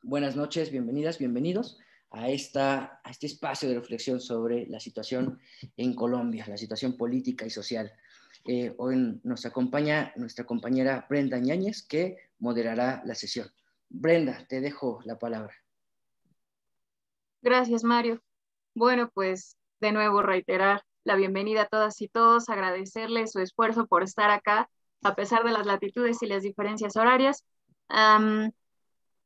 Buenas noches, bienvenidas, bienvenidos a este espacio de reflexión sobre la situación en Colombia, la situación política y social. Hoy nos acompaña nuestra compañera Brenda Ñáñez, que moderará la sesión. Brenda, te dejo la palabra. Gracias, Mario. Bueno, pues de nuevo reiterar la bienvenida a todas y todos, agradecerles su esfuerzo por estar acá, a pesar de las latitudes y las diferencias horarias.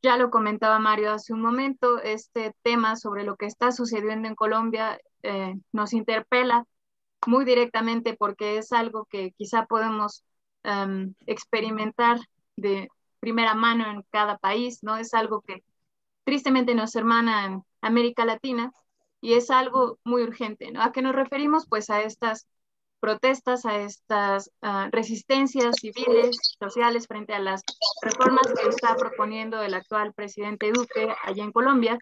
Ya lo comentaba Mario hace un momento, este tema sobre lo que está sucediendo en Colombia nos interpela muy directamente porque es algo que quizá podemos experimentar de primera mano en cada país, ¿no? Es algo que tristemente nos hermana en América Latina y es algo muy urgente, ¿no? ¿A qué nos referimos? Pues a estas protestas, a estas resistencias civiles, sociales frente a las reformas que está proponiendo el actual presidente Duque allá en Colombia.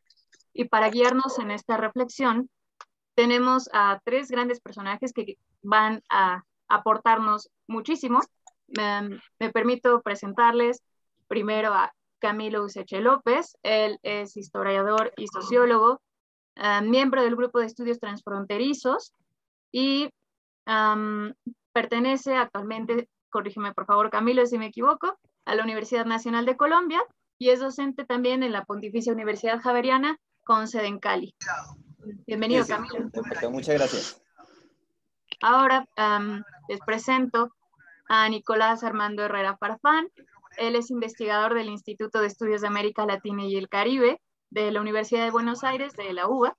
Y para guiarnos en esta reflexión, tenemos a tres grandes personajes que van a aportarnos muchísimo. Me permito presentarles primero a Camilo Useche López. Él es historiador y sociólogo, miembro del Grupo de Estudios Transfronterizos y pertenece actualmente, corrígeme por favor Camilo si me equivoco, a la Universidad Nacional de Colombia y es docente también en la Pontificia Universidad Javeriana con sede en Cali. Bienvenido, sí, Camilo. Perfecto, muchas gracias. Ahora les presento a Nicolás Armando Herrera Farfán. Él es investigador del Instituto de Estudios de América Latina y el Caribe de la Universidad de Buenos Aires, de la UBA,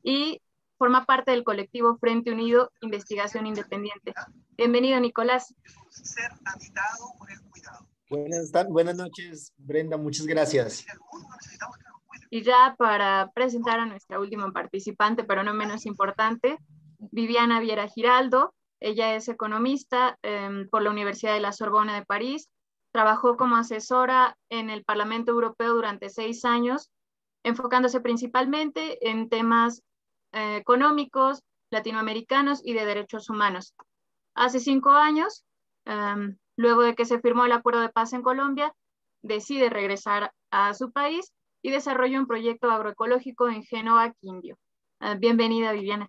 y forma parte del colectivo Frente Unido Investigación Independiente. Bienvenido, Nicolás. Buenas noches, Brenda, muchas gracias. Y ya para presentar a nuestra última participante, pero no menos importante, Viviana Viera Giraldo. Ella es economista por la Universidad de la Sorbona de París. Trabajó como asesora en el Parlamento Europeo durante 6 años, enfocándose principalmente en temas económicos, latinoamericanos y de derechos humanos. Hace 5 años, luego de que se firmó el Acuerdo de Paz en Colombia, decide regresar a su país y desarrolla un proyecto agroecológico en Génova, Quindío. Bienvenida, Viviana.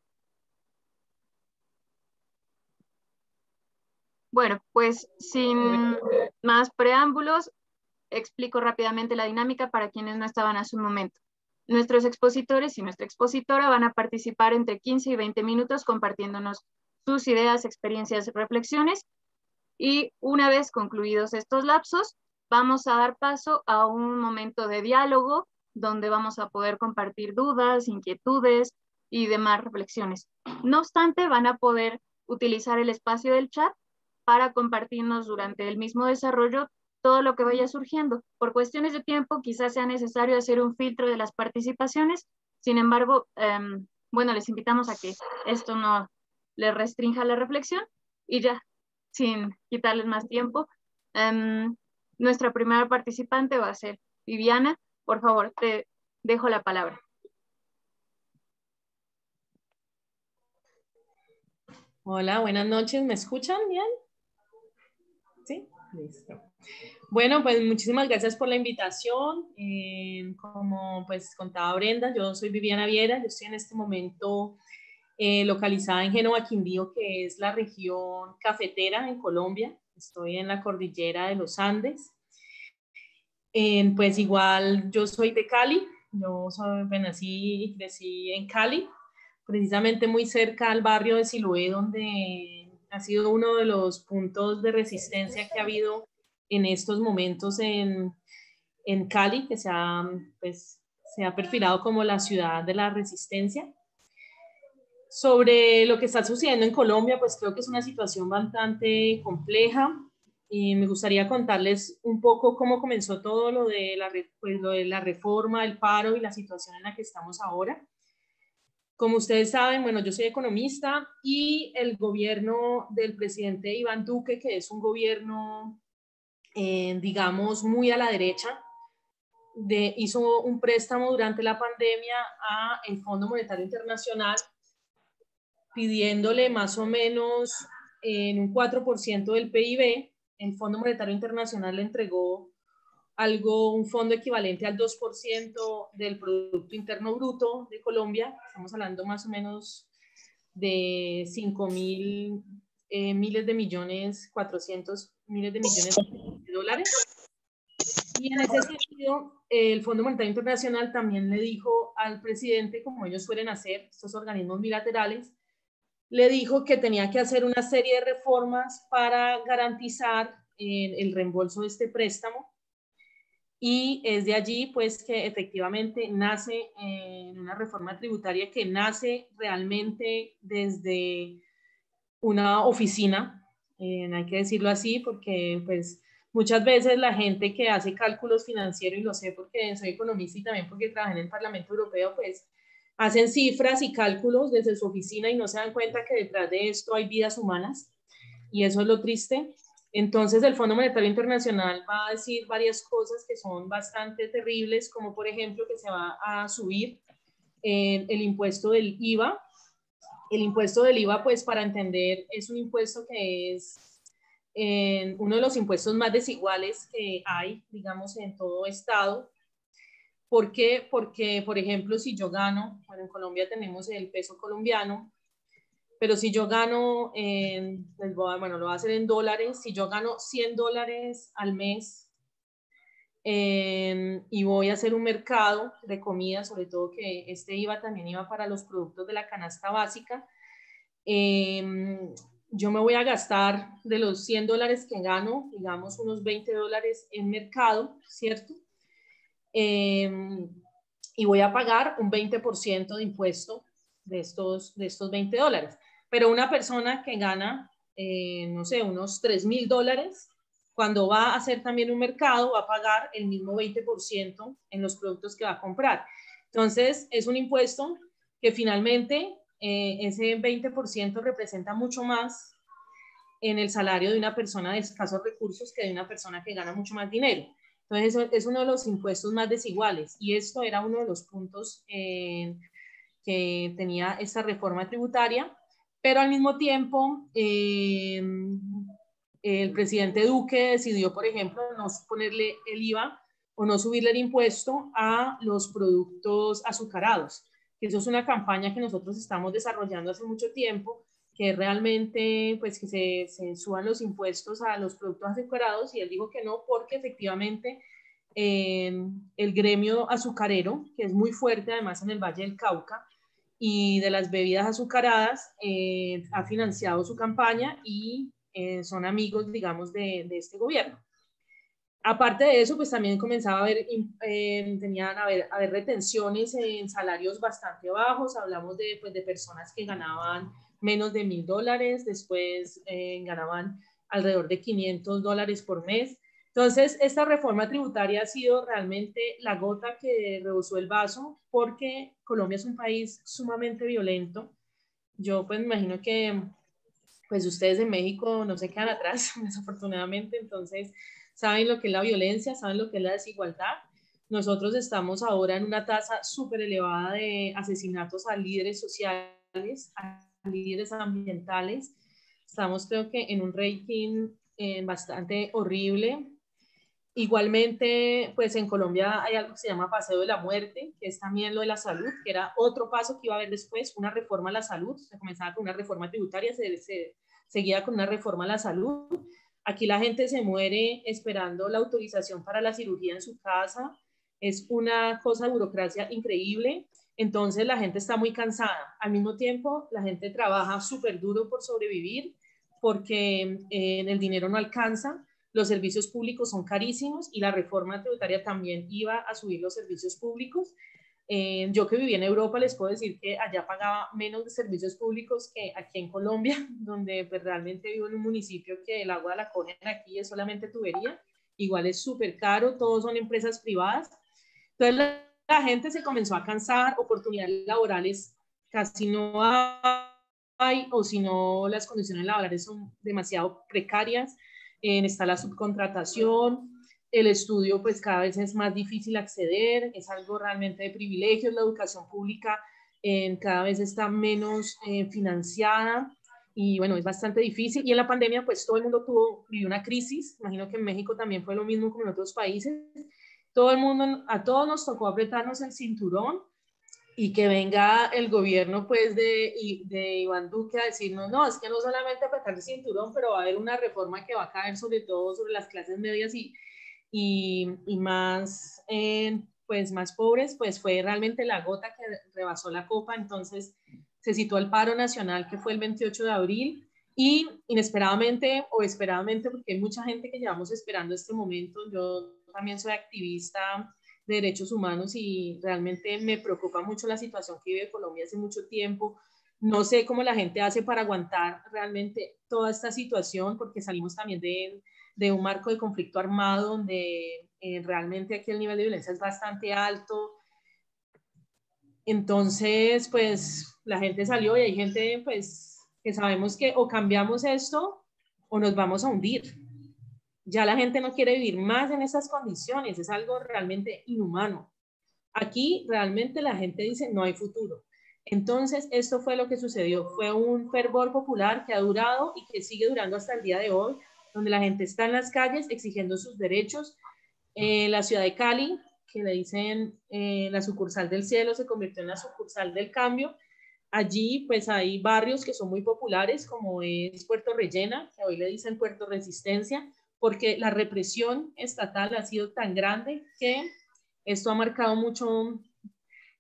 Bueno, pues sin más preámbulos, explico rápidamente la dinámica para quienes no estaban hace un momento. Nuestros expositores y nuestra expositora van a participar entre 15 y 20 minutos compartiéndonos sus ideas, experiencias, reflexiones, y una vez concluidos estos lapsos, vamos a dar paso a un momento de diálogo donde vamos a poder compartir dudas, inquietudes y demás reflexiones. No obstante, van a poder utilizar el espacio del chat para compartirnos durante el mismo desarrollo todo lo que vaya surgiendo. Por cuestiones de tiempo, quizás sea necesario hacer un filtro de las participaciones. Sin embargo, bueno, les invitamos a que esto no les restrinja la reflexión y ya, sin quitarles más tiempo, nuestra primera participante va a ser Viviana. Por favor, te dejo la palabra. Hola, buenas noches. ¿Me escuchan bien? ¿Sí? Listo. Bueno, pues muchísimas gracias por la invitación. Como pues contaba Brenda, yo soy Viviana Viera. Yo estoy en este momento localizada en Génova, Quindío, que es la región cafetera en Colombia. Estoy en la cordillera de los Andes. Pues igual yo soy de Cali. Nací y crecí en Cali, precisamente muy cerca al barrio de Siloé, donde ha sido uno de los puntos de resistencia que ha habido en estos momentos en Cali, que se ha perfilado como la ciudad de la resistencia. Sobre lo que está sucediendo en Colombia, pues creo que es una situación bastante compleja. Y me gustaría contarles un poco cómo comenzó todo lo de la reforma, el paro y la situación en la que estamos ahora. Como ustedes saben, bueno, yo soy economista y el gobierno del presidente Iván Duque, que es un gobierno, digamos, muy a la derecha, hizo un préstamo durante la pandemia al Fondo Monetario Internacional, pidiéndole más o menos en un 4% del PIB. El Fondo Monetario Internacional le entregó un fondo equivalente al 2% del Producto Interno Bruto de Colombia. Estamos hablando más o menos de 5.000 miles de millones, 400 miles de millones de dólares. Y en ese sentido, el Fondo Monetario Internacional también le dijo al presidente, como ellos suelen hacer, estos organismos bilaterales, le dijo que tenía que hacer una serie de reformas para garantizar el reembolso de este préstamo. Y es de allí, pues, que efectivamente nace una reforma tributaria que nace realmente desde una oficina, hay que decirlo así, porque, pues, muchas veces la gente que hace cálculos financieros, y lo sé porque soy economista y también porque trabajé en el Parlamento Europeo, pues, hacen cifras y cálculos desde su oficina y no se dan cuenta que detrás de esto hay vidas humanas, y eso es lo triste. Entonces el Fondo Monetario Internacional va a decir varias cosas que son bastante terribles, como por ejemplo que se va a subir el impuesto del IVA. El impuesto del IVA, pues para entender, es un impuesto que es uno de los impuestos más desiguales que hay, digamos, en todo estado. ¿Por qué? Porque, por ejemplo, si yo gano, bueno, en Colombia tenemos el peso colombiano, pero si yo gano, bueno, lo voy a hacer en dólares, si yo gano $100 al mes y voy a hacer un mercado de comida, sobre todo que este IVA también iba para los productos de la canasta básica, yo me voy a gastar de los $100 que gano, digamos unos $20 en mercado, ¿cierto? Y voy a pagar un 20% de impuesto de estos $20. Pero una persona que gana, no sé, unos $3.000, cuando va a hacer también un mercado, va a pagar el mismo 20% en los productos que va a comprar. Entonces, es un impuesto que finalmente ese 20% representa mucho más en el salario de una persona de escasos recursos que de una persona que gana mucho más dinero. Entonces, eso es uno de los impuestos más desiguales, y esto era uno de los puntos que tenía esta reforma tributaria, pero al mismo tiempo el presidente Duque decidió, por ejemplo, no ponerle el IVA o no subirle el impuesto a los productos azucarados. Eso es una campaña que nosotros estamos desarrollando hace mucho tiempo, que realmente, pues, que se suban los impuestos a los productos azucarados, y él dijo que no, porque efectivamente el gremio azucarero, que es muy fuerte además en el Valle del Cauca, y de las bebidas azucaradas, ha financiado su campaña y son amigos, digamos, de este gobierno. Aparte de eso, pues también comenzaba a haber, tenían a haber retenciones en salarios bastante bajos. Hablamos pues, de personas que ganaban menos de $1.000, después ganaban alrededor de $500 por mes. Entonces, esta reforma tributaria ha sido realmente la gota que rebosó el vaso, porque Colombia es un país sumamente violento. Yo pues me imagino que pues ustedes en México no se quedan atrás, desafortunadamente, entonces saben lo que es la violencia, saben lo que es la desigualdad. Nosotros estamos ahora en una tasa súper elevada de asesinatos a líderes sociales, a líderes ambientales. Estamos, creo que, en un ranking bastante horrible. Igualmente, pues en Colombia hay algo que se llama paseo de la muerte, que es también lo de la salud, que era otro paso que iba a haber después, una reforma a la salud. Se comenzaba con una reforma tributaria, se seguía con una reforma a la salud. Aquí la gente se muere esperando la autorización para la cirugía en su casa. Es una cosa de burocracia increíble. Entonces la gente está muy cansada. Al mismo tiempo, la gente trabaja súper duro por sobrevivir, porque el dinero no alcanza. Los servicios públicos son carísimos y la reforma tributaria también iba a subir los servicios públicos. Yo que viví en Europa les puedo decir que allá pagaba menos de servicios públicos que aquí en Colombia, donde pues, realmente vivo en un municipio que el agua la cogen aquí, es solamente tubería. Igual es súper caro, todos son empresas privadas. Entonces la gente se comenzó a cansar, oportunidades laborales casi no hay, o si no, las condiciones laborales son demasiado precarias. Está la subcontratación, el estudio pues cada vez es más difícil acceder, es algo realmente de privilegios, la educación pública cada vez está menos financiada, y bueno, es bastante difícil. Y en la pandemia, pues todo el mundo vivió una crisis. Imagino que en México también fue lo mismo como en otros países. Todo el mundo, a todos nos tocó apretarnos el cinturón y que venga el gobierno pues de Iván Duque a decirnos, no, es que no solamente apretar el cinturón, pero va a haber una reforma que va a caer sobre todo sobre las clases medias y más, pues más pobres, pues fue realmente la gota que rebasó la copa. Entonces se citó el paro nacional que fue el 28 de abril y inesperadamente o esperadamente, porque hay mucha gente que llevamos esperando este momento. Yo también soy activista de derechos humanos y realmente me preocupa mucho la situación que vive Colombia hace mucho tiempo. No sé cómo la gente hace para aguantar realmente toda esta situación, porque salimos también de un marco de conflicto armado donde realmente aquí el nivel de violencia es bastante alto. Entonces, pues la gente salió y hay gente pues que sabemos que o cambiamos esto o nos vamos a hundir. Ya la gente no quiere vivir más en esas condiciones, es algo realmente inhumano. Aquí realmente la gente dice no hay futuro. Entonces, esto fue lo que sucedió. Fue un fervor popular que ha durado y que sigue durando hasta el día de hoy, donde la gente está en las calles exigiendo sus derechos. La ciudad de Cali, que le dicen la sucursal del cielo, se convirtió en la sucursal del cambio. Allí pues hay barrios que son muy populares, como es Puerto Rellena, que hoy le dicen Puerto Resistencia, porque la represión estatal ha sido tan grande que esto ha marcado mucho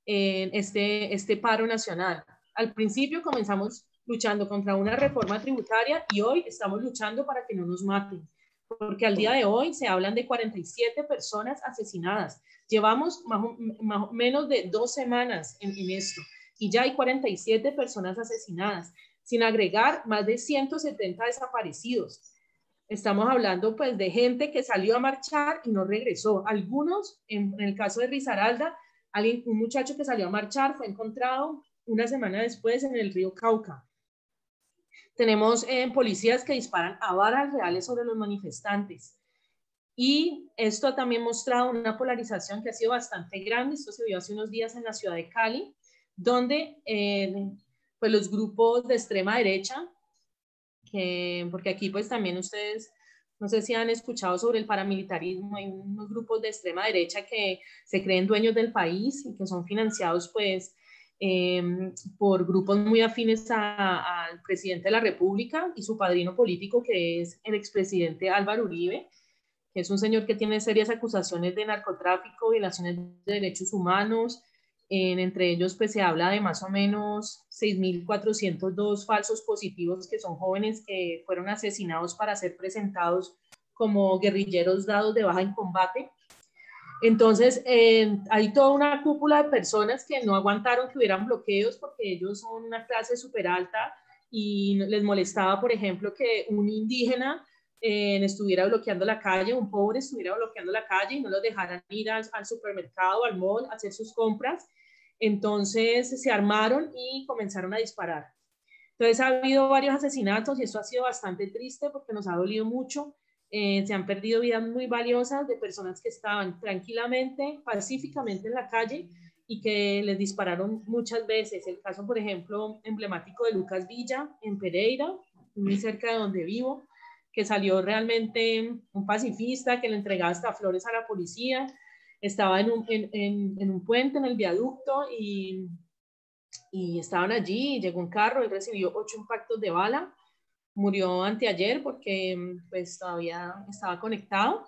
este paro nacional. Al principio comenzamos luchando contra una reforma tributaria y hoy estamos luchando para que no nos maten, porque al día de hoy se hablan de 47 personas asesinadas. Llevamos más o menos de 2 semanas en esto y ya hay 47 personas asesinadas, sin agregar más de 170 desaparecidos. Estamos hablando pues de gente que salió a marchar y no regresó. Algunos, en el caso de Risaralda, un muchacho que salió a marchar fue encontrado una semana después en el río Cauca. Tenemos policías que disparan a balas reales sobre los manifestantes. Y esto ha también mostrado una polarización que ha sido bastante grande. Esto se vio hace unos días en la ciudad de Cali, donde pues los grupos de extrema derecha, porque aquí pues también ustedes, no sé si han escuchado sobre el paramilitarismo, hay unos grupos de extrema derecha que se creen dueños del país y que son financiados pues por grupos muy afines al presidente de la República y su padrino político, que es el expresidente Álvaro Uribe, que es un señor que tiene serias acusaciones de narcotráfico, violaciones de derechos humanos. Entre ellos pues se habla de más o menos 6.402 falsos positivos, que son jóvenes que fueron asesinados para ser presentados como guerrilleros dados de baja en combate. Entonces, hay toda una cúpula de personas que no aguantaron que hubieran bloqueos, porque ellos son una clase súper alta y les molestaba, por ejemplo, que un indígena estuviera bloqueando la calle, un pobre estuviera bloqueando la calle y no los dejaran ir al supermercado, al mall, a hacer sus compras. Entonces se armaron y comenzaron a disparar. Entonces ha habido varios asesinatos y esto ha sido bastante triste porque nos ha dolido mucho. Se han perdido vidas muy valiosas de personas que estaban tranquilamente, pacíficamente en la calle y que les dispararon muchas veces. El caso, por ejemplo, emblemático de Lucas Villa en Pereira, muy cerca de donde vivo, que salió realmente un pacifista que le entregaba hasta flores a la policía. Estaba en un puente, en el viaducto, y estaban allí, y llegó un carro, él recibió 8 impactos de bala, murió anteayer porque pues todavía estaba conectado.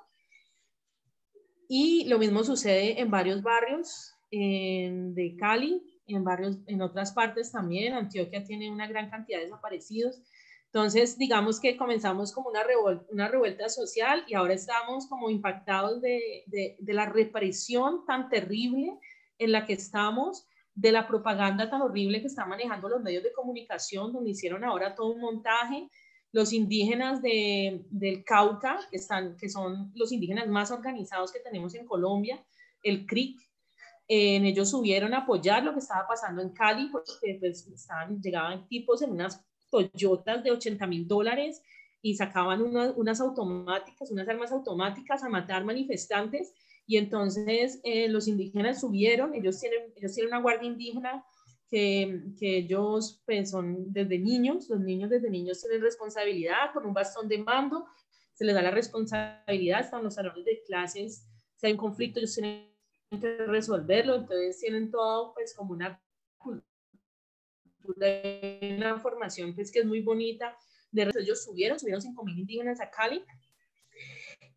Y lo mismo sucede en varios barrios de Cali, en otras partes también. Antioquia tiene una gran cantidad de desaparecidos. Entonces, digamos que comenzamos como una revuelta social y ahora estamos como impactados de la represión tan terrible en la que estamos, de la propaganda tan horrible que están manejando los medios de comunicación, donde hicieron ahora todo un montaje. Los indígenas del Cauca, que son los indígenas más organizados que tenemos en Colombia, el CRIC, ellos subieron a apoyar lo que estaba pasando en Cali, porque pues, llegaban tipos en unas Toyotas de $80.000 y sacaban unas armas automáticas a matar manifestantes. Y entonces los indígenas subieron, ellos tienen una guardia indígena que ellos pues son desde niños, los niños desde niños tienen responsabilidad con un bastón de mando, se les da la responsabilidad, están los salones de clases, si hay un conflicto ellos tienen que resolverlo, entonces tienen todo pues como una cultura, una formación pues que es muy bonita. De resto, ellos subieron 5.000 indígenas a Cali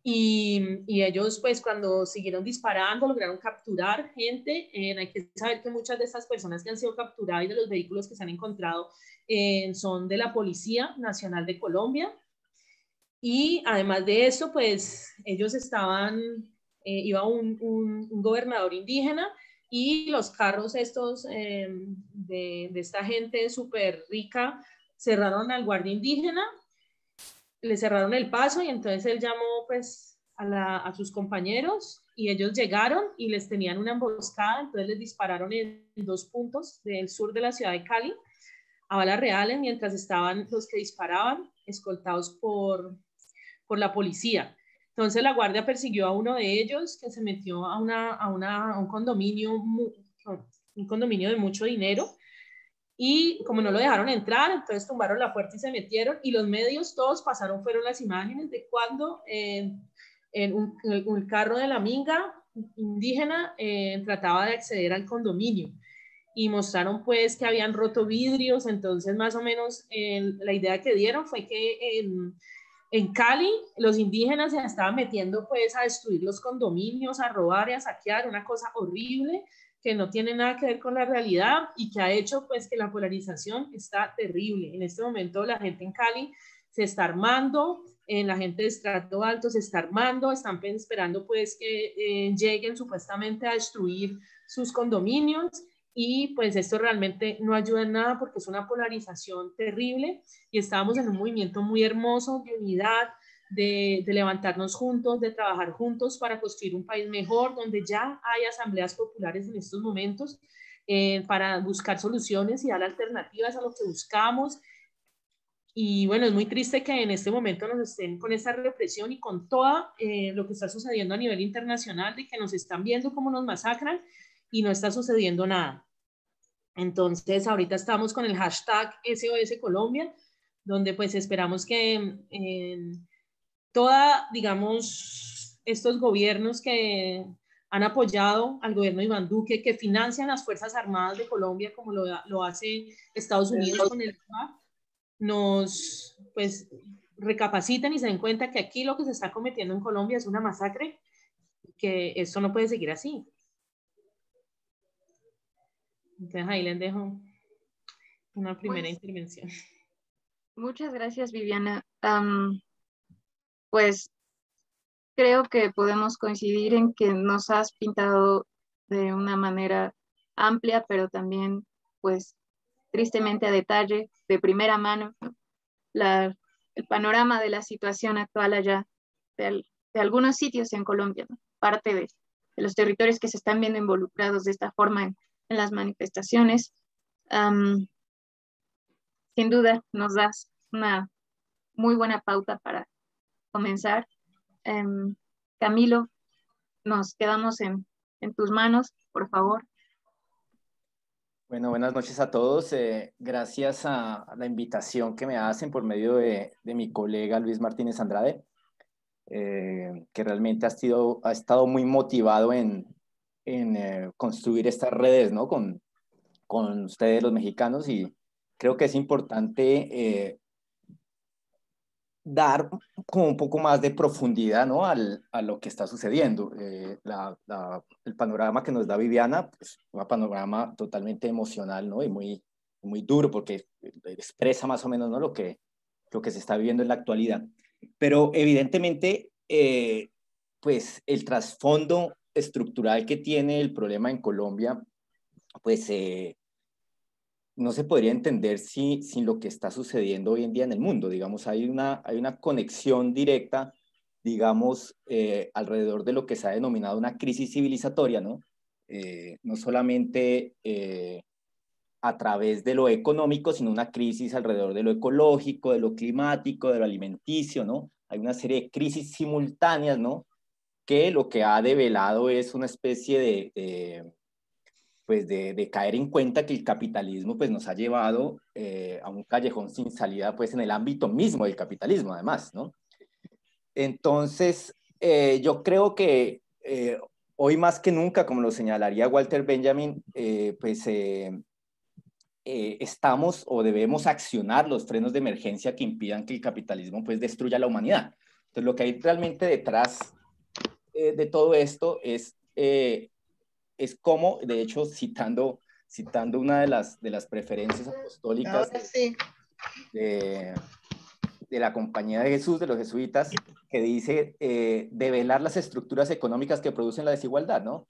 y ellos pues cuando siguieron disparando lograron capturar gente. Hay que saber que muchas de estas personas que han sido capturadas y de los vehículos que se han encontrado son de la Policía Nacional de Colombia. Y además de eso, pues ellos estaban, iba un gobernador indígena y los carros estos de esta gente súper rica cerraron al guardia indígena, le cerraron el paso y entonces él llamó pues a sus compañeros y ellos llegaron y les tenían una emboscada, entonces les dispararon en 2 puntos del sur de la ciudad de Cali a balas reales mientras estaban los que disparaban escoltados por la policía. Entonces la guardia persiguió a uno de ellos que se metió a un condominio de mucho dinero y como no lo dejaron entrar, entonces tumbaron la puerta y se metieron y los medios todos pasaron, fueron las imágenes de cuando en un carro de la minga indígena trataba de acceder al condominio y mostraron pues que habían roto vidrios, entonces más o menos la idea que dieron fue que en Cali los indígenas se estaban metiendo pues a destruir los condominios, a robar y a saquear, una cosa horrible que no tiene nada que ver con la realidad y que ha hecho pues que la polarización está terrible. En este momento la gente en Cali se está armando, la gente de estrato alto se está armando, están esperando pues que lleguen supuestamente a destruir sus condominios y pues esto realmente no ayuda en nada porque es una polarización terrible y estábamos en un movimiento muy hermoso de unidad, de levantarnos juntos, de trabajar juntos para construir un país mejor, donde ya hay asambleas populares en estos momentos para buscar soluciones y dar alternativas a lo que buscamos. Y bueno, es muy triste que en este momento nos estén con esta represión y con todo lo que está sucediendo a nivel internacional, de que nos están viendo cómo nos masacran y no está sucediendo nada. Entonces, ahorita estamos con el hashtag SOS Colombia, donde pues esperamos que digamos, estos gobiernos que han apoyado al gobierno de Iván Duque, que financian las Fuerzas Armadas de Colombia, como lo hace Estados Unidos con el FARC, nos pues recapaciten y se den cuenta que aquí lo que se está cometiendo en Colombia es una masacre, que esto no puede seguir así. Entonces ahí les dejo una primera intervención. Muchas gracias, Viviana. Pues creo que podemos coincidir en que nos has pintado de una manera amplia, pero también, pues, tristemente a detalle, de primera mano, el panorama de la situación actual allá, de algunos sitios en Colombia, ¿no? Parte de los territorios que se están viendo involucrados de esta forma en las manifestaciones. Sin duda, nos das una muy buena pauta para comenzar. Camilo, nos quedamos en tus manos, por favor. Bueno, buenas noches a todos. Gracias a la invitación que me hacen por medio de mi colega Luis Martínez Andrade, que realmente ha estado muy motivado en construir estas redes, ¿no? Con ustedes los mexicanos, y creo que es importante dar como un poco más de profundidad, ¿no? a lo que está sucediendo. El panorama que nos da Viviana, pues, un panorama totalmente emocional, ¿no? Y muy duro, porque expresa más o menos, ¿no? lo que se está viviendo en la actualidad. Pero evidentemente, pues el trasfondo estructural que tiene el problema en Colombia, pues no se podría entender sin lo que está sucediendo hoy en día en el mundo. Digamos, hay una conexión directa, digamos, alrededor de lo que se ha denominado una crisis civilizatoria, ¿no? No solamente a través de lo económico, sino una crisis alrededor de lo ecológico, de lo climático, de lo alimenticio, ¿no? Hay una serie de crisis simultáneas, ¿no? Que lo que ha develado es una especie pues de caer en cuenta que el capitalismo pues nos ha llevado a un callejón sin salida pues en el ámbito mismo del capitalismo además, ¿no? Entonces, yo creo que hoy más que nunca, como lo señalaría Walter Benjamin, estamos o debemos accionar los frenos de emergencia que impidan que el capitalismo pues destruya la humanidad. Entonces, lo que hay realmente detrás de todo esto es cómo, de hecho, citando una de las preferencias apostólicas Ahora sí. de la Compañía de Jesús, de los jesuitas, que dice develar las estructuras económicas que producen la desigualdad, ¿no?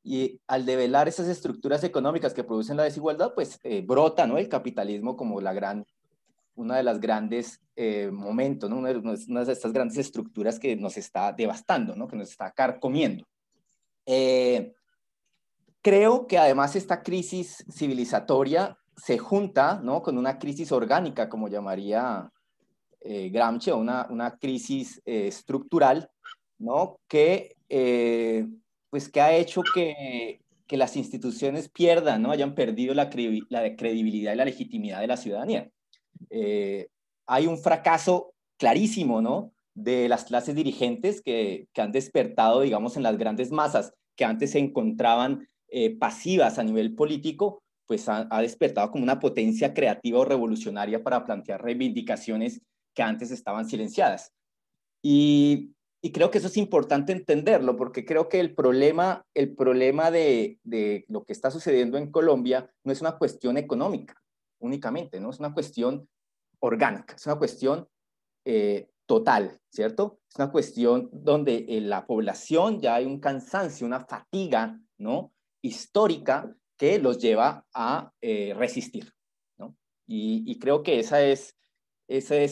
Y al develar esas estructuras económicas que producen la desigualdad, pues brota, ¿no? El capitalismo como una de las grandes momentos, ¿no? Una de estas grandes estructuras que nos está devastando, ¿no? Que nos está carcomiendo. Creo que además esta crisis civilizatoria se junta, ¿no? Con una crisis orgánica, como llamaría Gramsci, una crisis estructural, ¿no? Pues que ha hecho que las instituciones pierdan, ¿no? Hayan perdido la credibilidad y la legitimidad de la ciudadanía. Hay un fracaso clarísimo, ¿no? De las clases dirigentes que han despertado, digamos, en las grandes masas que antes se encontraban pasivas a nivel político, pues ha despertado como una potencia creativa o revolucionaria para plantear reivindicaciones que antes estaban silenciadas. Y creo que eso es importante entenderlo, porque creo que el problema de lo que está sucediendo en Colombia no es una cuestión económica únicamente, ¿no? Es una cuestión orgánica, es una cuestión total, ¿cierto? Es una cuestión donde la población ya hay un cansancio, una fatiga, ¿no? Histórica que los lleva a resistir, ¿no? Y creo que esa es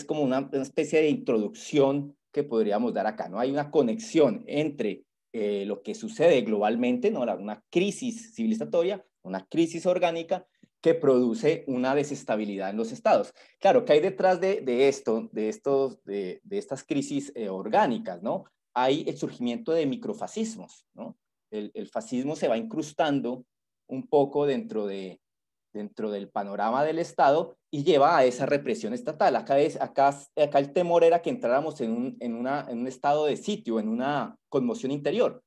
como una especie de introducción que podríamos dar acá, ¿no? Hay una conexión entre lo que sucede globalmente, ¿no? Una crisis civilizatoria, una crisis orgánica que produce una desestabilidad en los estados. Claro, ¿qué hay detrás de estas crisis orgánicas, ¿no? Hay el surgimiento de microfascismos, ¿no? El fascismo se va incrustando un poco dentro del panorama del Estado y lleva a esa represión estatal. Acá el temor era que entráramos en un estado de sitio, en una conmoción interior,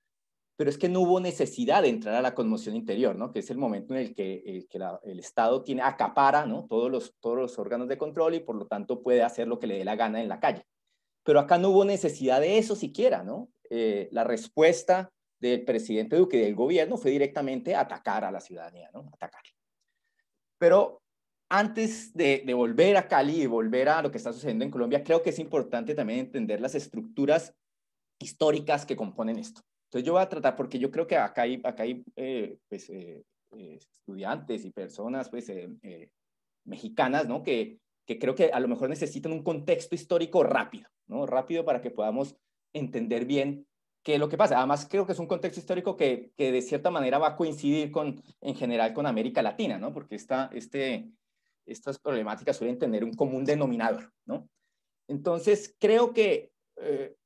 pero es que no hubo necesidad de entrar a la conmoción interior, ¿no? Que es el momento en el que el Estado acapara, ¿no? todos los órganos de control y por lo tanto puede hacer lo que le dé la gana en la calle. Pero acá no hubo necesidad de eso siquiera, ¿no? La respuesta del presidente Duque y del gobierno fue directamente atacar a la ciudadanía, ¿no? Atacar. Pero antes de volver a Cali y volver a lo que está sucediendo en Colombia, creo que es importante también entender las estructuras históricas que componen esto. Entonces yo voy a tratar, porque yo creo que acá hay estudiantes y personas pues, mexicanas, ¿no? Que creo que a lo mejor necesitan un contexto histórico rápido, ¿no? Rápido para que podamos entender bien qué es lo que pasa. Además, creo que es un contexto histórico que de cierta manera va a coincidir en general con América Latina, ¿no? Porque estas problemáticas suelen tener un común denominador, ¿no? Entonces, creo que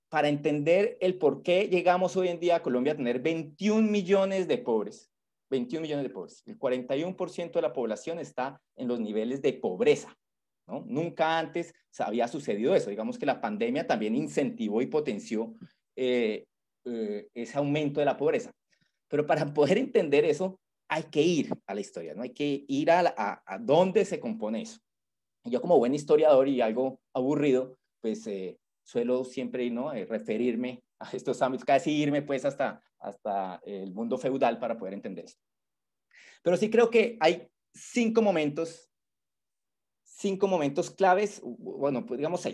para entender el por qué llegamos hoy en día a Colombia a tener 21 millones de pobres, 21 millones de pobres, el 41% de la población está en los niveles de pobreza, ¿no? Nunca antes había sucedido eso. Digamos que la pandemia también incentivó y potenció ese aumento de la pobreza. Pero para poder entender eso, hay que ir a la historia, ¿no? Hay que ir a dónde se compone eso. Y yo como buen historiador y algo aburrido, pues suelo siempre, ¿no? Referirme a estos ámbitos, casi irme pues hasta el mundo feudal para poder entender esto. Pero sí creo que hay cinco momentos claves, bueno, pues digamos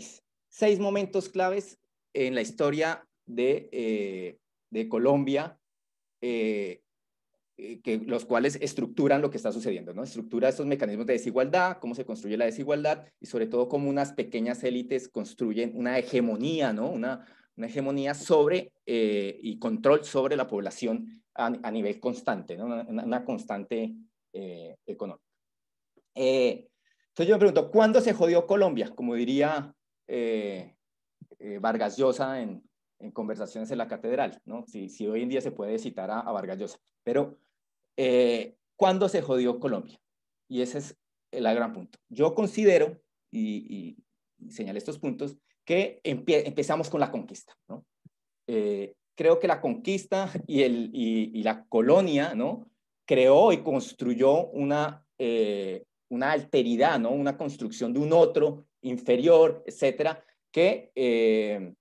seis momentos claves en la historia de Colombia, los cuales estructuran lo que está sucediendo, ¿no? Estructura estos mecanismos de desigualdad, cómo se construye la desigualdad y sobre todo cómo unas pequeñas élites construyen una hegemonía, ¿no? Una hegemonía sobre y control sobre la población a nivel constante, ¿no? Una constante económica. Entonces yo me pregunto, ¿cuándo se jodió Colombia? Como diría Vargas Llosa en Conversaciones en la Catedral, ¿no? Si hoy en día se puede citar a Vargas Llosa. Pero ¿cuándo se jodió Colombia? Y ese es el gran punto. Yo considero, y señalé estos puntos, que empezamos con la conquista, ¿no? Creo que la conquista y la colonia, ¿no?, creó y construyó una alteridad, ¿no?, una construcción de un otro inferior, etcétera, que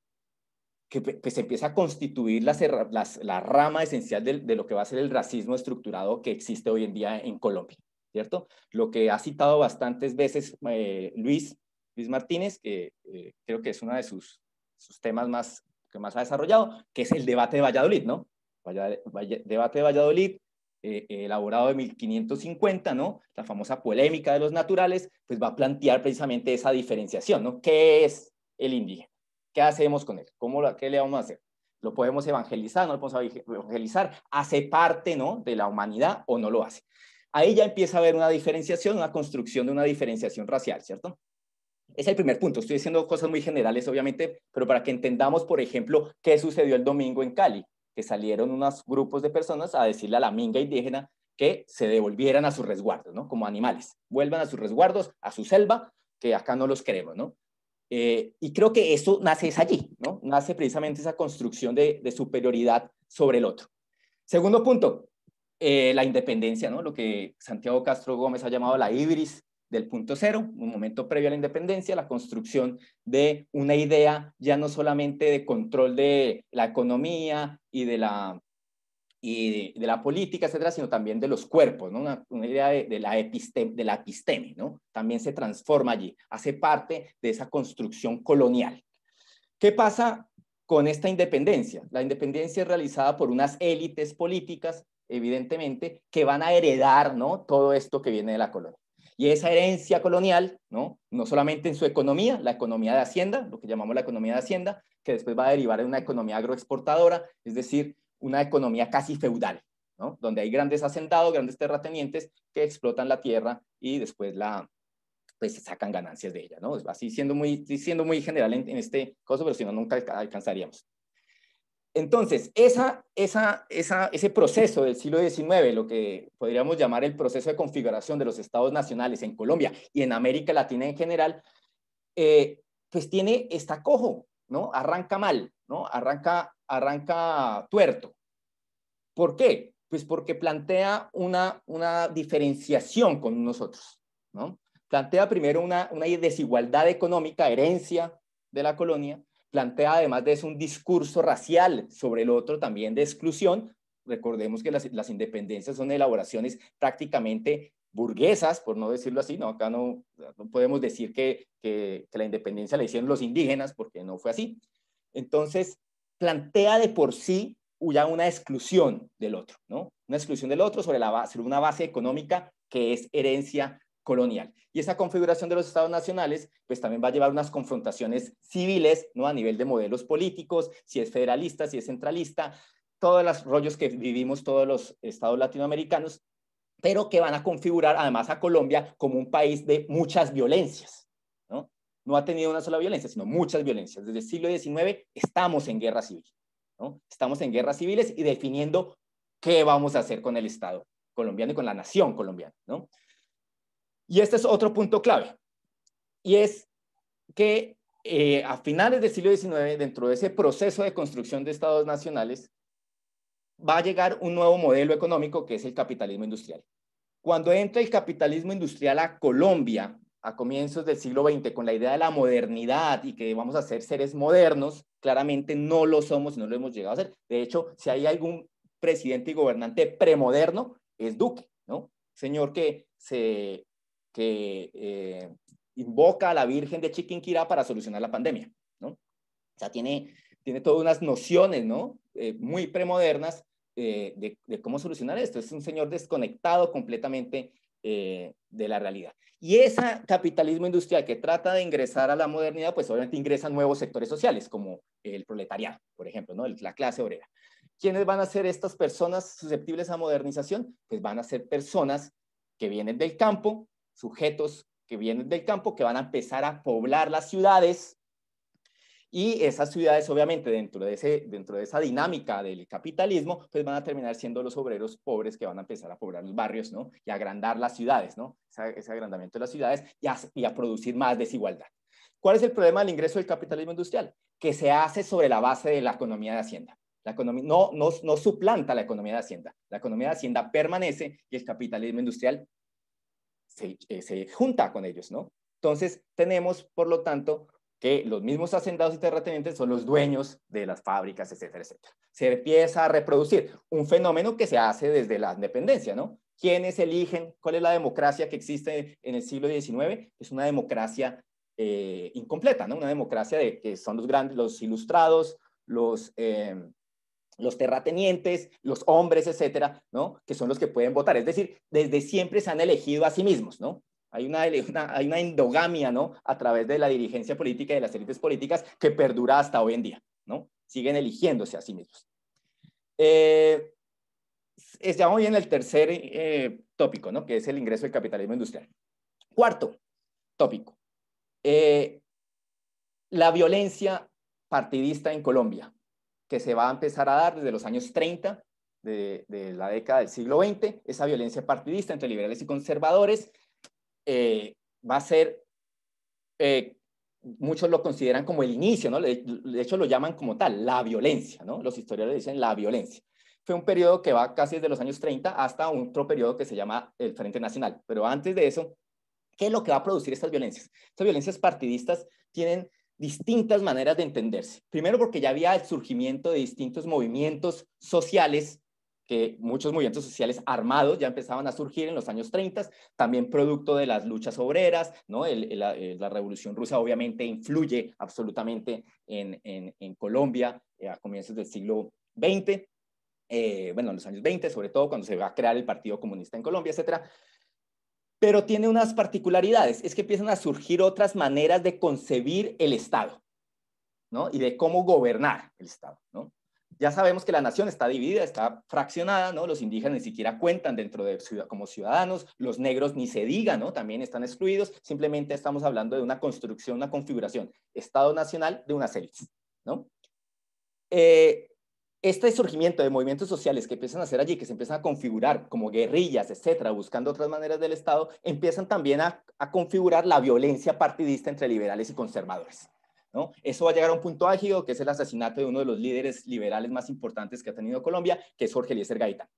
pues empieza a constituir la rama esencial de lo que va a ser el racismo estructurado que existe hoy en día en Colombia, ¿cierto? Lo que ha citado bastantes veces Luis Martínez, que creo que es uno de sus temas que más ha desarrollado, que es el debate de Valladolid, ¿no? Debate de Valladolid, elaborado de 1550, ¿no? La famosa polémica de los naturales, pues va a plantear precisamente esa diferenciación, ¿no? ¿Qué es el indígena? ¿Qué hacemos con él? ¿Qué le vamos a hacer? ¿Lo podemos evangelizar? ¿No lo podemos evangelizar? ¿Hace parte, ¿no?, de la humanidad o no lo hace? Ahí ya empieza a haber una diferenciación, una construcción de una diferenciación racial, ¿cierto? Es el primer punto. Estoy diciendo cosas muy generales, obviamente, pero para que entendamos, por ejemplo, qué sucedió el domingo en Cali, que salieron unos grupos de personas a decirle a la minga indígena que se devolvieran a sus resguardos, ¿no? Como animales. Vuelvan a sus resguardos, a su selva, que acá no los queremos, ¿no? Y creo que eso nace allí, ¿no? Nace precisamente esa construcción de superioridad sobre el otro. Segundo punto, la independencia, ¿no? Lo que Santiago Castro Gómez ha llamado la ibris del punto cero, un momento previo a la independencia, la construcción de una idea ya no solamente de control de la economía y de la política, etcétera, sino también de los cuerpos, ¿no? Una idea de la episteme, ¿no? También se transforma allí, hace parte de esa construcción colonial. ¿Qué pasa con esta independencia? La independencia es realizada por unas élites políticas, evidentemente, que van a heredar, ¿no?, todo esto que viene de la colonia. Y esa herencia colonial, ¿no?, no solamente en su economía, la economía de Hacienda, lo que llamamos la economía de Hacienda, que después va a derivar en una economía agroexportadora, es decir, una economía casi feudal, ¿no?, donde hay grandes hacendados, grandes terratenientes que explotan la tierra y después pues se sacan ganancias de ella, ¿no? Así siendo muy general en este caso, pero si no, nunca alcanzaríamos. Entonces, ese proceso del siglo XIX, lo que podríamos llamar el proceso de configuración de los estados nacionales en Colombia y en América Latina en general, pues está cojo, ¿no? Arranca mal, ¿no? Arranca tuerto. ¿Por qué? Pues porque plantea una diferenciación con nosotros, ¿no? Plantea primero una desigualdad económica, herencia de la colonia, plantea además de eso un discurso racial sobre el otro, también de exclusión. Recordemos que las independencias son elaboraciones prácticamente burguesas, por no decirlo así, ¿no? Acá no podemos decir que la independencia la hicieron los indígenas, porque no fue así. Entonces, plantea de por sí ya una exclusión del otro, ¿no? Una exclusión del otro sobre una base económica que es herencia colonial. Y esa configuración de los estados nacionales, pues también va a llevar unas confrontaciones civiles, ¿no?, a nivel de modelos políticos, si es federalista, si es centralista, todos los rollos que vivimos todos los estados latinoamericanos, pero que van a configurar además a Colombia como un país de muchas violencias, ¿no? No ha tenido una sola violencia, sino muchas violencias. Desde el siglo XIX estamos en guerra civil, ¿no? Estamos en guerras civiles y definiendo qué vamos a hacer con el Estado colombiano y con la nación colombiana, ¿no? Y este es otro punto clave, y es que a finales del siglo XIX, dentro de ese proceso de construcción de estados nacionales, va a llegar un nuevo modelo económico que es el capitalismo industrial. Cuando entra el capitalismo industrial a Colombia, a comienzos del siglo XX, con la idea de la modernidad y que vamos a ser seres modernos, claramente no lo somos y no lo hemos llegado a ser. De hecho, si hay algún presidente y gobernante premoderno, es Duque, ¿no? Señor que invoca a la Virgen de Chiquinquirá para solucionar la pandemia, ¿no? O sea, tiene todas unas nociones, ¿no?, muy premodernas de cómo solucionar esto. Es un señor desconectado completamente de la realidad. Y ese capitalismo industrial que trata de ingresar a la modernidad, pues obviamente ingresan nuevos sectores sociales, como el proletariado, por ejemplo, ¿no?, la clase obrera. ¿Quiénes van a ser estas personas susceptibles a modernización? Pues van a ser personas que vienen del campo, sujetos que vienen del campo, que van a empezar a poblar las ciudades Y esas ciudades, obviamente, dentro de esa dinámica del capitalismo, pues van a terminar siendo los obreros pobres que van a empezar a poblar los barrios, ¿no? Y a agrandar las ciudades, ¿no? Ese agrandamiento de las ciudades y a producir más desigualdad. ¿Cuál es el problema del ingreso del capitalismo industrial? Que se hace sobre la base de la economía de Hacienda. La economía no suplanta la economía de Hacienda. La economía de Hacienda permanece y el capitalismo industrial se junta con ellos, ¿no? Entonces, tenemos, por lo tanto, que los mismos hacendados y terratenientes son los dueños de las fábricas, etcétera, etcétera. Se empieza a reproducir un fenómeno que se hace desde la independencia, ¿no? ¿Quiénes eligen? ¿Cuál es la democracia que existe en el siglo XIX? Es una democracia incompleta, ¿no? Una democracia que son los grandes, los ilustrados, los terratenientes, los hombres, etcétera, ¿no? Que son los que pueden votar. Es decir, desde siempre se han elegido a sí mismos, ¿no? Hay una endogamia, ¿no? A través de la dirigencia política y de las élites políticas que perdura hasta hoy en día, ¿no? Siguen eligiéndose a sí mismos. Estamos hoy en el tercer tópico, ¿no? Que es el ingreso del capitalismo industrial. Cuarto tópico. La violencia partidista en Colombia, que se va a empezar a dar desde los años 30 de la década del siglo XX, esa violencia partidista entre liberales y conservadores, va a ser, muchos lo consideran como el inicio, ¿no? De hecho lo llaman como tal, la violencia, ¿no? Los historiadores dicen la violencia. Fue un periodo que va casi desde los años 30 hasta otro periodo que se llama el Frente Nacional. Pero antes de eso, ¿qué es lo que va a producir estas violencias? Estas violencias partidistas tienen distintas maneras de entenderse. Primero porque ya había el surgimiento de distintos movimientos sociales, que muchos movimientos sociales armados ya empezaban a surgir en los años 30, también producto de las luchas obreras, ¿no? La Revolución Rusa obviamente influye absolutamente en Colombia a comienzos del siglo XX, bueno, en los años 20, sobre todo cuando se va a crear el Partido Comunista en Colombia, etcétera. Pero tiene unas particularidades, es que empiezan a surgir otras maneras de concebir el Estado, ¿no? Y de cómo gobernar el Estado, ¿no? Ya sabemos que la nación está dividida, está fraccionada, ¿no? Los indígenas ni siquiera cuentan dentro de como ciudadanos, los negros ni se diga, ¿no? También están excluidos, simplemente estamos hablando de una construcción, una configuración, Estado nacional de unas élites, ¿no? Este surgimiento de movimientos sociales que empiezan a hacer allí, que se empiezan a configurar como guerrillas, etcétera, buscando otras maneras del Estado, empiezan también a configurar la violencia partidista entre liberales y conservadores, ¿no? Eso va a llegar a un punto álgido, que es el asesinato de uno de los líderes liberales más importantes que ha tenido Colombia, que es Jorge Eliezer Gaitán.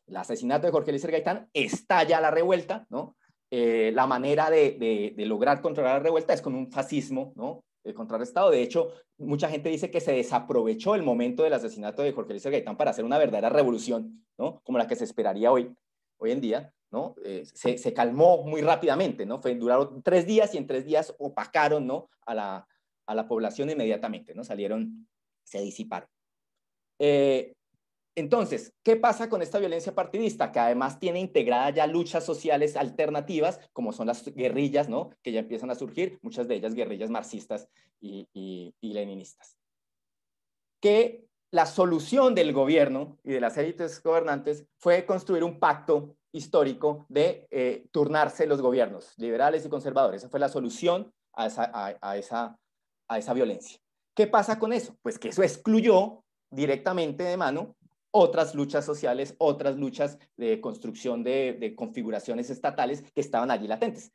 El asesinato de Jorge Eliezer Gaitán estalla la revuelta, ¿no? La manera de lograr controlar la revuelta es con un fascismo, ¿no? Contrarrestado. De hecho, mucha gente dice que se desaprovechó el momento del asesinato de Jorge Eliezer Gaitán para hacer una verdadera revolución, ¿no? Como la que se esperaría hoy en día, ¿no? Se calmó muy rápidamente, ¿no? Duraron 3 días y en 3 días opacaron, ¿no? a la población inmediatamente, ¿no? Se disiparon. Entonces, ¿qué pasa con esta violencia partidista? Que además tiene integrada ya luchas sociales alternativas, como son las guerrillas, ¿no? Que ya empiezan a surgir, muchas de ellas guerrillas marxistas y leninistas. Que la solución del gobierno y de las élites gobernantes fue construir un pacto histórico de turnarse los gobiernos, liberales y conservadores. Esa fue la solución a esa violencia. ¿Qué pasa con eso? Pues que eso excluyó directamente de mano otras luchas sociales, otras luchas de construcción de configuraciones estatales que estaban allí latentes.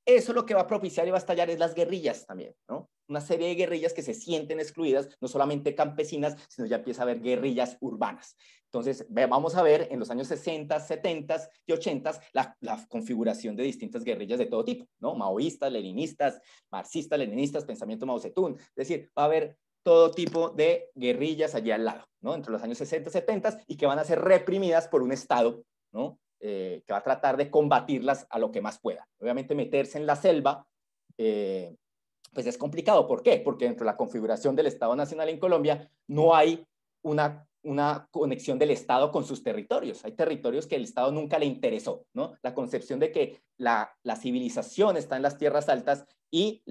Eso lo que va a propiciar y va a estallar es las guerrillas también, ¿no? Una serie de guerrillas que se sienten excluidas, no solamente campesinas, sino ya empieza a haber guerrillas urbanas. Entonces, vamos a ver en los años 60, 70 y 80 la configuración de distintas guerrillas de todo tipo, ¿no? Maoístas, leninistas, marxistas, leninistas, pensamiento Mao Zedong. Es decir, va a haber todo tipo de guerrillas allí al lado, ¿no? Entre los años 60 y 70 y que van a ser reprimidas por un Estado, ¿no? Que va a tratar de combatirlas a lo que más pueda. Obviamente meterse en la selva, pues es complicado. ¿Por qué? Porque dentro de la configuración del Estado Nacional en Colombia no hay una conexión del Estado con sus territorios. Hay territorios que el Estado nunca le interesó, ¿no? La concepción de que la civilización está en las tierras altas y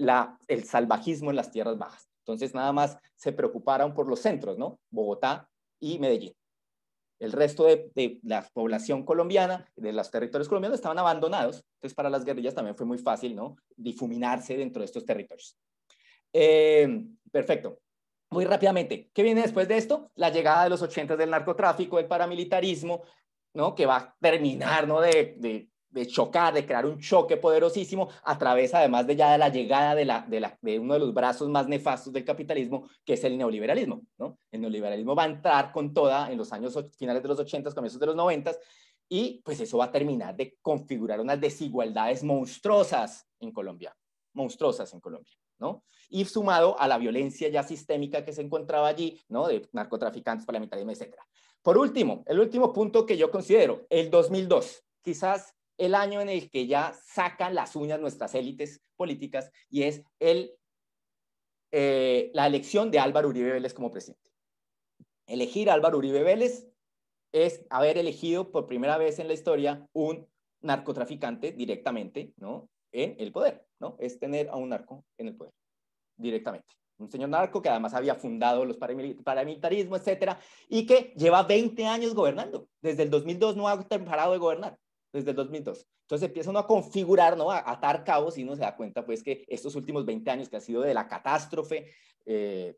el salvajismo en las tierras bajas. Entonces nada más se preocuparon por los centros, ¿no? Bogotá y Medellín. El resto de la población colombiana, de los territorios colombianos, estaban abandonados. Entonces, para las guerrillas también fue muy fácil, ¿no? Difuminarse dentro de estos territorios. Perfecto. Muy rápidamente, ¿qué viene después de esto? La llegada de los 80 del narcotráfico, del paramilitarismo, ¿no? Que va a terminar, ¿no? de chocar, de crear un choque poderosísimo a través, además de ya de la llegada de uno de los brazos más nefastos del capitalismo, que es el neoliberalismo, ¿no? El neoliberalismo va a entrar con toda en los años finales de los 80, comienzos de los 90, y pues eso va a terminar de configurar unas desigualdades monstruosas en Colombia, ¿no? Y sumado a la violencia ya sistémica que se encontraba allí, ¿no? De narcotraficantes, paramilitarismo, etc. Por último, el último punto que yo considero, el 2002, quizás el año en el que ya sacan las uñas nuestras élites políticas, y es la elección de Álvaro Uribe Vélez como presidente. Elegir a Álvaro Uribe Vélez es haber elegido por primera vez en la historia un narcotraficante directamente, ¿no? En el poder, ¿no? Es tener a un narco en el poder directamente. Un señor narco que además había fundado los paramilitarismo, etcétera, y que lleva 20 años gobernando. Desde el 2002 no ha parado de gobernar, desde el 2002. Entonces empieza uno a configurar, ¿no? A atar cabos, y uno se da cuenta pues que estos últimos 20 años que ha sido de la catástrofe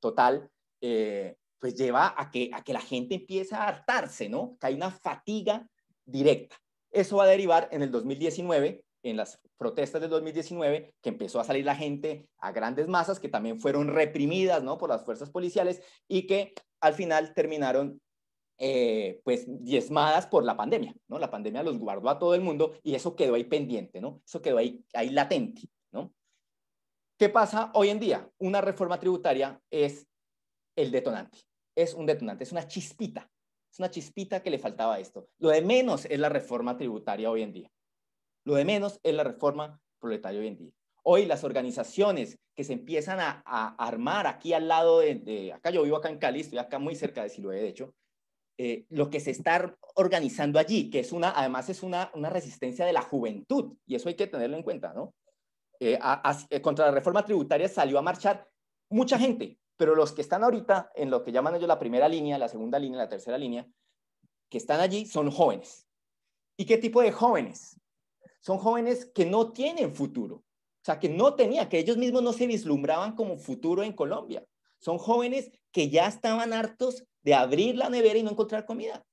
total, pues lleva a que la gente empiece a hartarse, ¿no? Que hay una fatiga directa. Eso va a derivar en el 2019, en las protestas del 2019, que empezó a salir la gente a grandes masas, que también fueron reprimidas, ¿no? Por las fuerzas policiales, y que al final terminaron pues diezmadas por la pandemia, ¿no? La pandemia los guardó a todo el mundo, y eso quedó ahí pendiente, ¿no? Eso quedó ahí latente, ¿no? ¿Qué pasa hoy en día? Una reforma tributaria es el detonante, es un detonante, es una chispita que le faltaba a esto. Lo de menos es la reforma tributaria hoy en día. Lo de menos es la reforma proletaria hoy en día. Hoy las organizaciones que se empiezan a armar aquí al lado acá yo vivo acá en Cali, estoy acá muy cerca de Siloé, de hecho, lo que se está organizando allí, que es además es una resistencia de la juventud, y eso hay que tenerlo en cuenta, ¿no? Contra la reforma tributaria salió a marchar mucha gente, pero los que están ahorita en lo que llaman ellos la primera línea, la segunda línea, la tercera línea, que están allí son jóvenes. ¿Y qué tipo de jóvenes? Son jóvenes que no tienen futuro, o sea, que ellos mismos no se vislumbraban como futuro en Colombia. Son jóvenes que ya estaban hartos de abrir la nevera y no encontrar comida.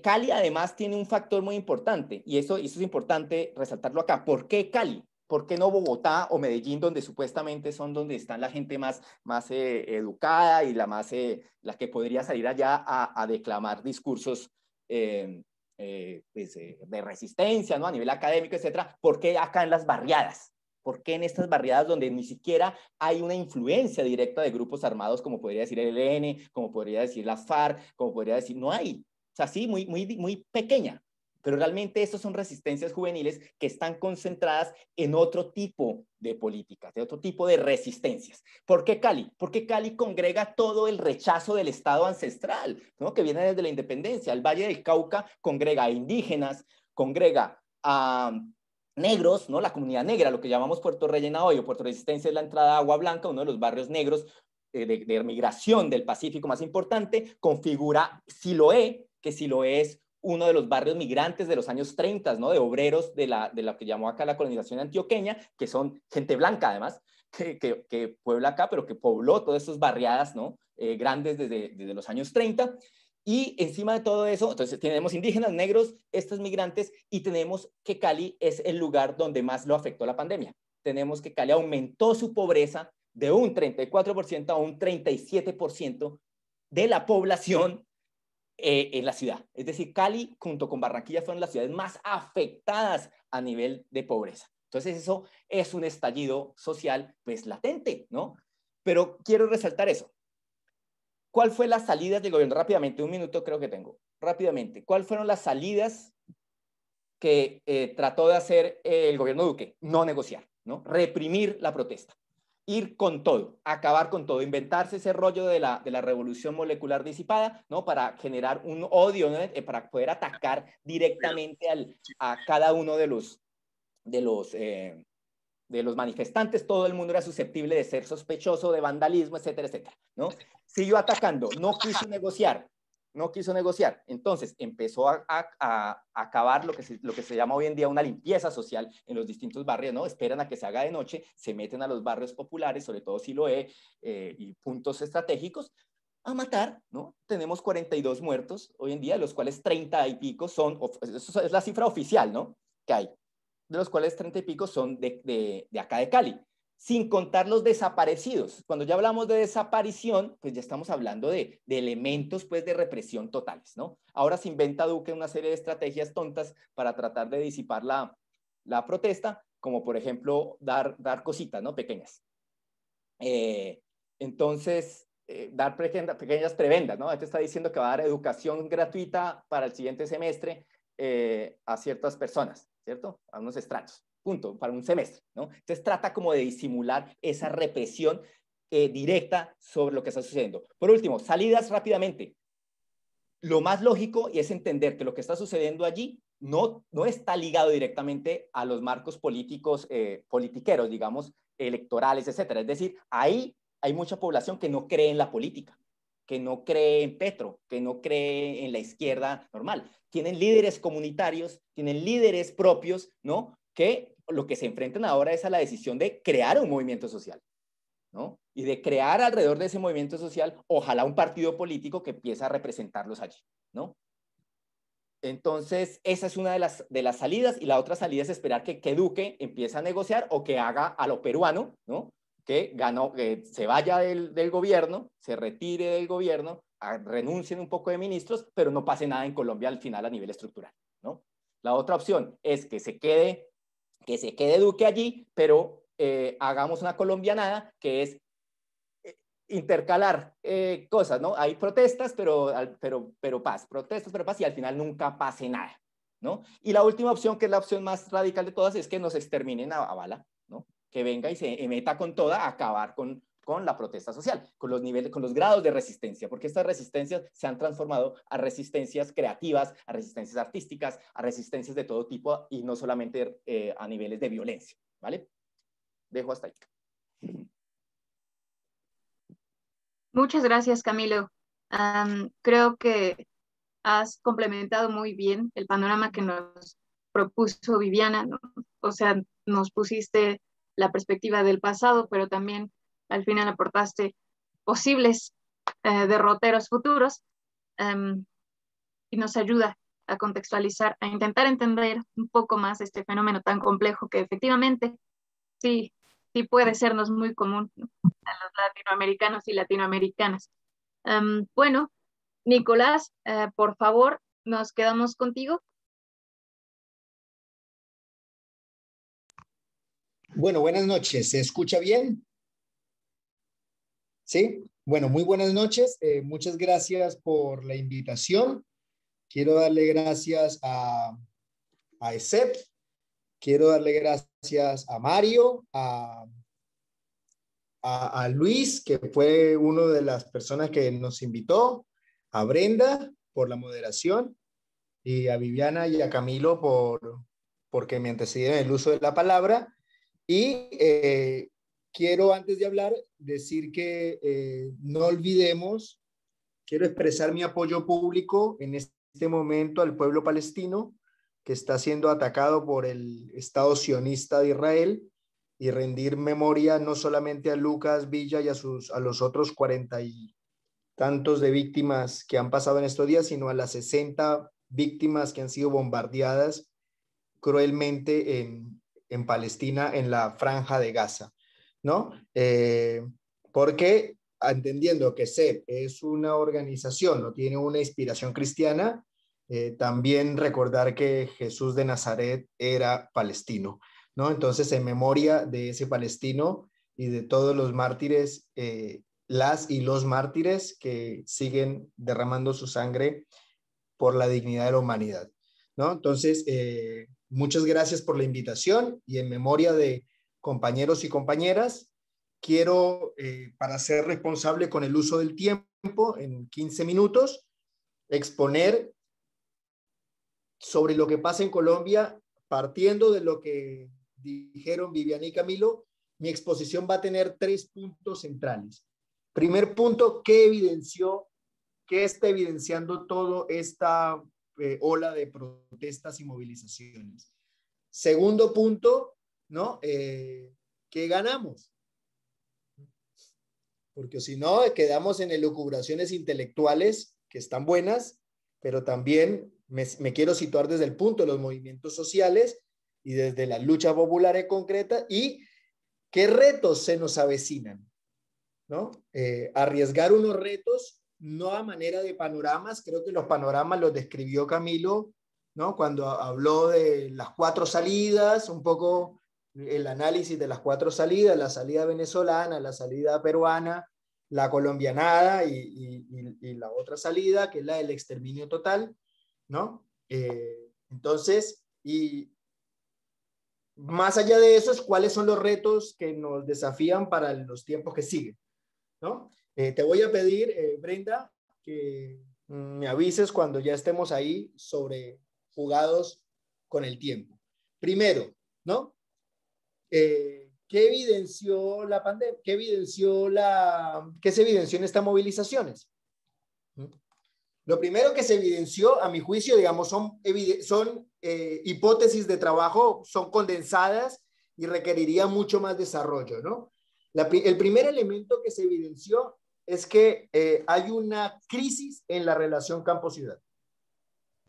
Cali además tiene un factor muy importante, y eso es importante resaltarlo acá. ¿Por qué Cali? ¿Por qué no Bogotá o Medellín, donde supuestamente son donde están la gente más educada y la que podría salir allá a declamar discursos pues, de resistencia, ¿no? A nivel académico, etcétera? ¿Por qué acá en las barriadas? ¿Por qué en estas barriadas donde ni siquiera hay una influencia directa de grupos armados, como podría decir el ELN, como podría decir las FARC, como podría decir, no hay? O sea, sí, muy pequeña, pero realmente estas son resistencias juveniles que están concentradas en otro tipo de políticas, de otro tipo de resistencias. ¿Por qué Cali? Porque Cali congrega todo el rechazo del Estado ancestral, ¿no? Que viene desde la independencia. El Valle del Cauca congrega a indígenas, congrega a negros, ¿no? La comunidad negra, lo que llamamos Puerto Rellena hoy, o Puerto Resistencia, es la entrada a Agua Blanca, uno de los barrios negros de migración del Pacífico más importante. Configura Siloé, que Siloé es uno de los barrios migrantes de los años 30, ¿no? De obreros de lo que llamó acá la colonización antioqueña, que son gente blanca además, que puebla acá, pero que pobló todas esas barriadas, ¿no? Grandes desde los años 30. Y encima de todo eso, entonces tenemos indígenas, negros, estos migrantes, y tenemos que Cali es el lugar donde más lo afectó la pandemia. Tenemos que Cali aumentó su pobreza de un 34% a un 37% de la población en la ciudad. Es decir, Cali junto con Barranquilla fueron las ciudades más afectadas a nivel de pobreza. Entonces eso es un estallido social pues latente, ¿no? Pero quiero resaltar eso. ¿Cuál fue las salidas del gobierno? Rápidamente, un minuto creo que tengo. Rápidamente, ¿cuáles fueron las salidas que trató de hacer el gobierno Duque? No negociar, ¿no? Reprimir la protesta. Ir con todo, acabar con todo, inventarse ese rollo de la revolución molecular disipada, ¿no? Para generar un odio, ¿no? Para poder atacar directamente a cada uno de los manifestantes. Todo el mundo era susceptible de ser sospechoso de vandalismo, etcétera, etcétera, ¿no? Siguió atacando, no quiso negociar, no quiso negociar. Entonces empezó a acabar lo que se llama hoy en día una limpieza social en los distintos barrios, ¿no? Esperan a que se haga de noche, se meten a los barrios populares, sobre todo Siloé y puntos estratégicos, a matar, ¿no? Tenemos 42 muertos hoy en día, de los cuales 30 y pico son, eso es la cifra oficial, ¿no? Que hay, de los cuales 30 y pico son de acá de Cali, sin contar los desaparecidos. Cuando ya hablamos de desaparición, pues ya estamos hablando de elementos pues de represión totales, ¿no? Ahora se inventa Duque una serie de estrategias tontas para tratar de disipar la protesta, como por ejemplo dar cositas, ¿no? Pequeñas. Entonces, dar pequeñas prebendas, ¿no? Este está diciendo que va a dar educación gratuita para el siguiente semestre a ciertas personas, ¿cierto? A unos estratos, punto, para un semestre, ¿no? Entonces trata como de disimular esa represión directa sobre lo que está sucediendo. Por último, salidas rápidamente. Lo más lógico y es entender que lo que está sucediendo allí no está ligado directamente a los marcos políticos, politiqueros, digamos, electorales, etcétera. Es decir, ahí hay mucha población que no cree en la política, que no cree en Petro, que no cree en la izquierda normal. Tienen líderes comunitarios, tienen líderes propios, ¿no? Que lo que se enfrentan ahora es a la decisión de crear un movimiento social, ¿no? Y de crear alrededor de ese movimiento social, ojalá un partido político que empiece a representarlos allí, ¿no? Entonces, esa es una de las salidas, y la otra salida es esperar que Duque empiece a negociar o que haga a lo peruano, ¿no? Que se vaya del gobierno, se retire del gobierno, renuncien un poco de ministros, pero no pase nada en Colombia al final a nivel estructural, ¿no? La otra opción es que se quede Duque allí, pero hagamos una colombianada, que es intercalar cosas, ¿no? Hay protestas, pero paz, protestas, pero paz, y al final nunca pase nada, ¿no? Y la última opción, que es la opción más radical de todas, es que nos exterminen a bala, ¿no? Que venga y se meta con toda a acabar con la protesta social, con los niveles, con los grados de resistencia, porque estas resistencias se han transformado a resistencias creativas, a resistencias artísticas, a resistencias de todo tipo, y no solamente a niveles de violencia, ¿vale? Dejo hasta ahí. Muchas gracias, Camilo. Creo que has complementado muy bien el panorama que nos propuso Viviana, ¿no? O sea, nos pusiste la perspectiva del pasado, pero también al final aportaste posibles derroteros futuros, y nos ayuda a contextualizar, a intentar entender un poco más este fenómeno tan complejo que efectivamente sí puede sernos muy común, ¿no?, a los latinoamericanos y latinoamericanas. Bueno, Nicolás, por favor, nos quedamos contigo. Bueno, buenas noches. ¿Se escucha bien? Sí. Bueno, muy buenas noches. Muchas gracias por la invitación. Quiero darle gracias a ESEP. Quiero darle gracias a Mario, a Luis, que fue una de las personas que nos invitó, a Brenda por la moderación, y a Viviana y a Camilo porque me antecedieron el uso de la palabra. Y quiero, antes de hablar, decir que no olvidemos, quiero expresar mi apoyo público en este momento al pueblo palestino que está siendo atacado por el Estado sionista de Israel, y rendir memoria no solamente a Lucas Villa y a los otros 40 y tantos de víctimas que han pasado en estos días, sino a las 60 víctimas que han sido bombardeadas cruelmente en Palestina, en la Franja de Gaza, ¿no? Porque entendiendo que CEP es una organización, no tiene una inspiración cristiana, también recordar que Jesús de Nazaret era palestino, ¿no? Entonces, en memoria de ese palestino y de todos los mártires, las y los mártires que siguen derramando su sangre por la dignidad de la humanidad, ¿no? Entonces, muchas gracias por la invitación, y en memoria de compañeros y compañeras, quiero, para ser responsable con el uso del tiempo, en 15 minutos, exponer sobre lo que pasa en Colombia, partiendo de lo que dijeron Viviana y Camilo. Mi exposición va a tener 3 puntos centrales. Primer punto, ¿qué evidenció ¿qué está evidenciando toda esta ola de protestas y movilizaciones? Segundo punto, ¿no? ¿Qué ganamos? Porque si no, quedamos en elucubraciones intelectuales que están buenas, pero también me quiero situar desde el punto de los movimientos sociales y desde la lucha popular en concreta, y qué retos se nos avecinan, ¿no? Arriesgar unos retos, no a manera de panoramas, creo que los panoramas los describió Camilo, ¿no? Cuando habló de las 4 salidas, un poco el análisis de las 4 salidas, la salida venezolana, la salida peruana, la colombianada y la otra salida, que es la del exterminio total, ¿no? Entonces, y más allá de eso, ¿cuáles son los retos que nos desafían para los tiempos que siguen, ¿no? Te voy a pedir, Brenda, que me avises cuando ya estemos ahí sobre jugados con el tiempo. Primero, ¿no? ¿Qué evidenció la pandemia? ¿Qué se evidenció en estas movilizaciones? Lo primero que se evidenció, a mi juicio, digamos, son hipótesis de trabajo, son condensadas y requeriría mucho más desarrollo, ¿no? El primer elemento que se evidenció es que hay una crisis en la relación campo-ciudad,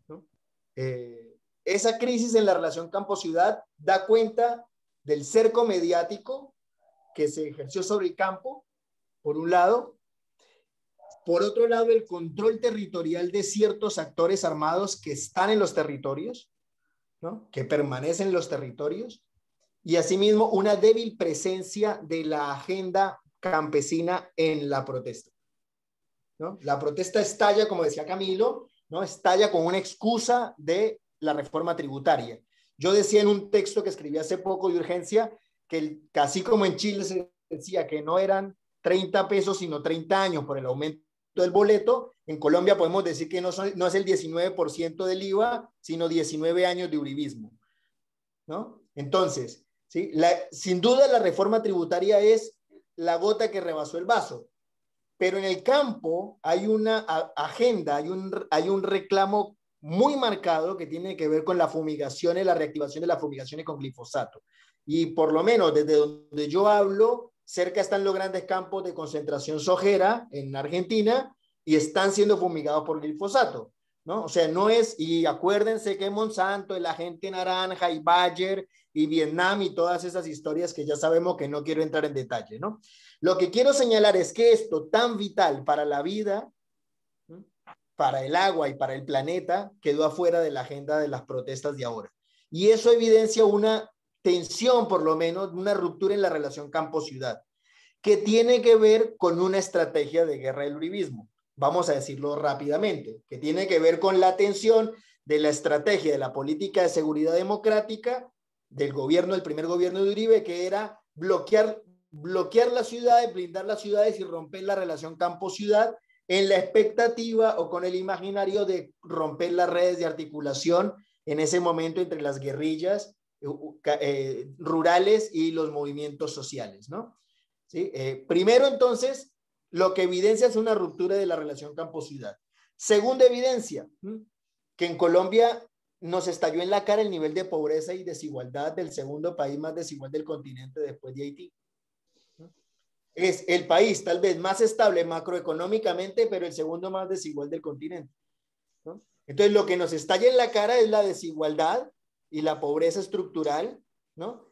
¿no? Esa crisis en la relación campo-ciudad da cuenta del cerco mediático que se ejerció sobre el campo, por un lado. Por otro lado, el control territorial de ciertos actores armados que están en los territorios, ¿no? Que permanecen en los territorios. Y asimismo, una débil presencia de la agenda campesina en la protesta, ¿no? La protesta estalla, como decía Camilo, ¿no? Estalla con una excusa de la reforma tributaria. Yo decía en un texto que escribí hace poco de urgencia que así como en Chile se decía que no eran 30 pesos sino 30 años por el aumento del boleto, en Colombia podemos decir que no es el 19% del IVA, sino 19 años de uribismo, ¿no? Entonces, ¿sí? Sin duda la reforma tributaria es la gota que rebasó el vaso, pero en el campo hay una agenda, hay un reclamo muy marcado que tiene que ver con la fumigación y la reactivación de las fumigaciones con glifosato. Y por lo menos desde donde yo hablo, cerca están los grandes campos de concentración sojera en Argentina y están siendo fumigados por glifosato, ¿no? O sea, no es, y acuérdense que Monsanto, el agente naranja y Bayer y Vietnam y todas esas historias que ya sabemos que no quiero entrar en detalle, ¿no? Lo que quiero señalar es que esto tan vital para la vida, ¿no?, para el agua y para el planeta, quedó afuera de la agenda de las protestas de ahora. Y eso evidencia una tensión, por lo menos, una ruptura en la relación campo-ciudad, que tiene que ver con una estrategia de guerra del uribismo. Vamos a decirlo rápidamente, que tiene que ver con la tensión de la estrategia de la política de seguridad democrática del gobierno, el primer gobierno de Uribe, que era bloquear las ciudades, blindar las ciudades y romper la relación campo-ciudad en la expectativa o con el imaginario de romper las redes de articulación en ese momento entre las guerrillas rurales y los movimientos sociales, ¿no? ¿Sí? Primero, entonces, lo que evidencia es una ruptura de la relación campo-ciudad. Segunda evidencia, que en Colombia nos estalló en la cara el nivel de pobreza y desigualdad del segundo país más desigual del continente después de Haití. Es el país tal vez más estable macroeconómicamente, pero el segundo más desigual del continente, ¿no? Entonces, lo que nos estalla en la cara es la desigualdad y la pobreza estructural, ¿no?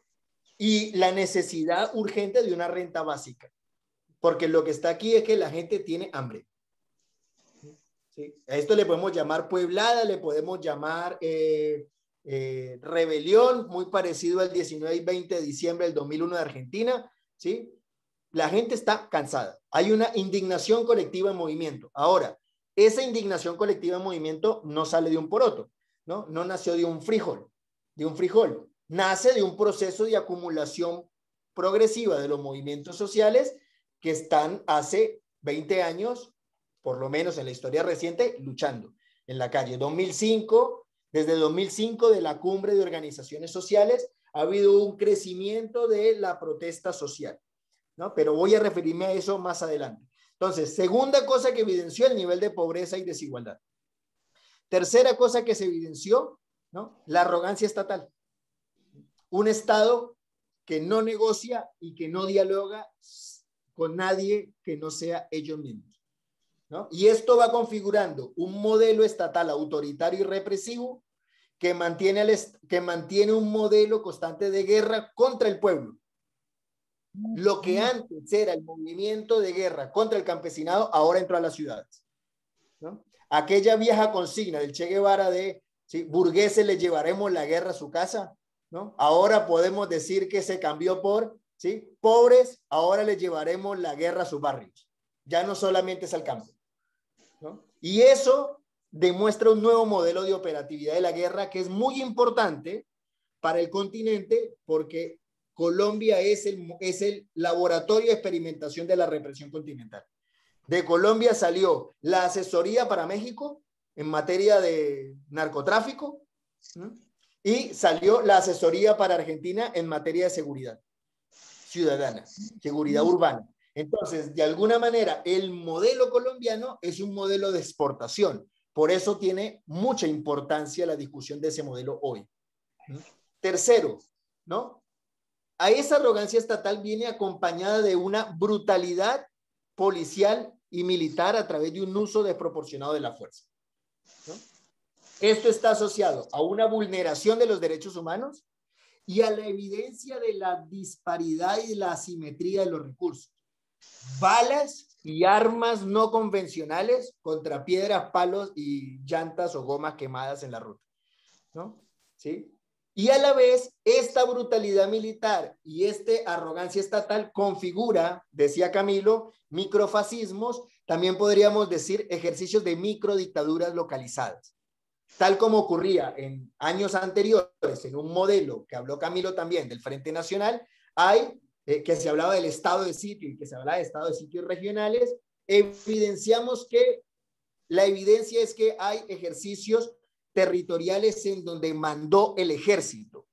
Y la necesidad urgente de una renta básica, porque lo que está aquí es que la gente tiene hambre, ¿sí? A esto le podemos llamar pueblada, le podemos llamar rebelión, muy parecido al 19 y 20 de diciembre del 2001 de Argentina, ¿sí? La gente está cansada, hay una indignación colectiva en movimiento. Ahora, esa indignación colectiva en movimiento no sale de un poroto, ¿no? No nació de un frijol, nace de un proceso de acumulación progresiva de los movimientos sociales que están hace 20 años, por lo menos en la historia reciente, luchando en la calle. Desde 2005, de la cumbre de organizaciones sociales, ha habido un crecimiento de la protesta social, ¿no? Pero voy a referirme a eso más adelante. Entonces, segunda cosa que evidenció, el nivel de pobreza y desigualdad. Tercera cosa que se evidenció, ¿no? La arrogancia estatal. Un Estado que no negocia y que no dialoga con nadie que no sea ellos mismos, ¿no? Y esto va configurando un modelo estatal autoritario y represivo que mantiene un modelo constante de guerra contra el pueblo. Lo que antes era el movimiento de guerra contra el campesinado, ahora entró a las ciudades, ¿no? Aquella vieja consigna del Che Guevara de, ¿sí?, burgueses le llevaremos la guerra a su casa, ¿no? Ahora podemos decir que se cambió por, ¿sí?, pobres, ahora les llevaremos la guerra a sus barrios. Ya no solamente es al campo, ¿no? Y eso demuestra un nuevo modelo de operatividad de la guerra que es muy importante para el continente, porque Colombia es el laboratorio de experimentación de la represión continental. De Colombia salió la asesoría para México en materia de narcotráfico, ¿no?, y salió la asesoría para Argentina en materia de seguridad ciudadana, seguridad urbana. Entonces, de alguna manera, el modelo colombiano es un modelo de exportación. Por eso tiene mucha importancia la discusión de ese modelo hoy, ¿no? Tercero, ¿no?, a esa arrogancia estatal viene acompañada de una brutalidad policial y militar a través de un uso desproporcionado de la fuerza, ¿no? Esto está asociado a una vulneración de los derechos humanos y a la evidencia de la disparidad y la asimetría de los recursos. Balas y armas no convencionales contra piedras, palos y llantas o gomas quemadas en la ruta, ¿no? ¿Sí? Y a la vez, esta brutalidad militar y esta arrogancia estatal configura, decía Camilo, microfascismos, también podríamos decir ejercicios de microdictaduras localizadas. Tal como ocurría en años anteriores, en un modelo que habló Camilo también del Frente Nacional, hay que se hablaba del estado de sitio y que se hablaba de estado de sitios regionales, evidenciamos que la evidencia es que hay ejercicios territoriales en donde mandó el ejército,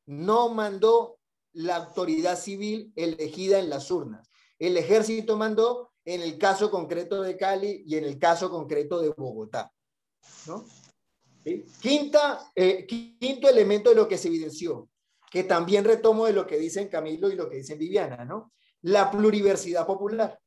no mandó la autoridad civil elegida en las urnas. El ejército mandó en el caso concreto de Cali y en el caso concreto de Bogotá, ¿no? ¿Sí? Quinto elemento de lo que se evidenció, que también retomo de lo que dicen Camilo y lo que dicen Viviana, ¿no? La pluriversidad popular.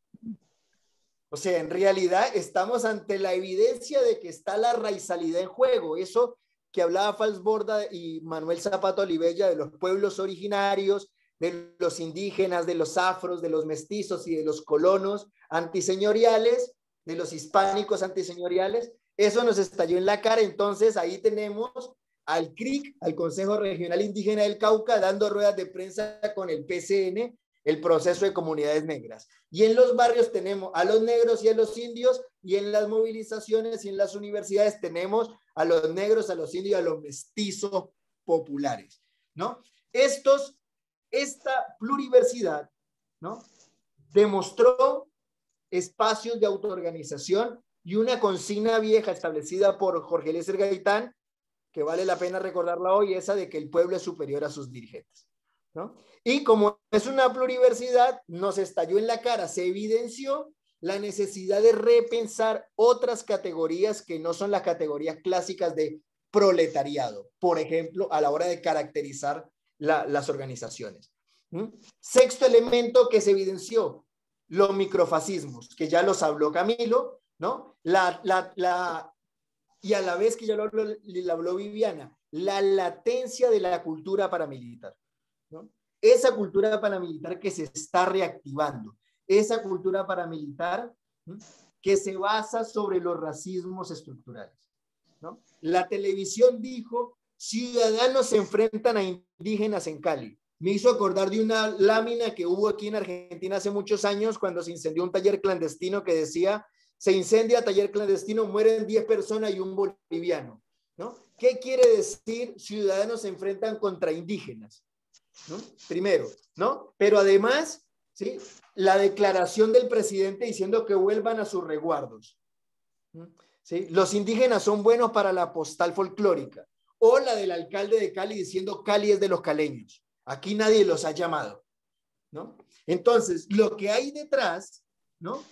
O sea, en realidad estamos ante la evidencia de que está la raizalidad en juego. Eso que hablaba Falsborda y Manuel Zapata Olivella de los pueblos originarios, de los indígenas, de los afros, de los mestizos y de los colonos antiseñoriales, de los hispánicos antiseñoriales, eso nos estalló en la cara. Entonces ahí tenemos al CRIC, al Consejo Regional Indígena del Cauca, dando ruedas de prensa con el PCN, el proceso de comunidades negras. Y en los barrios tenemos a los negros y a los indios, y en las movilizaciones y en las universidades tenemos a los negros, a los indios y a los mestizos populares, ¿no? Esta pluriversidad, ¿no?, demostró espacios de autoorganización y una consigna vieja establecida por Jorge Eliezer Gaitán, que vale la pena recordarla hoy, esa de que el pueblo es superior a sus dirigentes, ¿no? Y como es una pluriversidad, nos estalló en la cara, se evidenció la necesidad de repensar otras categorías que no son las categorías clásicas de proletariado, por ejemplo, a la hora de caracterizar las organizaciones. Sexto elemento que se evidenció, los microfascismos, que ya los habló Camilo, ¿no? Y a la vez que ya lo habló Viviana, la latencia de la cultura paramilitar, ¿no? Esa cultura paramilitar que se está reactivando, esa cultura paramilitar, ¿no?, que se basa sobre los racismos estructurales, ¿no? La televisión dijo, ciudadanos se enfrentan a indígenas en Cali. Me hizo acordar de una lámina que hubo aquí en Argentina hace muchos años cuando se incendió un taller clandestino que decía, se incendia taller clandestino, mueren 10 personas y un boliviano, ¿no? ¿Qué quiere decir ciudadanos se enfrentan contra indígenas? ¿No? Primero, ¿no? Pero además, ¿sí?, la declaración del presidente diciendo que vuelvan a sus resguardos, ¿sí? Los indígenas son buenos para la postal folclórica, o la del alcalde de Cali diciendo Cali es de los caleños, aquí nadie los ha llamado, ¿no? Entonces, lo que hay detrás, ¿no?,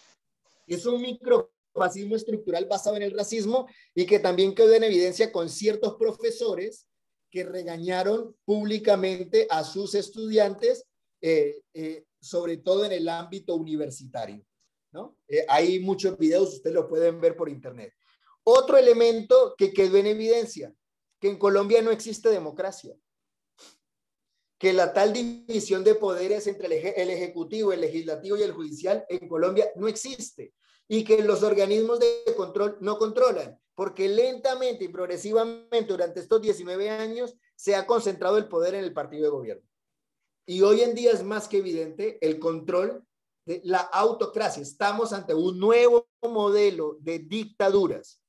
Es un microfascismo estructural basado en el racismo y que también quedó en evidencia con ciertos profesores que regañaron públicamente a sus estudiantes, sobre todo en el ámbito universitario, ¿no? Hay muchos videos, ustedes lo pueden ver por internet. Otro elemento que quedó en evidencia, que en Colombia no existe democracia, que la tal división de poderes entre el ejecutivo, el legislativo y el judicial en Colombia no existe, y que los organismos de control no controlan, porque lentamente y progresivamente durante estos 19 años se ha concentrado el poder en el partido de gobierno. Y hoy en día es más que evidente el control de la autocracia. Estamos ante un nuevo modelo de dictaduras.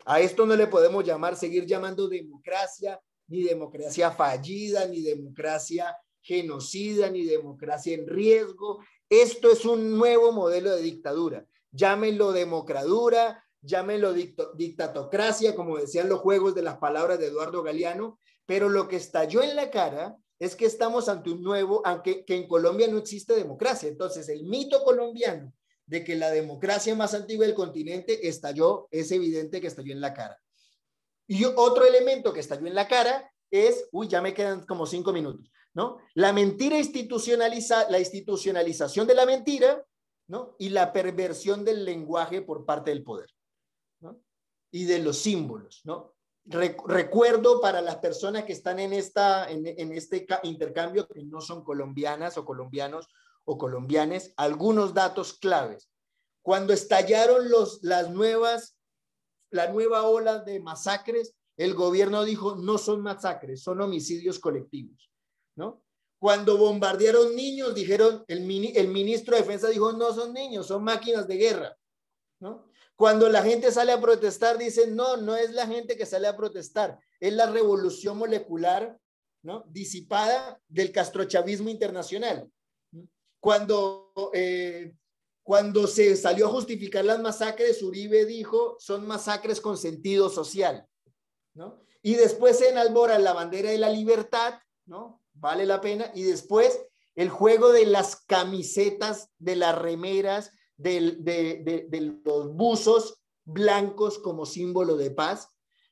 A esto no le podemos seguir llamando democracia, ni democracia fallida, ni democracia genocida, ni democracia en riesgo. Esto es un nuevo modelo de dictadura. Llámenlo democradura, llámenlo dictatocracia, como decían los juegos de las palabras de Eduardo Galeano, pero lo que estalló en la cara es que estamos ante un nuevo, aunque que en Colombia no existe democracia. Entonces, el mito colombiano de que la democracia más antigua del continente estalló, es evidente que estalló en la cara. Y otro elemento que estalló en la cara es, ya me quedan como 5 minutos, ¿no? La mentira la institucionalización de la mentira, ¿no? Y la perversión del lenguaje por parte del poder, ¿no? Y de los símbolos, ¿no? Recuerdo para las personas que están en este intercambio, que no son colombianas o colombianos o colombianes, algunos datos claves. Cuando estallaron la nueva ola de masacres, el gobierno dijo, no son masacres, son homicidios colectivos, ¿no? Cuando bombardearon niños, dijeron, el ministro de Defensa dijo, no son niños, son máquinas de guerra, ¿no? Cuando la gente sale a protestar, dicen, no es la gente que sale a protestar, es la revolución molecular, ¿no? Disipada del castrochavismo internacional. Cuando se salió a justificar las masacres, Uribe dijo, son masacres con sentido social, ¿no? Y después se enalbora la bandera de la libertad, ¿no? Vale la pena. Y después el juego de las camisetas, de las remeras, de los buzos blancos como símbolo de paz,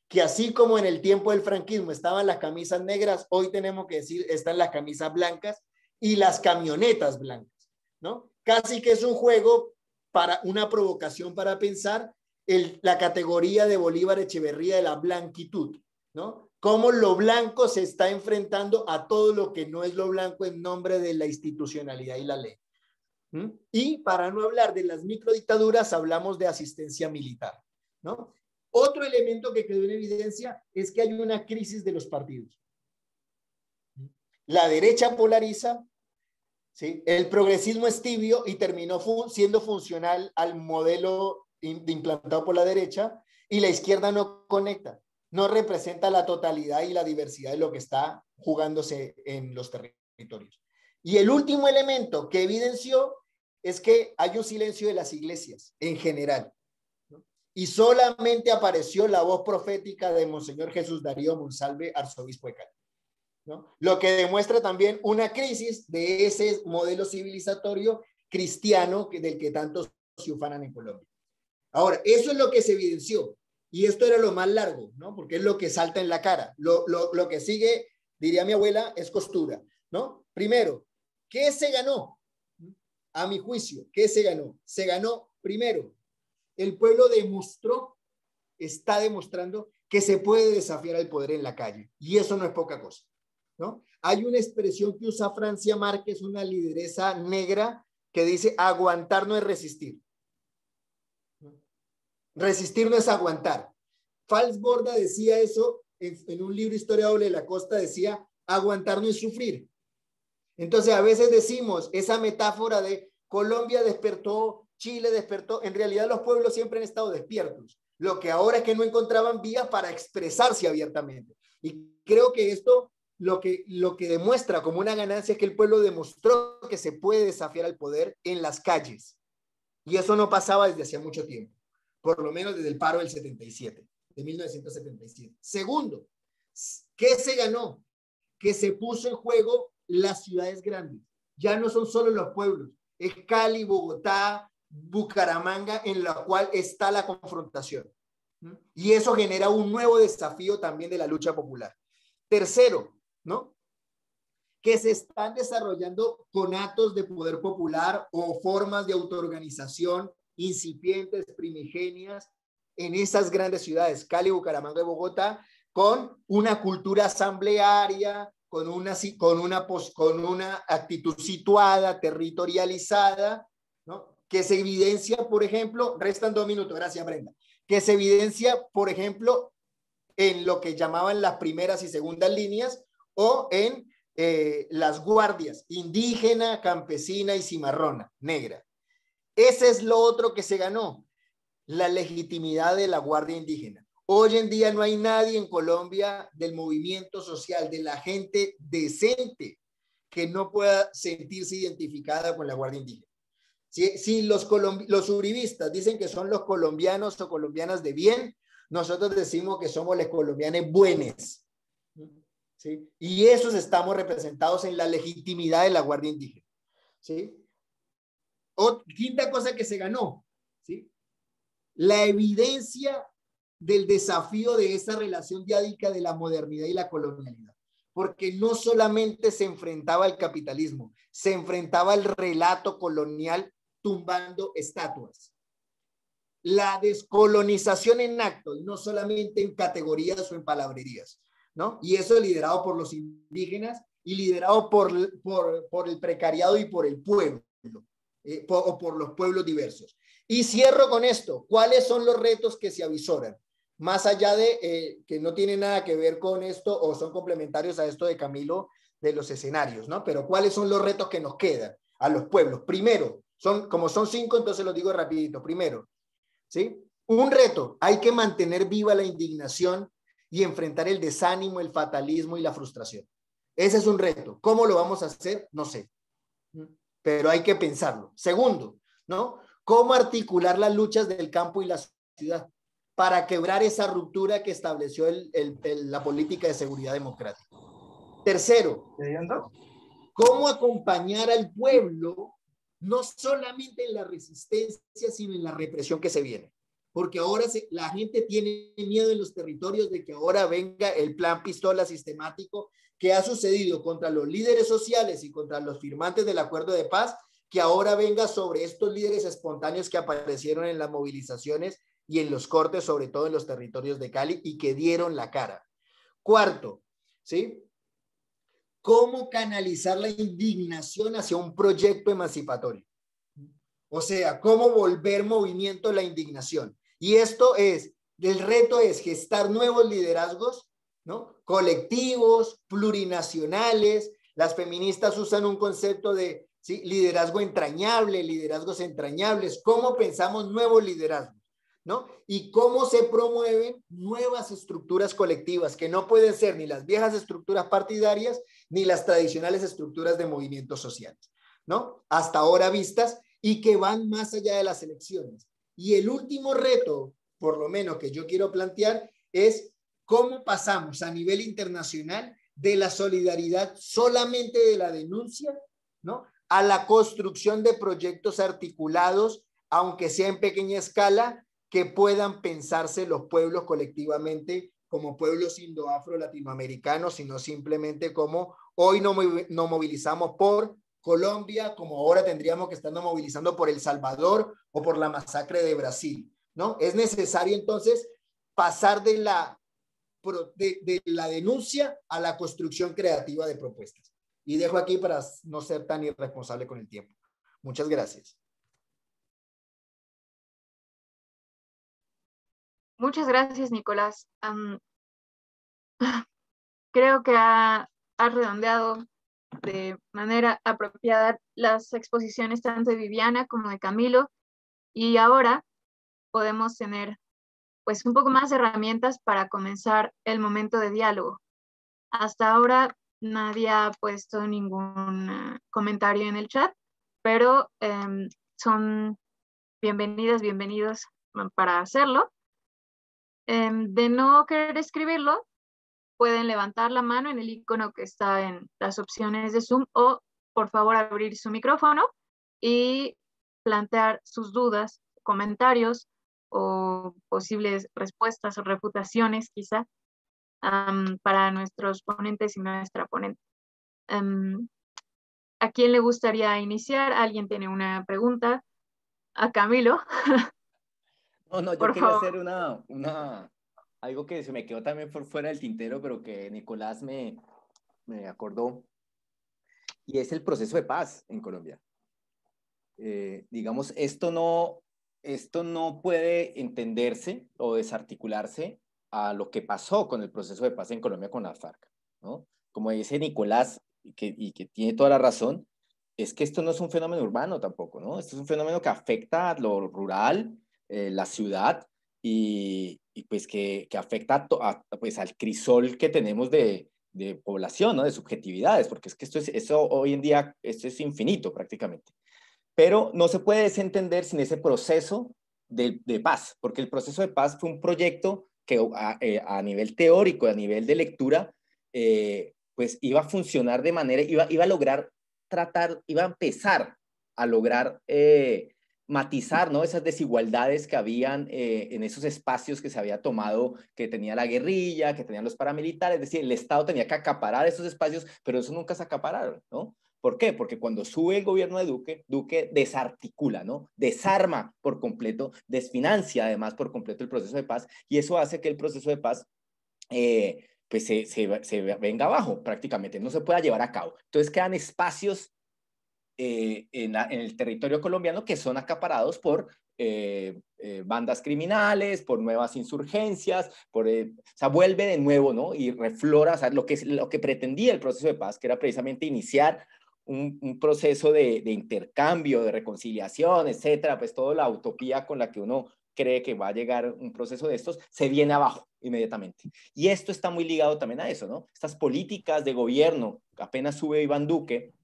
que así como en el tiempo del franquismo estaban las camisas negras, hoy tenemos que decir, están las camisas blancas y las camionetas blancas, ¿no? Casi que es un juego para una provocación para pensar la categoría de Bolívar Echeverría de la blanquitud, ¿no? Cómo lo blanco se está enfrentando a todo lo que no es lo blanco en nombre de la institucionalidad y la ley. Y para no hablar de las microdictaduras, hablamos de asistencia militar, ¿no? Otro elemento que quedó en evidencia es que hay una crisis de los partidos. La derecha polariza, ¿sí? El progresismo es tibio y terminó siendo funcional al modelo implantado por la derecha, y la izquierda no conecta, no representa la totalidad y la diversidad de lo que está jugándose en los territorios. Y el último elemento que evidenció es que hay un silencio de las iglesias en general, ¿no? Y solamente apareció la voz profética de Monseñor Jesús Darío Monsalve, arzobispo de Cali, ¿no? Lo que demuestra también una crisis de ese modelo civilizatorio cristiano del que tantos se ufanan en Colombia. Ahora, eso es lo que se evidenció, y esto era lo más largo, ¿no? Porque es lo que salta en la cara. Lo que sigue, diría mi abuela, es costura, ¿no? Primero, ¿qué se ganó? A mi juicio, ¿qué se ganó? Se ganó, primero, el pueblo está demostrando que se puede desafiar al poder en la calle, y eso no es poca cosa, ¿no? Hay una expresión que usa Francia Márquez, una lideresa negra, que dice, aguantar no es resistir. Resistir no es aguantar. Fals Borda decía eso en un libro Historia Doble de la Costa, decía, aguantar no es sufrir. Entonces a veces decimos esa metáfora de Colombia despertó, Chile despertó, en realidad los pueblos siempre han estado despiertos. Lo que ahora es que no encontraban vías para expresarse abiertamente. Y creo que esto lo que demuestra como una ganancia es que el pueblo demostró que se puede desafiar al poder en las calles. Y eso no pasaba desde hacía mucho tiempo, por lo menos desde el paro del 77, de 1977. Segundo, ¿qué se ganó? Que se puso en juego las ciudades grandes. Ya no son solo los pueblos, es Cali, Bogotá, Bucaramanga en la cual está la confrontación. Y eso genera un nuevo desafío también de la lucha popular. Tercero, ¿no? Que se están desarrollando conatos de poder popular o formas de autoorganización incipientes, primigenias, en esas grandes ciudades, Cali, Bucaramanga y Bogotá, con una cultura asamblearia, con una actitud situada, territorializada, ¿no? Que se evidencia, por ejemplo, restan 2 minutos, gracias Brenda, que se evidencia, por ejemplo, en lo que llamaban las primeras y segundas líneas o en las guardias indígena, campesina y cimarrona, negra. Ese es lo otro que se ganó, la legitimidad de la guardia indígena. Hoy en día no hay nadie en Colombia del movimiento social, de la gente decente, que no pueda sentirse identificada con la guardia indígena. Si los uribistas dicen que son los colombianos o colombianas de bien, nosotros decimos que somos los colombianos buenos. ¿Sí? Y esos estamos representados en la legitimidad de la guardia indígena. ¿Sí? Quinta cosa que se ganó, ¿sí? La evidencia del desafío de esa relación diádica de la modernidad y la colonialidad, porque no solamente se enfrentaba al capitalismo, se enfrentaba al relato colonial tumbando estatuas. La descolonización en actos, no solamente en categorías o en palabrerías, ¿no? Y eso liderado por los indígenas y liderado por el precariado y por el pueblo, o por los pueblos diversos. Y cierro con esto. ¿Cuáles son los retos que se avisoran? Más allá de que no tiene nada que ver con esto o son complementarios a esto de Camilo de los escenarios, ¿no? Pero ¿cuáles son los retos que nos quedan a los pueblos? Primero, como son 5, entonces los digo rapidito. Primero, ¿sí? Un reto, hay que mantener viva la indignación y enfrentar el desánimo, el fatalismo y la frustración. Ese es un reto. ¿Cómo lo vamos a hacer? No sé. Pero hay que pensarlo. Segundo, ¿no? ¿Cómo articular las luchas del campo y la ciudad para quebrar esa ruptura que estableció la política de seguridad democrática? Tercero, ¿cómo acompañar al pueblo no solamente en la resistencia, sino en la represión que se viene? Porque ahora la gente tiene miedo en los territorios de que ahora venga el plan pistola sistemático que ha sucedido contra los líderes sociales y contra los firmantes del acuerdo de paz, que ahora venga sobre estos líderes espontáneos que aparecieron en las movilizaciones y en los cortes, sobre todo en los territorios de Cali, y que dieron la cara. Cuarto, ¿sí? ¿Cómo canalizar la indignación hacia un proyecto emancipatorio? O sea, ¿cómo volver movimiento la indignación? Y el reto es gestar nuevos liderazgos, ¿no? Colectivos, plurinacionales. Las feministas usan un concepto de, ¿sí?, liderazgo entrañable, liderazgos entrañables. ¿Cómo pensamos nuevos liderazgos, ¿no? Y cómo se promueven nuevas estructuras colectivas que no pueden ser ni las viejas estructuras partidarias ni las tradicionales estructuras de movimientos sociales, ¿no? Hasta ahora vistas y que van más allá de las elecciones. Y el último reto, por lo menos que yo quiero plantear, es cómo pasamos a nivel internacional de la solidaridad solamente de la denuncia, ¿no?, a la construcción de proyectos articulados, aunque sea en pequeña escala, que puedan pensarse los pueblos colectivamente como pueblos indo-afro-latinoamericanos, sino simplemente como hoy no movilizamos por Colombia, como ahora tendríamos que estarnos movilizando por El Salvador o por la masacre de Brasil, ¿no? Es necesario entonces pasar de la denuncia a la construcción creativa de propuestas. Y dejo aquí para no ser tan irresponsable con el tiempo. Muchas gracias. Muchas gracias, Nicolás. Creo que ha redondeado de manera apropiada las exposiciones tanto de Viviana como de Camilo, y ahora podemos tener pues un poco más de herramientas para comenzar el momento de diálogo. Hasta ahora nadie ha puesto ningún comentario en el chat, pero son bienvenidos para hacerlo. De no querer escribirlo, pueden levantar la mano en el icono que está en las opciones de Zoom o, por favor, abrir su micrófono y plantear sus dudas, comentarios o posibles respuestas o refutaciones quizá para nuestros ponentes y nuestra ponente. ¿A quién le gustaría iniciar? ¿Alguien tiene una pregunta? A Camilo. No, yo Por quería favor. hacer algo que se me quedó también por fuera del tintero, pero que Nicolás me acordó, y es el proceso de paz en Colombia. Digamos, esto no puede entenderse o desarticularse a lo que pasó con el proceso de paz en Colombia con las FARC, ¿no? Como dice Nicolás, y que tiene toda la razón, es que esto no es un fenómeno urbano tampoco, ¿no? Esto es un fenómeno que afecta a lo rural, la ciudad, y pues que afecta pues al crisol que tenemos de población, ¿no? De subjetividades, porque es que esto hoy en día esto es infinito prácticamente. Pero no se puede desentender sin ese proceso de paz, porque el proceso de paz fue un proyecto que a nivel teórico, a nivel de lectura, pues iba a funcionar de manera, iba a lograr iba a empezar a lograr matizar, ¿no? Esas desigualdades que habían en esos espacios que se había tomado, que tenía la guerrilla, que tenían los paramilitares, es decir, el Estado tenía que acaparar esos espacios, pero eso nunca se acapararon, ¿no? ¿Por qué? Porque cuando sube el gobierno de Duque desarticula, ¿no? Desarma por completo, desfinancia además por completo el proceso de paz, y eso hace que el proceso de paz pues se venga abajo prácticamente, no se pueda llevar a cabo. Entonces quedan espacios en el territorio colombiano que son acaparados por bandas criminales, por nuevas insurgencias, o sea, vuelve de nuevo, ¿no? Y reflora, o sea, lo que pretendía el proceso de paz, que era precisamente iniciar un proceso de intercambio, de reconciliación, etcétera, pues toda la utopía con la que uno cree que va a llegar un proceso de estos, se viene abajo inmediatamente. Y esto está muy ligado también a eso, ¿no? Estas políticas de gobierno, apenas sube Iván Duque,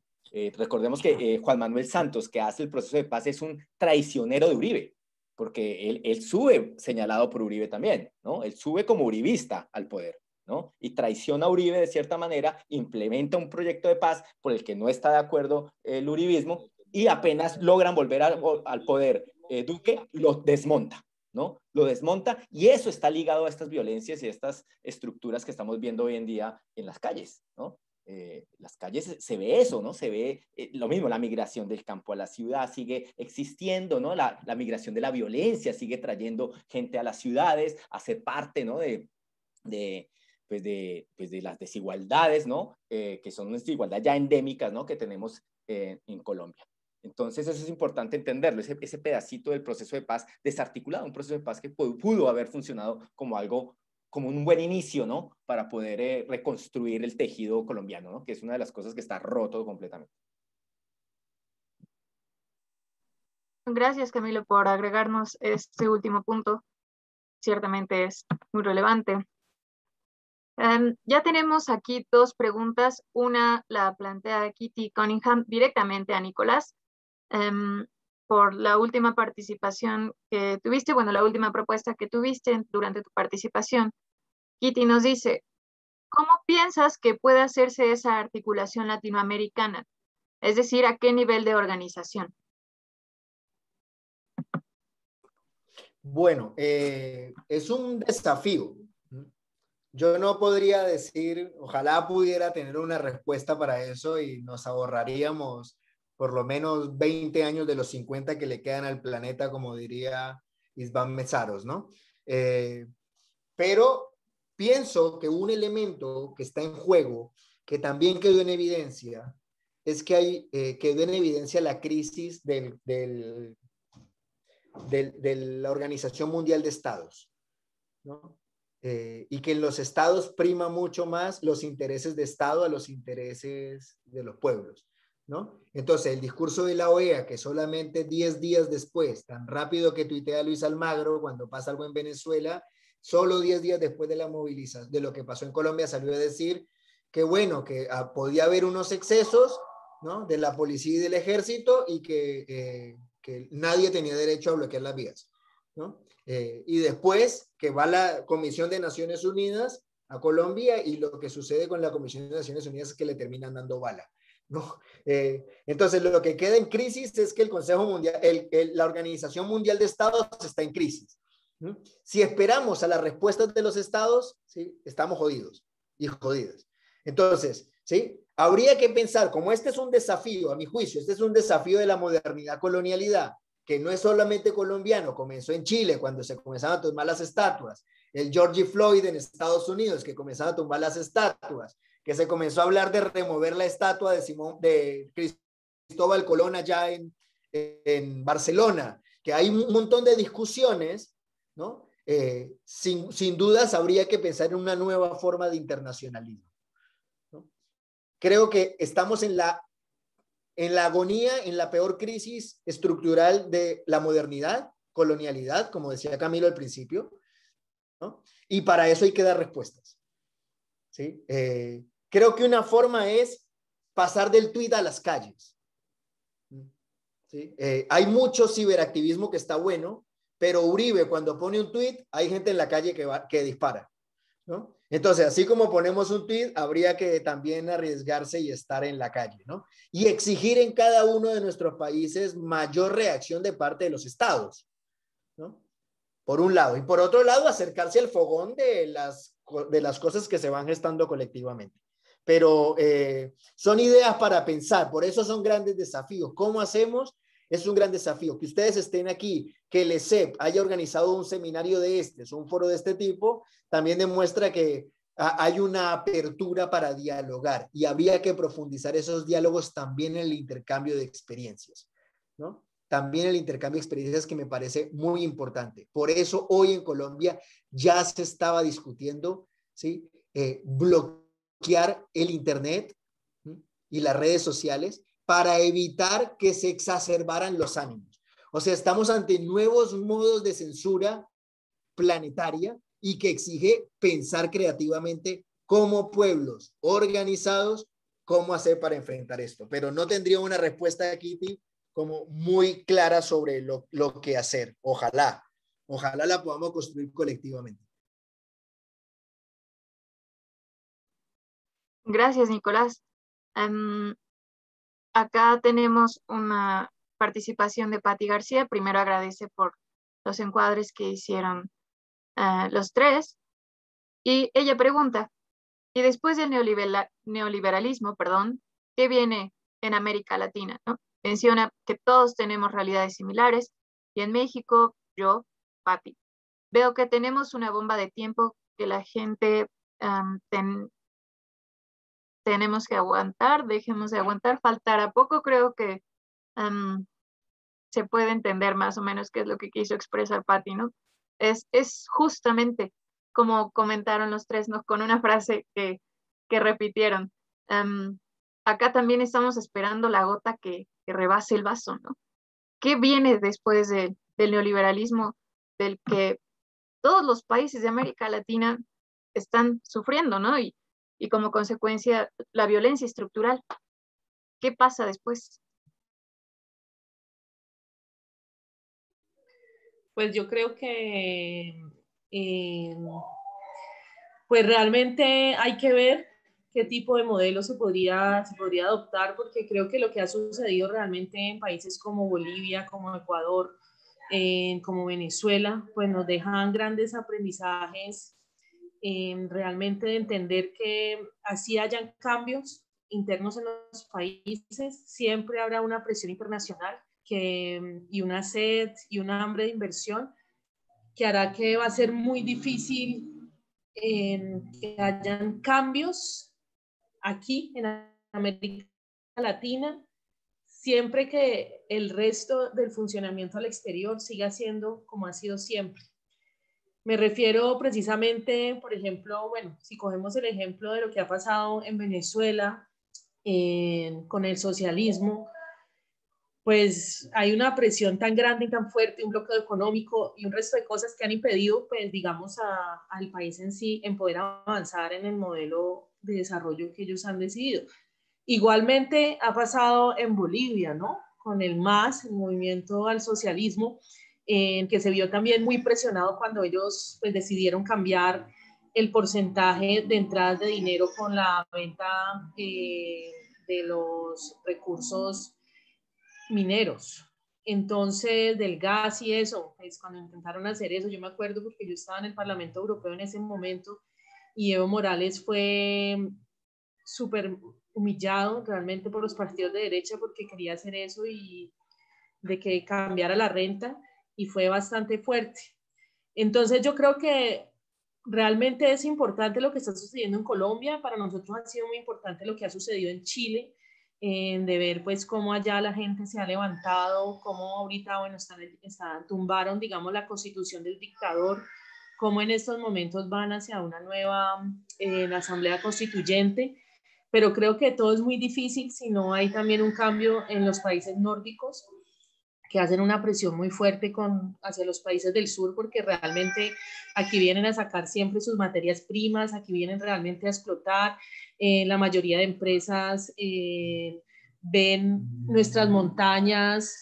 recordemos que Juan Manuel Santos, que hace el proceso de paz, es un traicionero de Uribe, porque él sube señalado por Uribe también, ¿no? Él sube como uribista al poder, ¿no? Y traiciona a Uribe de cierta manera, implementa un proyecto de paz por el que no está de acuerdo el uribismo, y apenas logran volver al poder Duque, lo desmonta, ¿no? Lo desmonta, y eso está ligado a estas violencias y a estas estructuras que estamos viendo hoy en día en las calles, ¿no? Las calles se ve eso, ¿no? Se ve lo mismo, la migración del campo a la ciudad sigue existiendo, ¿no? La migración de la violencia sigue trayendo gente a las ciudades a ser parte, ¿no? Pues de las desigualdades, ¿no? Que son desigualdades ya endémicas, ¿no? Que tenemos en Colombia. Entonces eso es importante entenderlo, ese pedacito del proceso de paz desarticulado, un proceso de paz que pudo haber funcionado como algo, como un buen inicio, ¿no? Para poder reconstruir el tejido colombiano, ¿no? Que es una de las cosas que está roto completamente. Gracias, Camilo, por agregarnos este último punto. Ciertamente es muy relevante. Ya tenemos aquí dos preguntas. Una la plantea Kitty Cunningham directamente a Nicolás. Por la última participación que tuviste, bueno, la última propuesta que tuviste durante tu participación. Kitty nos dice, ¿cómo piensas que puede hacerse esa articulación latinoamericana? Es decir, ¿a qué nivel de organización? Bueno, es un desafío. Yo no podría decir, ojalá pudiera tener una respuesta para eso y nos ahorraríamos por lo menos 20 años de los 50 que le quedan al planeta, como diría Isván Mesaros, ¿no? Pero pienso que un elemento que está en juego, que también quedó en evidencia, es que quedó en evidencia la crisis de la Organización Mundial de Estados, ¿no? Y que en los estados prima mucho más los intereses de Estado a los intereses de los pueblos, ¿no? Entonces, el discurso de la OEA, que solamente 10 días después, tan rápido que tuitea Luis Almagro cuando pasa algo en Venezuela, solo 10 días después de la movilización, de lo que pasó en Colombia, salió a decir que bueno, que podía haber unos excesos, ¿no? De la policía y del ejército y que nadie tenía derecho a bloquear las vías, ¿no? Y después que va la Comisión de Naciones Unidas a Colombia y lo que sucede con la Comisión de Naciones Unidas es que le terminan dando bala, ¿no? Entonces, lo que queda en crisis es que el Consejo Mundial, la Organización Mundial de Estados está en crisis. Si esperamos a las respuestas de los estados, ¿sí? Estamos jodidos y jodidas. Entonces, ¿sí? Habría que pensar, como este es un desafío, a mi juicio, este es un desafío de la modernidad colonialidad, que no es solamente colombiano, comenzó en Chile cuando se comenzaban a tumbar las estatuas, el George Floyd en Estados Unidos que comenzaba a tumbar las estatuas, que se comenzó a hablar de remover la estatua de Cristóbal Colón allá en Barcelona, que hay un montón de discusiones, ¿no? Sin dudas habría que pensar en una nueva forma de internacionalismo, ¿no? Creo que estamos en la agonía, en la peor crisis estructural de la modernidad, colonialidad, como decía Camilo al principio, ¿no? Y para eso hay que dar respuestas, ¿sí? Creo que una forma es pasar del tuit a las calles, ¿sí? Hay mucho ciberactivismo que está bueno, pero Uribe cuando pone un tuit, hay gente en la calle que dispara, ¿no? Entonces, así como ponemos un tuit, habría que también arriesgarse y estar en la calle, ¿no? Y exigir en cada uno de nuestros países mayor reacción de parte de los estados, ¿no? Por un lado. Y por otro lado, acercarse al fogón de las cosas que se van gestando colectivamente. Pero son ideas para pensar, por eso son grandes desafíos. ¿Cómo hacemos? Es un gran desafío. Que ustedes estén aquí, que el ESEP haya organizado un seminario un foro de este tipo, también demuestra que hay una apertura para dialogar y habría que profundizar esos diálogos también en el intercambio de experiencias, ¿no? También el intercambio de experiencias que me parece muy importante. Por eso hoy en Colombia ya se estaba discutiendo, ¿sí? Bloquear el Internet, ¿sí? Y las redes sociales para evitar que se exacerbaran los ánimos. O sea, estamos ante nuevos modos de censura planetaria y que exige pensar creativamente como pueblos organizados cómo hacer para enfrentar esto. Pero no tendría una respuesta, Kitty, como muy clara sobre lo que hacer. Ojalá la podamos construir colectivamente. Gracias, Nicolás. Acá tenemos una participación de Patti García. Primero agradece por los encuadres que hicieron los tres. Y ella pregunta, y después del neoliberalismo, ¿qué viene en América Latina, ¿no? Menciona que todos tenemos realidades similares y en México, yo, Patti, veo que tenemos una bomba de tiempo que la gente tenemos que aguantar, dejemos de aguantar, faltará poco, creo que se puede entender más o menos qué es lo que quiso expresar Patti, ¿no? Es justamente como comentaron los tres, ¿no? Con una frase que repitieron. Acá también estamos esperando la gota que rebase el vaso, ¿no? ¿Qué viene después del neoliberalismo del que todos los países de América Latina están sufriendo, ¿no? Y como consecuencia, la violencia estructural. ¿Qué pasa después? Pues yo creo que pues realmente hay que ver qué tipo de modelo se podría adoptar, porque creo que lo que ha sucedido realmente en países como Bolivia, como Ecuador, como Venezuela, pues nos dejan grandes aprendizajes realmente de entender que así hayan cambios internos en los países, siempre habrá una presión internacional y una sed y un hambre de inversión que hará que va a ser muy difícil que hayan cambios aquí en América Latina, siempre que el resto del funcionamiento al exterior siga siendo como ha sido siempre. Me refiero precisamente, por ejemplo, bueno, si cogemos el ejemplo de lo que ha pasado en Venezuela con el socialismo, pues hay una presión tan grande y tan fuerte, un bloqueo económico y un resto de cosas que han impedido, pues digamos, al país en sí en poder avanzar en el modelo de desarrollo que ellos han decidido. Igualmente ha pasado en Bolivia, ¿no? Con el MAS, el movimiento al socialismo, que se vio también muy presionado cuando ellos pues, decidieron cambiar el porcentaje de entradas de dinero con la venta de de los recursos mineros. Entonces, del gas y eso, pues cuando intentaron hacer eso, yo me acuerdo porque yo estaba en el Parlamento Europeo en ese momento y Evo Morales fue súper humillado realmente por los partidos de derecha porque quería hacer eso y de que cambiara la renta y fue bastante fuerte. Entonces yo creo que realmente es importante lo que está sucediendo en Colombia. Para nosotros ha sido muy importante lo que ha sucedido en Chile, de ver pues cómo allá la gente se ha levantado, cómo ahorita, bueno, tumbaron, digamos, la constitución del dictador, cómo en estos momentos van hacia una nueva la asamblea constituyente, pero creo que todo es muy difícil si no hay también un cambio en los países nórdicos que hacen una presión muy fuerte hacia los países del sur, porque realmente aquí vienen a sacar siempre sus materias primas, aquí vienen realmente a explotar. La mayoría de empresas ven nuestras montañas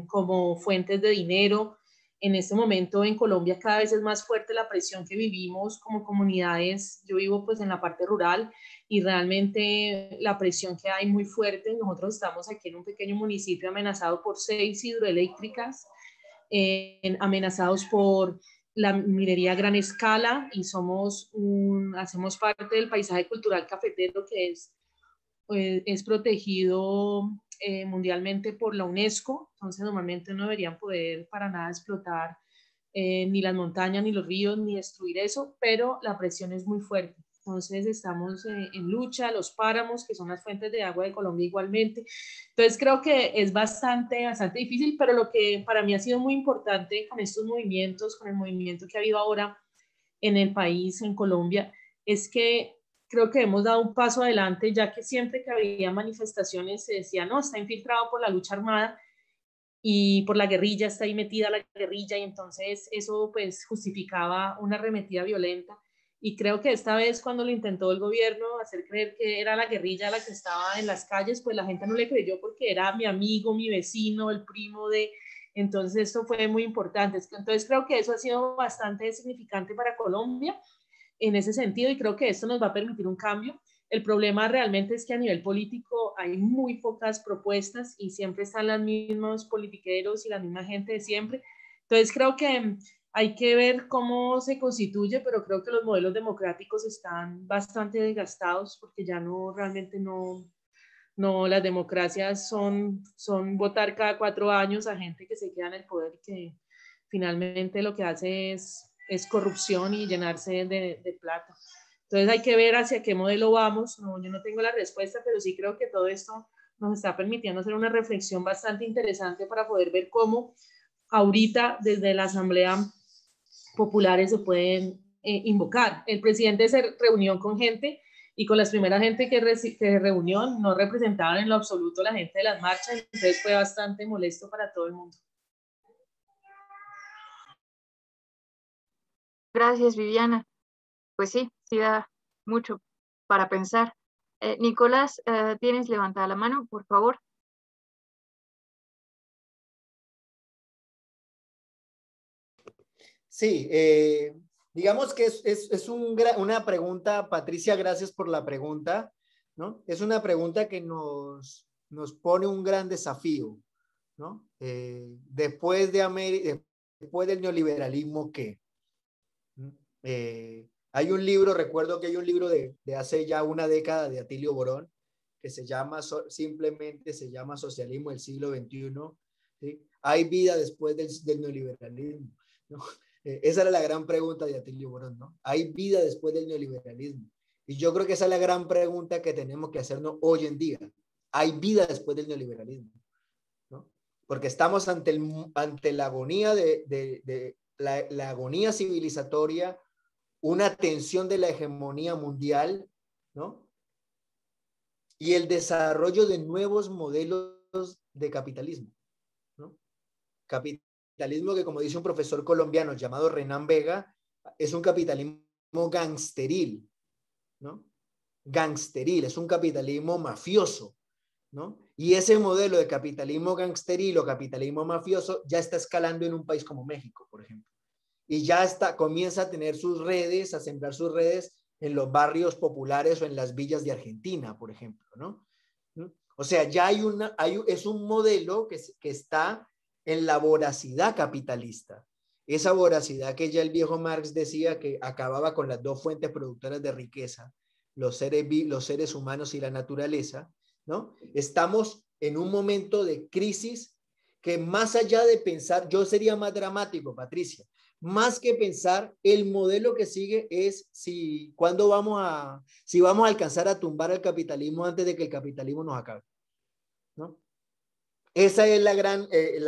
como fuentes de dinero. En este momento en Colombia cada vez es más fuerte la presión que vivimos como comunidades. Yo vivo pues en la parte rural y realmente la presión que hay muy fuerte. Nosotros estamos aquí en un pequeño municipio amenazado por 6 hidroeléctricas, amenazados por la minería a gran escala y hacemos parte del paisaje cultural cafetero que es protegido mundialmente por la UNESCO. Entonces normalmente no deberían poder para nada explotar ni las montañas, ni los ríos, ni destruir eso, pero la presión es muy fuerte. Entonces estamos en lucha, los páramos, que son las fuentes de agua de Colombia igualmente. Entonces creo que es bastante difícil, pero lo que para mí ha sido muy importante con estos movimientos, con el movimiento que ha habido ahora en el país, en Colombia, es que creo que hemos dado un paso adelante, ya que siempre que había manifestaciones se decía, no, está infiltrado por la lucha armada y por la guerrilla, está ahí metida la guerrilla, y entonces eso pues justificaba una arremetida violenta. Y creo que esta vez cuando lo intentó el gobierno hacer creer que era la guerrilla la que estaba en las calles, pues la gente no le creyó porque era mi amigo, mi vecino, el primo de... Entonces esto fue muy importante. Entonces creo que eso ha sido bastante significante para Colombia en ese sentido y creo que esto nos va a permitir un cambio. El problema realmente es que a nivel político hay muy pocas propuestas y siempre están los mismos politiqueros y la misma gente de siempre. Entonces creo que hay que ver cómo se constituye, pero creo que los modelos democráticos están bastante desgastados porque ya no, realmente no, las democracias son votar cada 4 años a gente que se queda en el poder y que finalmente lo que hace es corrupción y llenarse de plata. Entonces hay que ver hacia qué modelo vamos. No, yo no tengo la respuesta, pero sí creo que todo esto nos está permitiendo hacer una reflexión bastante interesante para poder ver cómo ahorita desde la Asamblea Populares se pueden invocar. El presidente se reunió con gente y con las primeras gente que reunió no representaban en lo absoluto la gente de las marchas, entonces fue bastante molesto para todo el mundo. Gracias, Viviana. Pues sí, sí da mucho para pensar. Nicolás, ¿tienes levantada la mano, por favor? Sí, digamos que es una pregunta, Patricia, gracias por la pregunta, ¿no? Es una pregunta que nos pone un gran desafío, ¿no? Después del neoliberalismo, ¿qué? Hay un libro, recuerdo que hay un libro de hace ya una década de Atilio Borón, que simplemente se llama Socialismo del siglo XXI, ¿sí? ¿Hay vida después del neoliberalismo? ¿No? Esa era la gran pregunta de Atilio Borón, ¿no? ¿Hay vida después del neoliberalismo? Y yo creo que esa es la gran pregunta que tenemos que hacernos hoy en día. ¿Hay vida después del neoliberalismo? ¿No? Porque estamos ante la agonía la agonía civilizatoria, una tensión de la hegemonía mundial, ¿no? Y el desarrollo de nuevos modelos de capitalismo, ¿no? Capitalismo que, como dice un profesor colombiano llamado Renan Vega, es un capitalismo gangsteril, ¿no? Gangsteril, es un capitalismo mafioso, ¿no? Y ese modelo de capitalismo gangsteril o capitalismo mafioso ya está escalando en un país como México, por ejemplo. Y ya comienza a tener sus redes, a sembrar sus redes en los barrios populares o en las villas de Argentina, por ejemplo, ¿no? O sea, ya es un modelo que está en la voracidad capitalista. Esa voracidad que ya el viejo Marx decía que acababa con las dos fuentes productoras de riqueza, los seres humanos y la naturaleza, ¿no? Estamos en un momento de crisis que más allá de pensar, yo sería más dramático, Patricia, más que pensar el modelo que sigue es si vamos a alcanzar a tumbar al capitalismo antes de que el capitalismo nos acabe, ¿no? Esa es la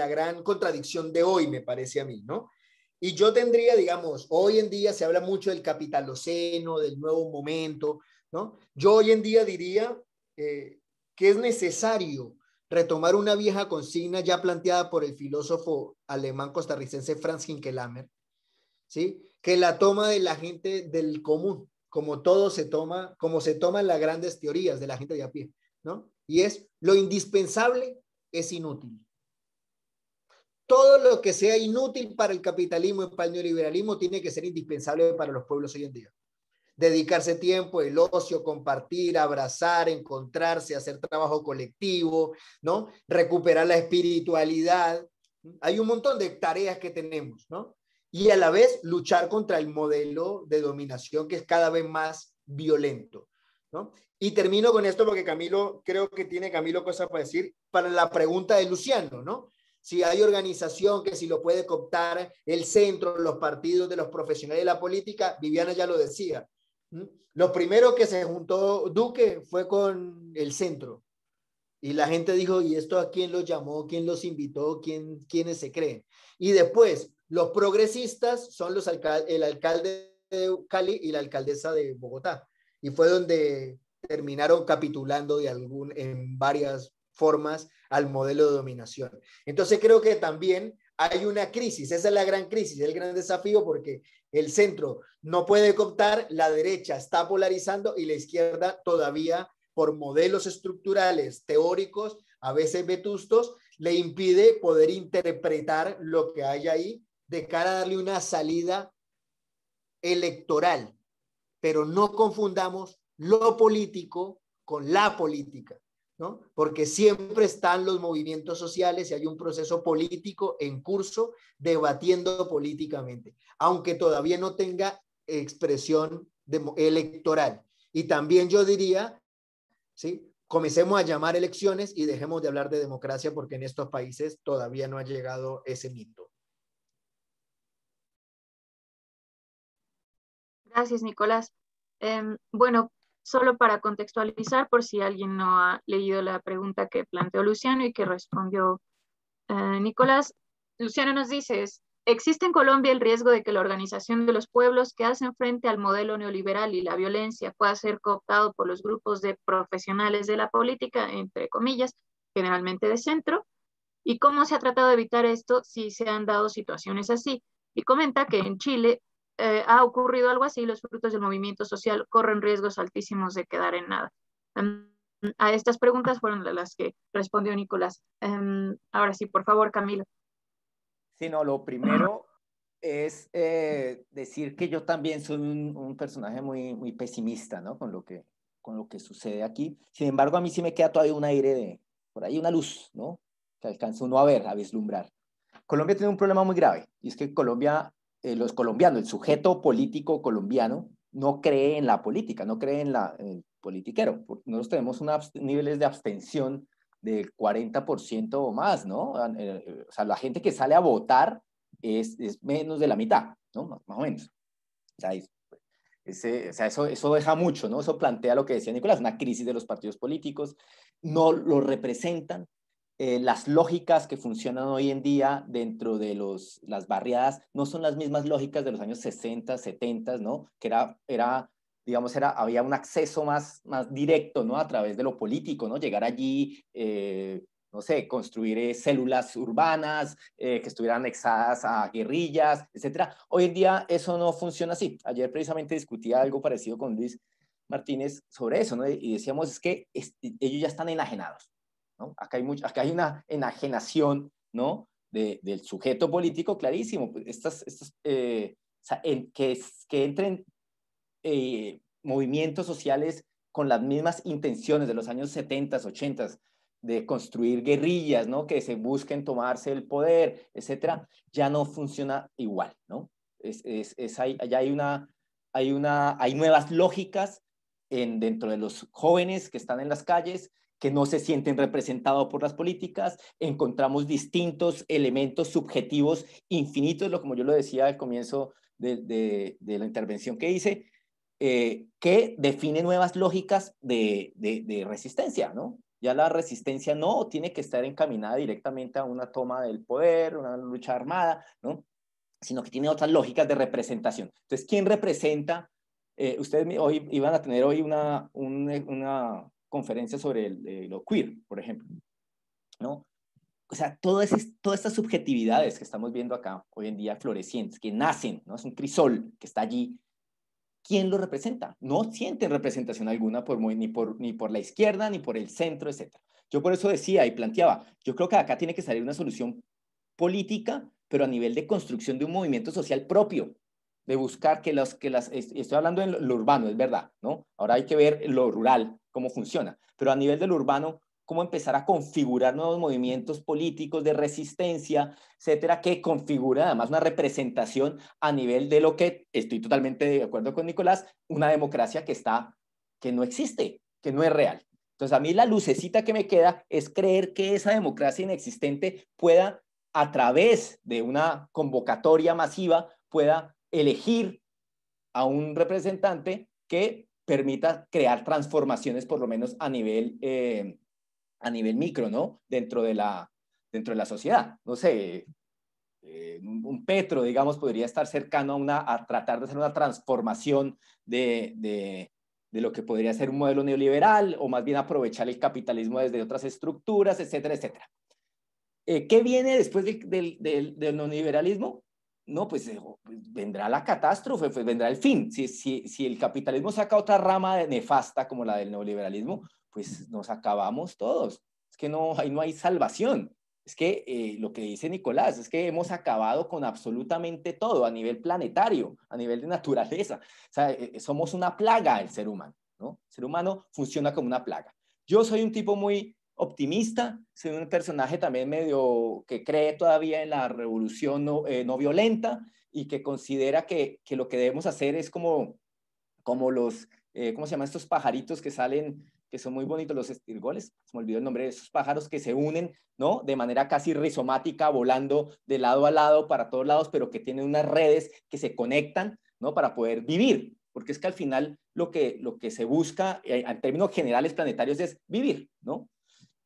gran contradicción de hoy, me parece a mí, ¿no? Y yo tendría, digamos, hoy en día se habla mucho del capitaloceno, del nuevo momento, ¿no? Yo hoy en día diría que es necesario retomar una vieja consigna ya planteada por el filósofo alemán costarricense Franz Hinkelamer, ¿sí? Que la toma de la gente del común, como se toman las grandes teorías de la gente de a pie, ¿no? Y es lo indispensable es inútil. Todo lo que sea inútil para el capitalismo y para el neoliberalismo tiene que ser indispensable para los pueblos hoy en día. Dedicarse tiempo, el ocio, compartir, abrazar, encontrarse, hacer trabajo colectivo, ¿no? Recuperar la espiritualidad. Hay un montón de tareas que tenemos, ¿no? Y a la vez luchar contra el modelo de dominación que es cada vez más violento, ¿no? Y termino con esto porque creo que tiene Camilo cosas para decir para la pregunta de Luciano, ¿no? Si hay organización, que si lo puede cooptar el centro, los partidos de los profesionales de la política, Viviana ya lo decía. Lo primero que se juntó Duque fue con el centro. Y la gente dijo, ¿y esto a quién los llamó? ¿Quién los invitó? ¿Quiénes se creen? Y después, los progresistas son el alcalde de Cali y la alcaldesa de Bogotá. Y fue donde terminaron capitulando en varias formas al modelo de dominación. Entonces creo que también hay una crisis, esa es la gran crisis, el gran desafío, porque el centro no puede cooptar, la derecha está polarizando y la izquierda todavía, por modelos estructurales, teóricos, a veces vetustos, le impide poder interpretar lo que hay ahí de cara a darle una salida electoral. Pero no confundamos lo político con la política, ¿no? Porque siempre están los movimientos sociales y hay un proceso político en curso debatiendo políticamente, aunque todavía no tenga expresión electoral. Y también yo diría, ¿sí? Comencemos a llamar elecciones y dejemos de hablar de democracia porque en estos países todavía no ha llegado ese mito. Gracias, Nicolás. Bueno, solo para contextualizar, por si alguien no ha leído la pregunta que planteó Luciano y que respondió Nicolás, Luciano nos dice, ¿existe en Colombia el riesgo de que la organización de los pueblos que hacen frente al modelo neoliberal y la violencia pueda ser cooptado por los grupos de profesionales de la política, entre comillas, generalmente de centro? ¿Y cómo se ha tratado de evitar esto si se han dado situaciones así? Y comenta que en Chile ha ocurrido algo así, los frutos del movimiento social corren riesgos altísimos de quedar en nada. A estas preguntas fueron las que respondió Nicolás. Ahora sí, por favor, Camilo. Sí, no, lo primero es decir que yo también soy un personaje muy pesimista, ¿no? Con lo que sucede aquí. Sin embargo, a mí sí me queda todavía un aire por ahí una luz, ¿no? Que alcanza uno a ver, a vislumbrar. Colombia tiene un problema muy grave, y es que Colombia, los colombianos, el sujeto político colombiano, no cree en la política, no cree en el politiquero. Nosotros tenemos niveles de abstención del 40% o más, ¿no? O sea, la gente que sale a votar es menos de la mitad, ¿no? Más o menos. O sea, eso deja mucho, ¿no? Eso plantea lo que decía Nicolás, una crisis de los partidos políticos, no lo representan. Las lógicas que funcionan hoy en día dentro de las barriadas no son las mismas lógicas de los años 60, 70, ¿no? Que había un acceso más directo, ¿no? A través de lo político, ¿no? Llegar allí, no sé, construir células urbanas que estuvieran anexadas a guerrillas, etcétera. Hoy en día eso no funciona así. Ayer precisamente discutía algo parecido con Luis Martínez sobre eso, ¿no? Y decíamos, es que ellos ya están enajenados, ¿no? Acá hay una enajenación, ¿no? Del sujeto político clarísimo. O sea, que entren movimientos sociales con las mismas intenciones de los años 70, 80, de construir guerrillas, ¿no? Que se busquen tomarse el poder, etcétera, ya no funciona igual, ¿no? Hay nuevas lógicas dentro de los jóvenes que están en las calles, que no se sienten representados por las políticas. Encontramos distintos elementos subjetivos infinitos, como yo lo decía al comienzo de la intervención que hice, que define nuevas lógicas de resistencia, ¿no? Ya la resistencia no tiene que estar encaminada directamente a una toma del poder, una lucha armada, ¿no? Sino que tiene otras lógicas de representación. Entonces, ¿quién representa? Ustedes hoy iban a tener hoy una conferencia sobre lo queer, por ejemplo, ¿no? O sea, todas estas subjetividades que estamos viendo acá hoy en día florecientes, que nacen, ¿no? Es un crisol que está allí. ¿Quién lo representa? No sienten representación alguna ni por la izquierda, ni por el centro, etc. Yo por eso decía y planteaba, yo creo que acá tiene que salir una solución política, pero a nivel de construcción de un movimiento social propio, de buscar estoy hablando en lo urbano, es verdad, ¿no? Ahora hay que ver lo rural, cómo funciona, pero a nivel de lo urbano, cómo empezar a configurar nuevos movimientos políticos de resistencia, etcétera, que configuran además una representación a nivel de lo que, estoy totalmente de acuerdo con Nicolás, una democracia que no existe, que no es real. Entonces, a mí la lucecita que me queda es creer que esa democracia inexistente pueda, a través de una convocatoria masiva, pueda elegir a un representante que permita crear transformaciones, por lo menos a nivel micro, ¿no? Dentro de la sociedad. No sé, un Petro, digamos, podría estar cercano a tratar de hacer una transformación de lo que podría ser un modelo neoliberal, o más bien aprovechar el capitalismo desde otras estructuras, etcétera, etcétera. ¿Qué viene después del neoliberalismo? No, pues vendrá la catástrofe, pues vendrá el fin. Si el capitalismo saca otra rama nefasta como la del neoliberalismo, pues nos acabamos todos. Es que ahí no hay salvación. Es que lo que dice Nicolás, es que hemos acabado con absolutamente todo a nivel planetario, a nivel de naturaleza. O sea, somos una plaga el ser humano, ¿no? El ser humano funciona como una plaga. Yo soy un tipo muy optimista, soy un personaje también medio que cree todavía en la revolución no violenta, y que considera que lo que debemos hacer es como los, ¿cómo se llaman estos pajaritos que salen, que son muy bonitos, los estirgoles? Se me olvidó el nombre de esos pájaros que se unen, ¿no? De manera casi rizomática, volando de lado a lado para todos lados, pero que tienen unas redes que se conectan, ¿no? Para poder vivir, porque es que al final lo que se busca en términos generales planetarios es vivir, ¿no?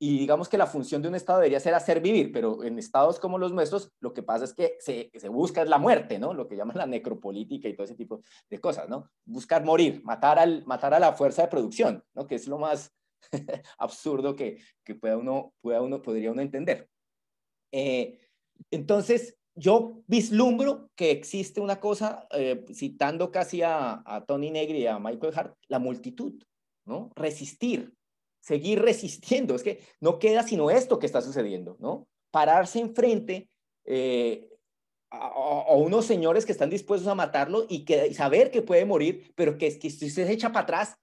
Y digamos que la función de un Estado debería ser hacer vivir, pero en estados como los nuestros, lo que pasa es que se busca es la muerte, ¿no? Lo que llaman la necropolítica y todo ese tipo de cosas, ¿no? Buscar morir, matar a la fuerza de producción, ¿no? Que es lo más absurdo que podría uno entender. Entonces, yo vislumbro que existe una cosa, citando casi a Tony Negri y a Michael Hart, la multitud, ¿no? Resistir, seguir resistiendo. Es que no queda sino esto que está sucediendo, ¿no? Pararse enfrente a unos señores que están dispuestos a matarlo y saber que puede morir, pero que si usted se echa para atrás,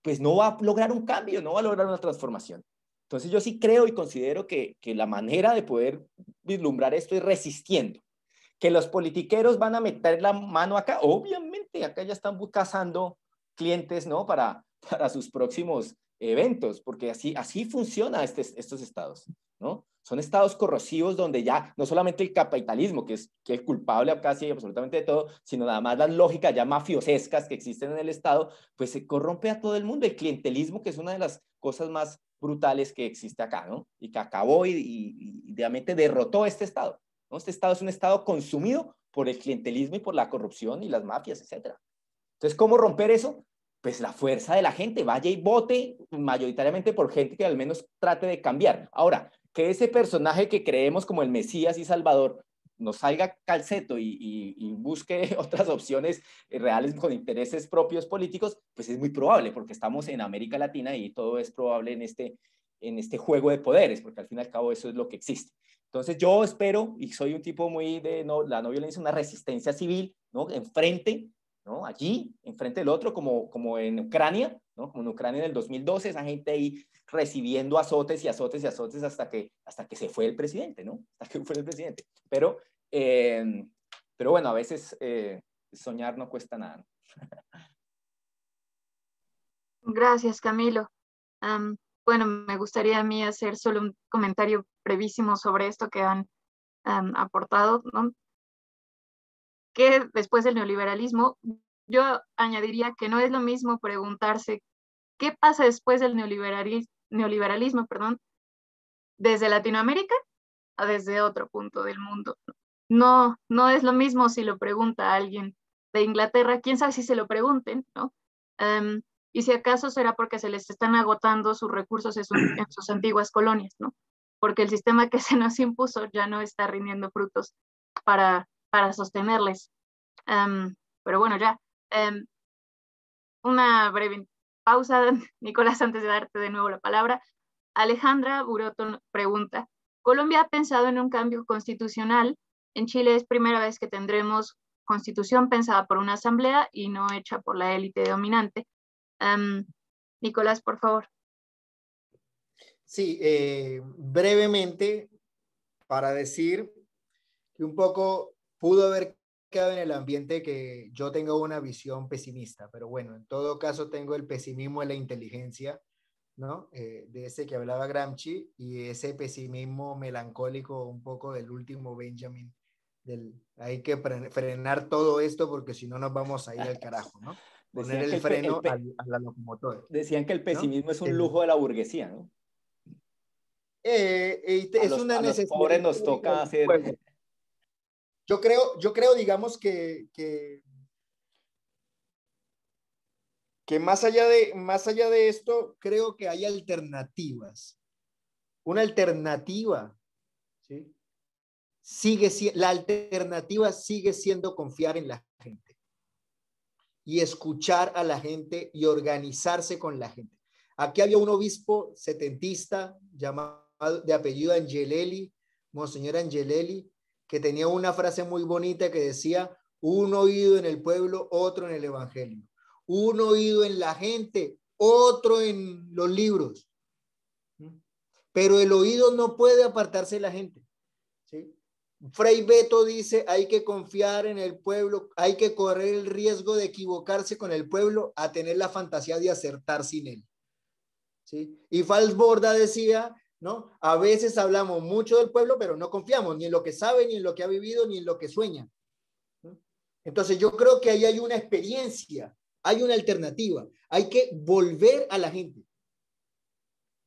pues no va a lograr un cambio, no va a lograr una transformación. Entonces yo sí creo y considero que la manera de poder vislumbrar esto es resistiendo. Que los politiqueros van a meter la mano acá, obviamente, acá ya están cazando clientes, ¿no? Para sus próximos eventos, porque así funciona estos estados, ¿no? Son estados corrosivos donde ya no solamente el capitalismo, que es culpable casi absolutamente de todo, sino nada más las lógicas ya mafiosescas que existen en el estado, pues se corrompe a todo el mundo. El clientelismo, que es una de las cosas más brutales que existe acá, ¿no? Y que acabó y realmente derrotó este estado, ¿no? Este estado es un estado consumido por el clientelismo y por la corrupción y las mafias, etc. Entonces, ¿cómo romper eso? Pues la fuerza de la gente, vaya y vote mayoritariamente por gente que al menos trate de cambiar. Ahora, que ese personaje que creemos como el Mesías y Salvador nos salga calceto y busque otras opciones reales con intereses propios políticos, pues es muy probable, porque estamos en América Latina y todo es probable en este juego de poderes, porque al fin y al cabo eso es lo que existe. Entonces yo espero, y soy un tipo muy de la no violencia, una resistencia civil, ¿no? Enfrente, ¿no? Allí, enfrente del otro, como en Ucrania, ¿no? Como en Ucrania en el 2012, esa gente ahí recibiendo azotes y azotes y azotes hasta que se fue el presidente, ¿no? Hasta que fue el presidente. Pero bueno, a veces soñar no cuesta nada, ¿no? Gracias, Camilo. Bueno, me gustaría a mí hacer solo un comentario brevísimo sobre esto que han aportado, ¿no? Que después del neoliberalismo, yo añadiría que no es lo mismo preguntarse qué pasa después del neoliberalismo, perdón, desde Latinoamérica a desde otro punto del mundo. No, no es lo mismo si lo pregunta alguien de Inglaterra, quién sabe si se lo pregunten, ¿no? Y si acaso será porque se les están agotando sus recursos en sus antiguas colonias, ¿no? Porque el sistema que se nos impuso ya no está rindiendo frutos para sostenerles. Pero bueno, ya. Una breve pausa, Nicolás, antes de darte de nuevo la palabra. Alejandra Buroto pregunta, ¿Colombia ha pensado en un cambio constitucional? En Chile es primera vez que tendremos constitución pensada por una asamblea y no hecha por la élite dominante. Nicolás, por favor. Sí, brevemente, para decir que un poco pudo haber quedado en el ambiente que yo tengo una visión pesimista, pero bueno, en todo caso tengo el pesimismo de la inteligencia, ¿no? De ese que hablaba Gramsci y ese pesimismo melancólico un poco del último Benjamin, hay que frenar todo esto porque si no nos vamos a ir al carajo, ¿no? Poner el freno a la locomotora. Decían que el pesimismo, ¿no?, es un el lujo de la burguesía, ¿no? Es una A los necesidad pobres nos histórica toca del hacer... pueblo. Yo creo, digamos, que más allá de esto, creo que hay alternativas. Una alternativa, ¿sí? La alternativa sigue siendo confiar en la gente y escuchar a la gente y organizarse con la gente. Aquí había un obispo setentista llamado de apellido Angelelli, Monseñor Angelelli, que tenía una frase muy bonita que decía: un oído en el pueblo, otro en el evangelio. Un oído en la gente, otro en los libros. Pero el oído no puede apartarse de la gente, ¿sí? Fray Beto dice: hay que confiar en el pueblo, hay que correr el riesgo de equivocarse con el pueblo a tener la fantasía de acertar sin él, ¿sí? Y Falsborda decía, ¿no? A veces hablamos mucho del pueblo, pero no confiamos ni en lo que sabe, ni en lo que ha vivido, ni en lo que sueña. Entonces yo creo que ahí hay una experiencia, hay una alternativa, hay que volver a la gente,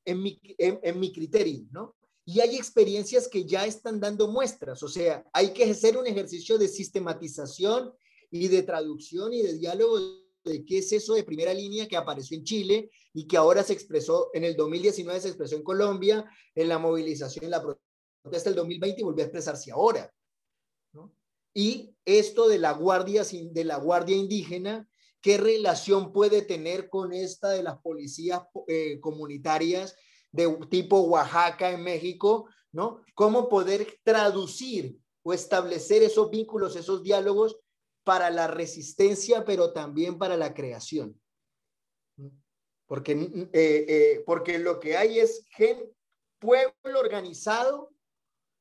en mi criterio, ¿no? Y hay experiencias que ya están dando muestras, o sea, hay que hacer un ejercicio de sistematización y de traducción y de diálogo de qué es eso de primera línea que apareció en Chile y que ahora se expresó en el 2019, se expresó en Colombia, en la movilización, en la protesta del 2020 y volvió a expresarse ahora, ¿no? Y esto de la guardia indígena, ¿qué relación puede tener con esta de las policías comunitarias de tipo Oaxaca en México, ¿no? ¿Cómo poder traducir o establecer esos vínculos, esos diálogos para la resistencia, pero también para la creación? Porque lo que hay es pueblo organizado,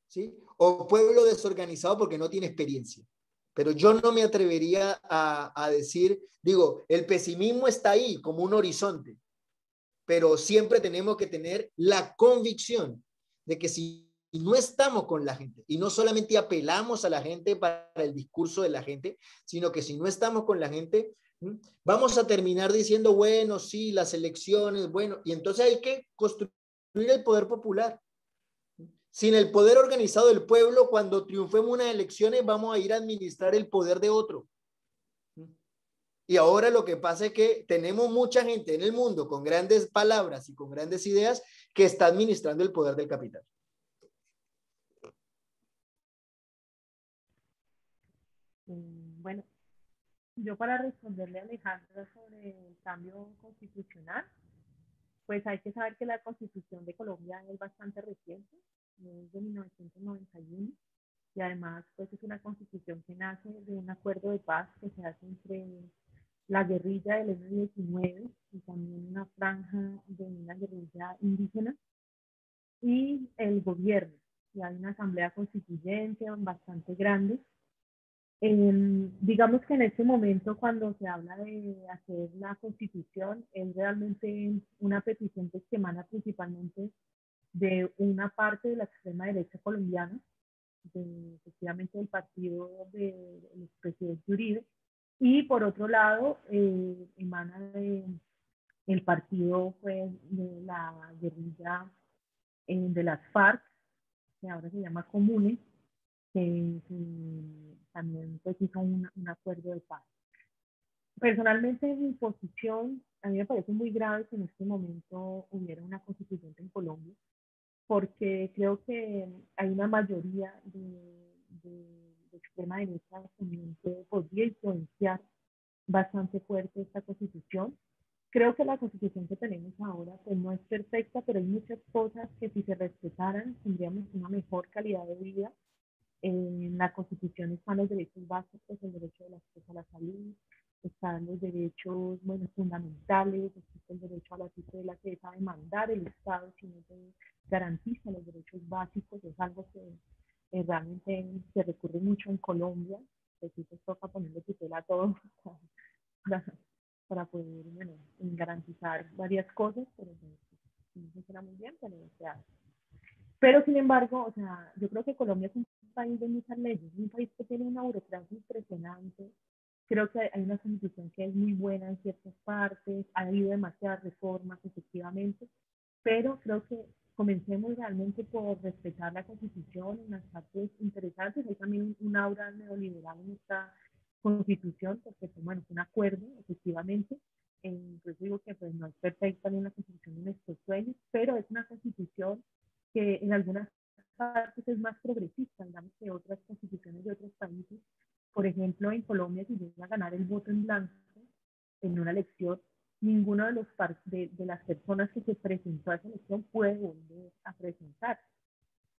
¿sí? O pueblo desorganizado porque no tiene experiencia. Pero yo no me atrevería a decir, digo, el pesimismo está ahí como un horizonte, pero siempre tenemos que tener la convicción de que si no estamos con la gente y no solamente apelamos a la gente para el discurso de la gente, sino que si no estamos con la gente, vamos a terminar diciendo, bueno, sí, las elecciones, bueno, y entonces hay que construir el poder popular. Sin el poder organizado del pueblo, cuando triunfemos unas elecciones, vamos a ir a administrar el poder de otro. Y ahora lo que pasa es que tenemos mucha gente en el mundo con grandes palabras y con grandes ideas que está administrando el poder del capital. Bueno, yo para responderle a Alejandro sobre el cambio constitucional, pues hay que saber que la Constitución de Colombia es bastante reciente, es de 1991, y además pues es una constitución que nace de un acuerdo de paz que se hace entre la guerrilla del M-19 y también una franja de una guerrilla indígena y el gobierno. Y hay una asamblea constituyente bastante grande. Digamos que en este momento, cuando se habla de hacer la constitución, es realmente una petición que emana principalmente de una parte de la extrema derecha colombiana, efectivamente del partido del expresidente Uribe, y por otro lado emana del partido pues, de la guerrilla de las FARC, que ahora se llama Comune, que también pues, hizo un acuerdo de paz. Personalmente, mi posición, a mí me parece muy grave que en este momento hubiera una constituyente en Colombia, porque creo que hay una mayoría de extrema derecha también que podría influenciar bastante fuerte esta constitución. Creo que la constitución que tenemos ahora pues no es perfecta, pero hay muchas cosas que si se respetaran tendríamos una mejor calidad de vida. En la constitución están los derechos básicos, el derecho del acceso a la salud, están los derechos bueno, fundamentales, existe el derecho a la tutela que es a demandar el Estado si no se garantiza los derechos básicos, es algo que realmente se recurre mucho en Colombia, que sí se toca ponerle tutela a todo para poder bueno, garantizar varias cosas, pero no funciona muy bien, pero se hace. Pero sin embargo, o sea, yo creo que Colombia es un país de muchas leyes, es un país que tiene una burocracia impresionante. Creo que hay una constitución que es muy buena en ciertas partes, ha habido demasiadas reformas, efectivamente, pero creo que comencemos realmente por respetar la constitución en las partes interesantes. Hay también un aura neoliberal en esta constitución, porque pues, bueno, es un acuerdo, efectivamente. Yo digo que pues, no es perfecta ni la constitución de nuestros sueños, pero es una constitución que en algunas partes es más progresista, digamos que otras constituciones de otros países. Por ejemplo, en Colombia, si llega a ganar el voto en blanco en una elección, ninguno de las personas que se presentó a esa elección puede volver a presentarse.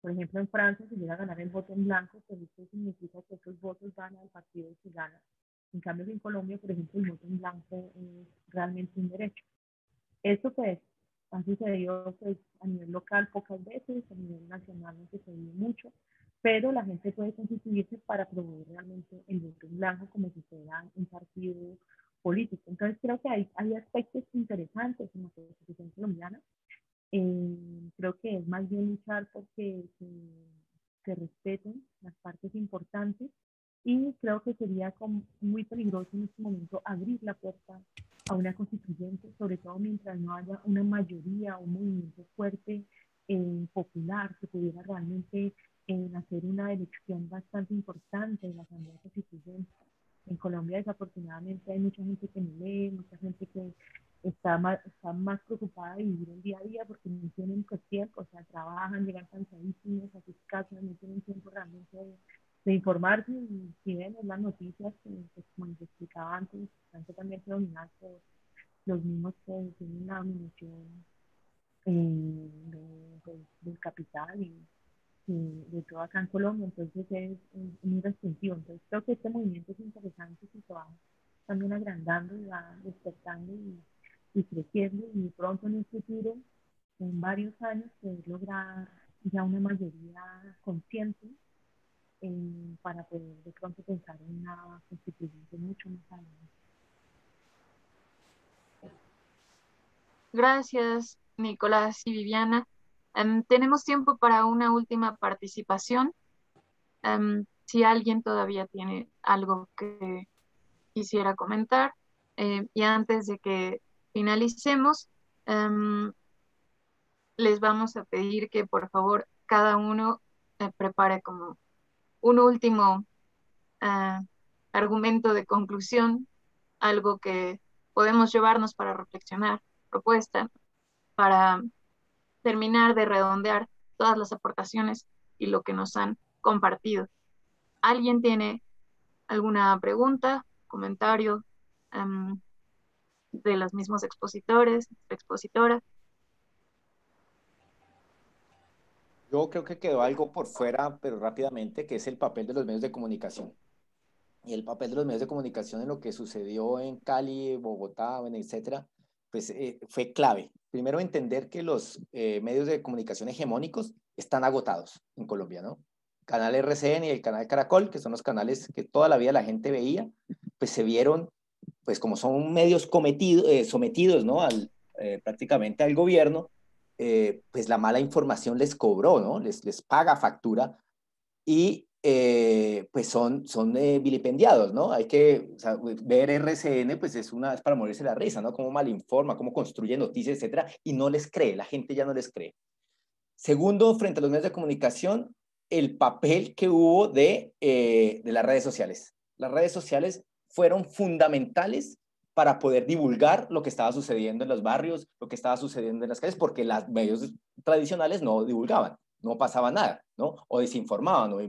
Por ejemplo, en Francia, si llega a ganar el voto en blanco, pues esto significa que esos votos van al partido que gana. En cambio, en Colombia, por ejemplo, el voto en blanco es realmente un derecho. Esto pues ha sucedido pues, a nivel local pocas veces, a nivel nacional no sucedió mucho, pero la gente puede constituirse para promover realmente el voto en blanco como si fuera un partido político. Entonces creo que hay aspectos interesantes en la constitución colombiana. Creo que es más bien luchar porque se respeten las partes importantes y creo que sería muy peligroso en este momento abrir la puerta a una constituyente, sobre todo mientras no haya una mayoría o un movimiento fuerte popular que pudiera realmente hacer una elección bastante importante en la Asamblea Constituyente. En Colombia, desafortunadamente, hay mucha gente que no lee, mucha gente que está más preocupada de vivir el día a día porque no tienen tiempo, o sea, trabajan, llegan cansadísimos a sus casas, no tienen tiempo realmente de informarse y si ven las noticias, pues, como les explicaba antes, están totalmente dominadas por los mismos que tienen la dominación del capital y de todo acá en Colombia, entonces es muy restrictivo. Entonces creo que este movimiento es interesante que se va también agrandando y va despertando y creciendo y pronto en un futuro, en varios años, poder lograr ya una mayoría consciente para poder de pronto pensar en una constituyente mucho más adelante. Gracias, Nicolás y Viviana. Tenemos tiempo para una última participación. Si alguien todavía tiene algo que quisiera comentar. Y antes de que finalicemos, les vamos a pedir que por favor cada uno prepare como un último argumento de conclusión, algo que podemos llevarnos para reflexionar, propuesta, para terminar de redondear todas las aportaciones y lo que nos han compartido. ¿Alguien tiene alguna pregunta, comentario de los mismos expositores, expositora? Yo creo que quedó algo por fuera, pero rápidamente, que es el papel de los medios de comunicación. Y el papel de los medios de comunicación en lo que sucedió en Cali, Bogotá, bueno, etcétera, pues fue clave. Primero, entender que los medios de comunicación hegemónicos están agotados en Colombia, ¿no? Canal RCN y el canal Caracol, que son los canales que toda la vida la gente veía, pues se vieron, pues como son medios sometidos, ¿no? Prácticamente al gobierno, pues la mala información les cobró, ¿no? Les paga factura y pues son vilipendiados, ¿no? Hay que, o sea, ver RCN, pues es para morirse la risa, ¿no? Cómo malinforma, cómo construye noticias, etcétera, y no les cree, la gente ya no les cree. Segundo, frente a los medios de comunicación, el papel que hubo de las redes sociales. Las redes sociales fueron fundamentales para poder divulgar lo que estaba sucediendo en los barrios, lo que estaba sucediendo en las calles, porque los medios tradicionales no divulgaban, no pasaba nada, ¿no? O desinformaban, o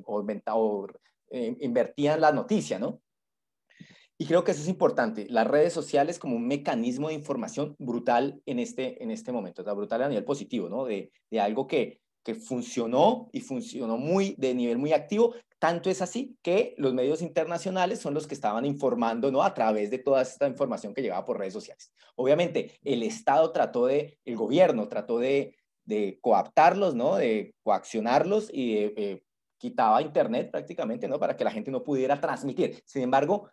invertían la noticia, ¿no? Y creo que eso es importante, las redes sociales como un mecanismo de información brutal en este momento, o sea, brutal a nivel positivo, ¿no? De algo que funcionó y funcionó de nivel muy activo, tanto es así que los medios internacionales son los que estaban informando, ¿no? A través de toda esta información que llegaba por redes sociales. Obviamente, el gobierno trató de coaptarlos, ¿no? De coaccionarlos y quitaba internet prácticamente, ¿no? Para que la gente no pudiera transmitir. Sin embargo,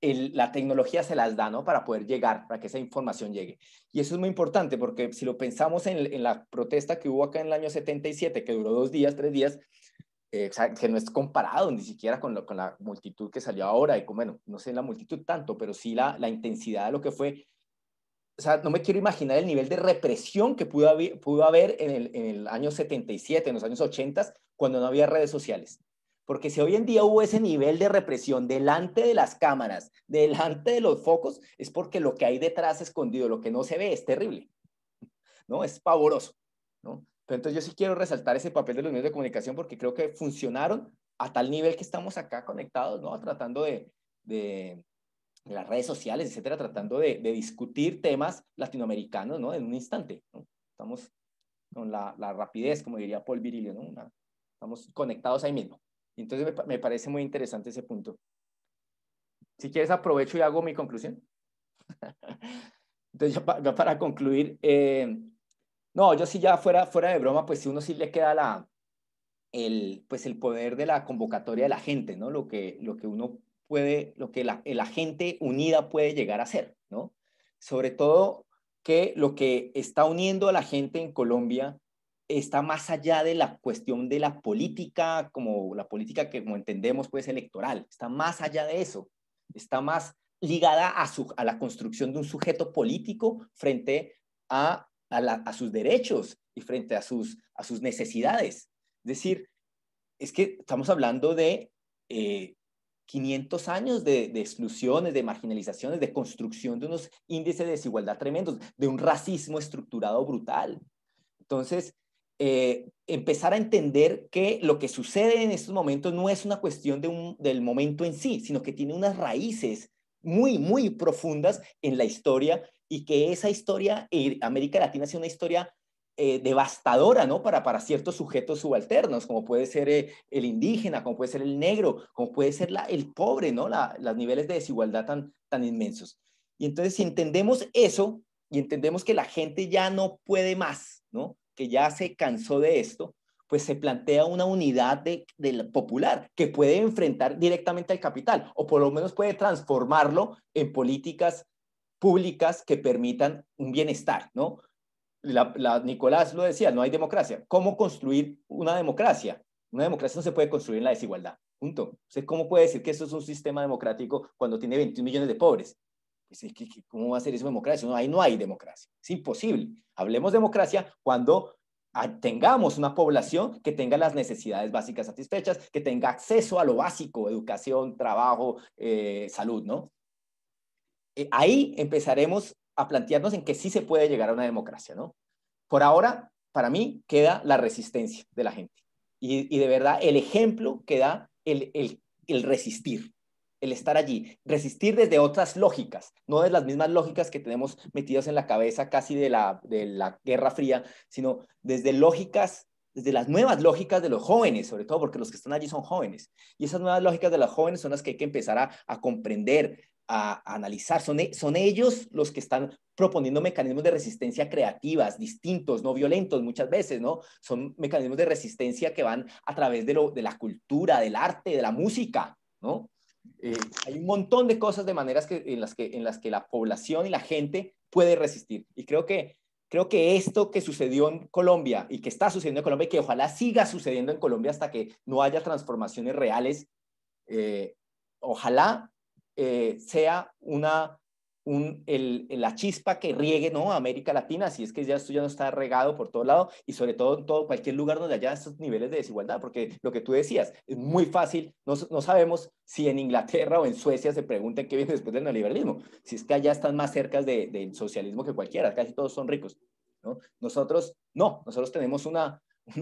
la tecnología se las da, ¿no? Para poder llegar, para que esa información llegue. Y eso es muy importante porque si lo pensamos en la protesta que hubo acá en el año 77, que duró 2 días, 3 días, o sea, que no es comparado ni siquiera con la multitud que salió ahora, y bueno, no sé la multitud tanto, pero sí la intensidad de lo que fue. O sea, no me quiero imaginar el nivel de represión que pudo haber en el año 77, en los años 80, cuando no había redes sociales. Porque si hoy en día hubo ese nivel de represión delante de las cámaras, delante de los focos, es porque lo que hay detrás escondido, lo que no se ve, es terrible, ¿no? Es pavoroso, ¿no? Pero entonces yo sí quiero resaltar ese papel de los medios de comunicación porque creo que funcionaron a tal nivel que estamos acá conectados, ¿no? Tratando de las redes sociales, etcétera, tratando de discutir temas latinoamericanos, ¿no? En un instante, ¿no? Estamos con la rapidez, como diría Paul Virilio, ¿no? Estamos conectados ahí mismo. Y entonces me parece muy interesante ese punto. Si quieres, aprovecho y hago mi conclusión. Entonces, ya para concluir, no, yo sí ya fuera de broma, pues si uno sí le queda pues el poder de la convocatoria de la gente, ¿no? Lo que uno puede, lo que la gente unida puede llegar a ser, ¿no? Sobre todo que lo que está uniendo a la gente en Colombia está más allá de la cuestión de la política, como la política que como entendemos pues electoral, está más allá de eso, está más ligada a la construcción de un sujeto político frente a sus derechos y frente a sus necesidades. Es decir, es que estamos hablando de 500 años de exclusiones, de marginalizaciones, de construcción de unos índices de desigualdad tremendos, de un racismo estructurado brutal. Entonces, empezar a entender que lo que sucede en estos momentos no es una cuestión del momento en sí, sino que tiene unas raíces muy, muy profundas en la historia y que esa historia, América Latina, es una historia devastadora, ¿no? Para ciertos sujetos subalternos, como puede ser el indígena, como puede ser el negro, como puede ser el pobre, ¿no? Los niveles de desigualdad tan inmensos. Y entonces, si entendemos eso y entendemos que la gente ya no puede más, ¿no? Que ya se cansó de esto, pues se plantea una unidad del popular que puede enfrentar directamente al capital, o por lo menos puede transformarlo en políticas públicas que permitan un bienestar, ¿no? Nicolás lo decía, no hay democracia. ¿Cómo construir una democracia? Una democracia no se puede construir en la desigualdad. Punto. ¿Usted cómo puede decir que eso es un sistema democrático cuando tiene 21 millones de pobres? Pues, ¿cómo va a ser eso democracia? No, ahí no hay democracia. Es imposible. Hablemos de democracia cuando tengamos una población que tenga las necesidades básicas satisfechas, que tenga acceso a lo básico, educación, trabajo, salud, ¿no? Ahí empezaremos a plantearnos en que sí se puede llegar a una democracia, ¿no? Por ahora, para mí, queda la resistencia de la gente. Y de verdad, el ejemplo que da el resistir, el estar allí. Resistir desde otras lógicas, no de las mismas lógicas que tenemos metidas en la cabeza casi de la Guerra Fría, sino desde lógicas desde las nuevas lógicas de los jóvenes, sobre todo porque los que están allí son jóvenes. Y esas nuevas lógicas de los jóvenes son las que hay que empezar a comprender, a analizar. Son ellos los que están proponiendo mecanismos de resistencia creativas, distintos, no violentos muchas veces, ¿no? Son mecanismos de resistencia que van a través de la cultura, del arte, de la música, ¿no? Hay un montón de cosas, de maneras en las que la población y la gente puede resistir. Y creo que esto que sucedió en Colombia y que está sucediendo en Colombia y que ojalá siga sucediendo en Colombia hasta que no haya transformaciones reales, ojalá sea la chispa que riegue, ¿no?, a América Latina, si es que esto ya no está regado por todo lado, y sobre todo en cualquier lugar donde haya estos niveles de desigualdad, porque lo que tú decías, es muy fácil, no sabemos si en Inglaterra o en Suecia se preguntan qué viene después del neoliberalismo, si es que allá están más cerca del socialismo que cualquiera, casi todos son ricos, ¿no? Nosotros tenemos una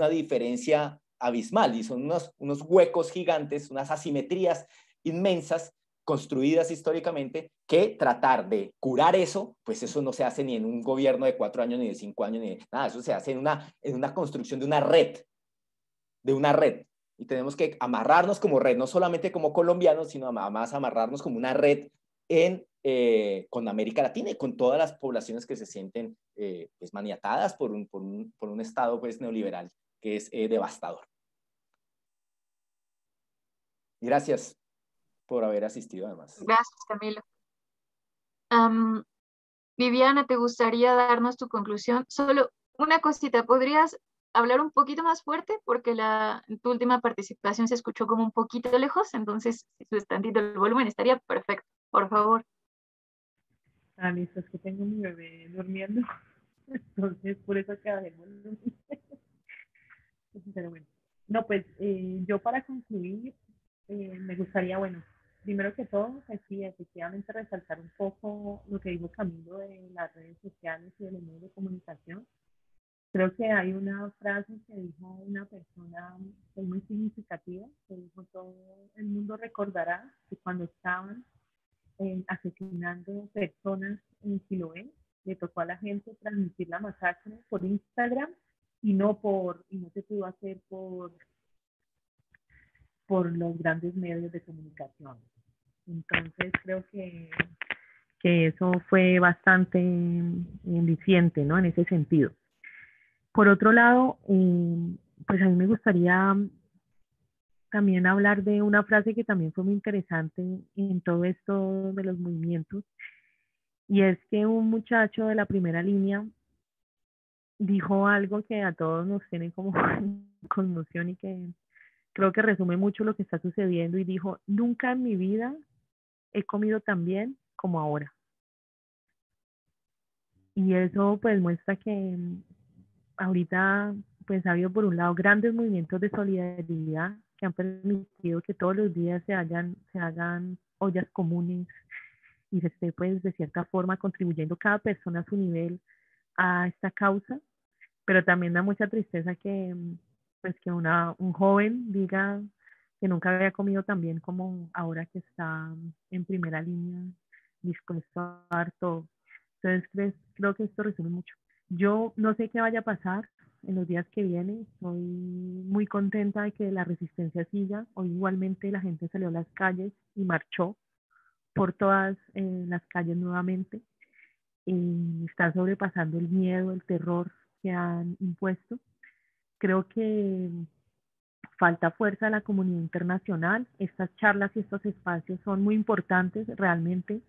diferencia abismal, y son unos huecos gigantes, unas asimetrías inmensas construidas históricamente, que tratar de curar eso, pues eso no se hace ni en un gobierno de 4 años, ni de 5 años, ni de nada, eso se hace en una construcción de una red, y tenemos que amarrarnos como red, no solamente como colombianos, sino además amarrarnos como una red con América Latina y con todas las poblaciones que se sienten pues maniatadas por un Estado pues neoliberal que es devastador. Gracias por haber asistido además. Gracias, Camilo. Viviana, ¿te gustaría darnos tu conclusión? Solo una cosita, ¿podrías hablar un poquito más fuerte? Porque tu última participación se escuchó como un poquito lejos, entonces si subes tantito el volumen estaría perfecto, por favor. Ah, listo, es que tengo mi bebé durmiendo, entonces por eso que bajé el volumen. Pero bueno, no, pues yo para concluir, me gustaría, bueno, primero que todo, pues sí, efectivamente resaltar un poco lo que dijo Camilo de las redes sociales y de los medios de comunicación. Creo que hay una frase que dijo una persona que es muy significativa, que dijo: todo el mundo recordará que cuando estaban asesinando personas en Siloé, le tocó a la gente transmitir la masacre por Instagram y no se pudo hacer por los grandes medios de comunicación. Entonces creo que eso fue bastante diciente, ¿no?, en ese sentido. Por otro lado, pues a mí me gustaría también hablar de una frase que también fue muy interesante en todo esto de los movimientos, y es que un muchacho de la primera línea dijo algo que a todos nos tiene como conmoción y que creo que resume mucho lo que está sucediendo, y dijo: nunca en mi vida he comido tan bien como ahora. Y eso pues muestra que ahorita pues ha habido por un lado grandes movimientos de solidaridad que han permitido que todos los días se hagan ollas comunes y se esté pues de cierta forma contribuyendo cada persona a su nivel a esta causa, pero también da mucha tristeza que pues que un joven diga que nunca había comido tan bien como ahora que está en primera línea dispuesto a dar todo. Entonces creo que esto resume mucho. Yo no sé qué vaya a pasar en los días que vienen. Estoy muy contenta de que la resistencia siga. Hoy igualmente la gente salió a las calles y marchó por todas las calles nuevamente. Está sobrepasando el miedo, el terror que han impuesto. Creo que falta fuerza a la comunidad internacional. Estas charlas y estos espacios son muy importantes realmente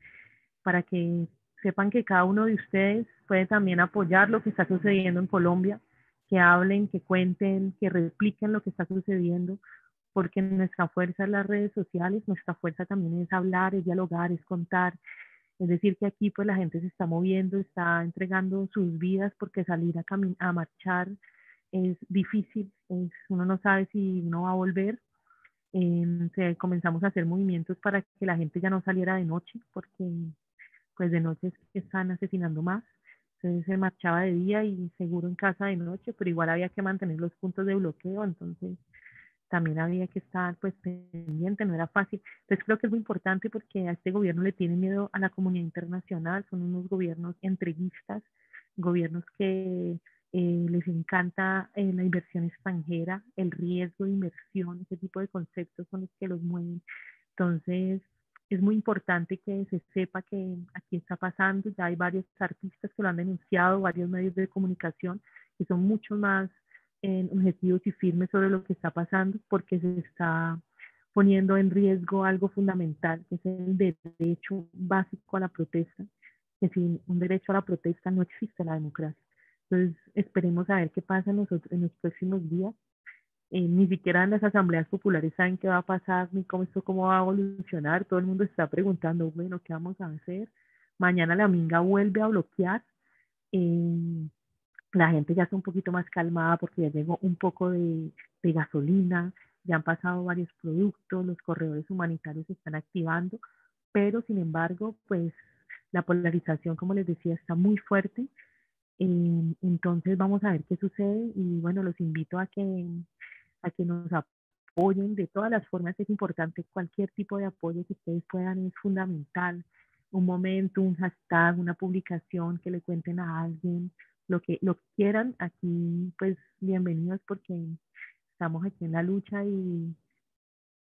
para que sepan que cada uno de ustedes puede también apoyar lo que está sucediendo en Colombia, que hablen, que cuenten, que repliquen lo que está sucediendo, porque nuestra fuerza es las redes sociales, nuestra fuerza también es hablar, es dialogar, es contar. Es decir, que aquí pues la gente se está moviendo, está entregando sus vidas, porque salir a marchar es difícil, uno no sabe si uno va a volver. Comenzamos a hacer movimientos para que la gente ya no saliera de noche, porque pues de noche están asesinando más. Entonces se marchaba de día y seguro en casa de noche, pero igual había que mantener los puntos de bloqueo, entonces también había que estar pues pendiente, no era fácil. Entonces creo que es muy importante, porque a este gobierno le tiene miedo a la comunidad internacional, son unos gobiernos entreguistas, gobiernos que les encanta la inversión extranjera, el riesgo de inversión, ese tipo de conceptos son los que los mueven. Entonces, es muy importante que se sepa que aquí está pasando. Ya hay varios artistas que lo han denunciado, varios medios de comunicación que son mucho más objetivos y firmes sobre lo que está pasando, porque se está poniendo en riesgo algo fundamental, que es el derecho básico a la protesta, que sin un derecho a la protesta no existe la democracia. Entonces, esperemos a ver qué pasa en los próximos días. Ni siquiera en las asambleas populares saben qué va a pasar, ni cómo va a evolucionar. Todo el mundo está preguntando, bueno, ¿qué vamos a hacer? Mañana la Minga vuelve a bloquear. La gente ya está un poquito más calmada porque ya llegó un poco de gasolina, ya han pasado varios productos, los corredores humanitarios se están activando, pero sin embargo, pues la polarización, como les decía, está muy fuerte. Entonces vamos a ver qué sucede y bueno, los invito a que nos apoyen de todas las formas. Es importante, cualquier tipo de apoyo que ustedes puedan es fundamental. Un momento, un hashtag, una publicación, que le cuenten a alguien, lo que quieran, aquí pues bienvenidos, porque estamos aquí en la lucha y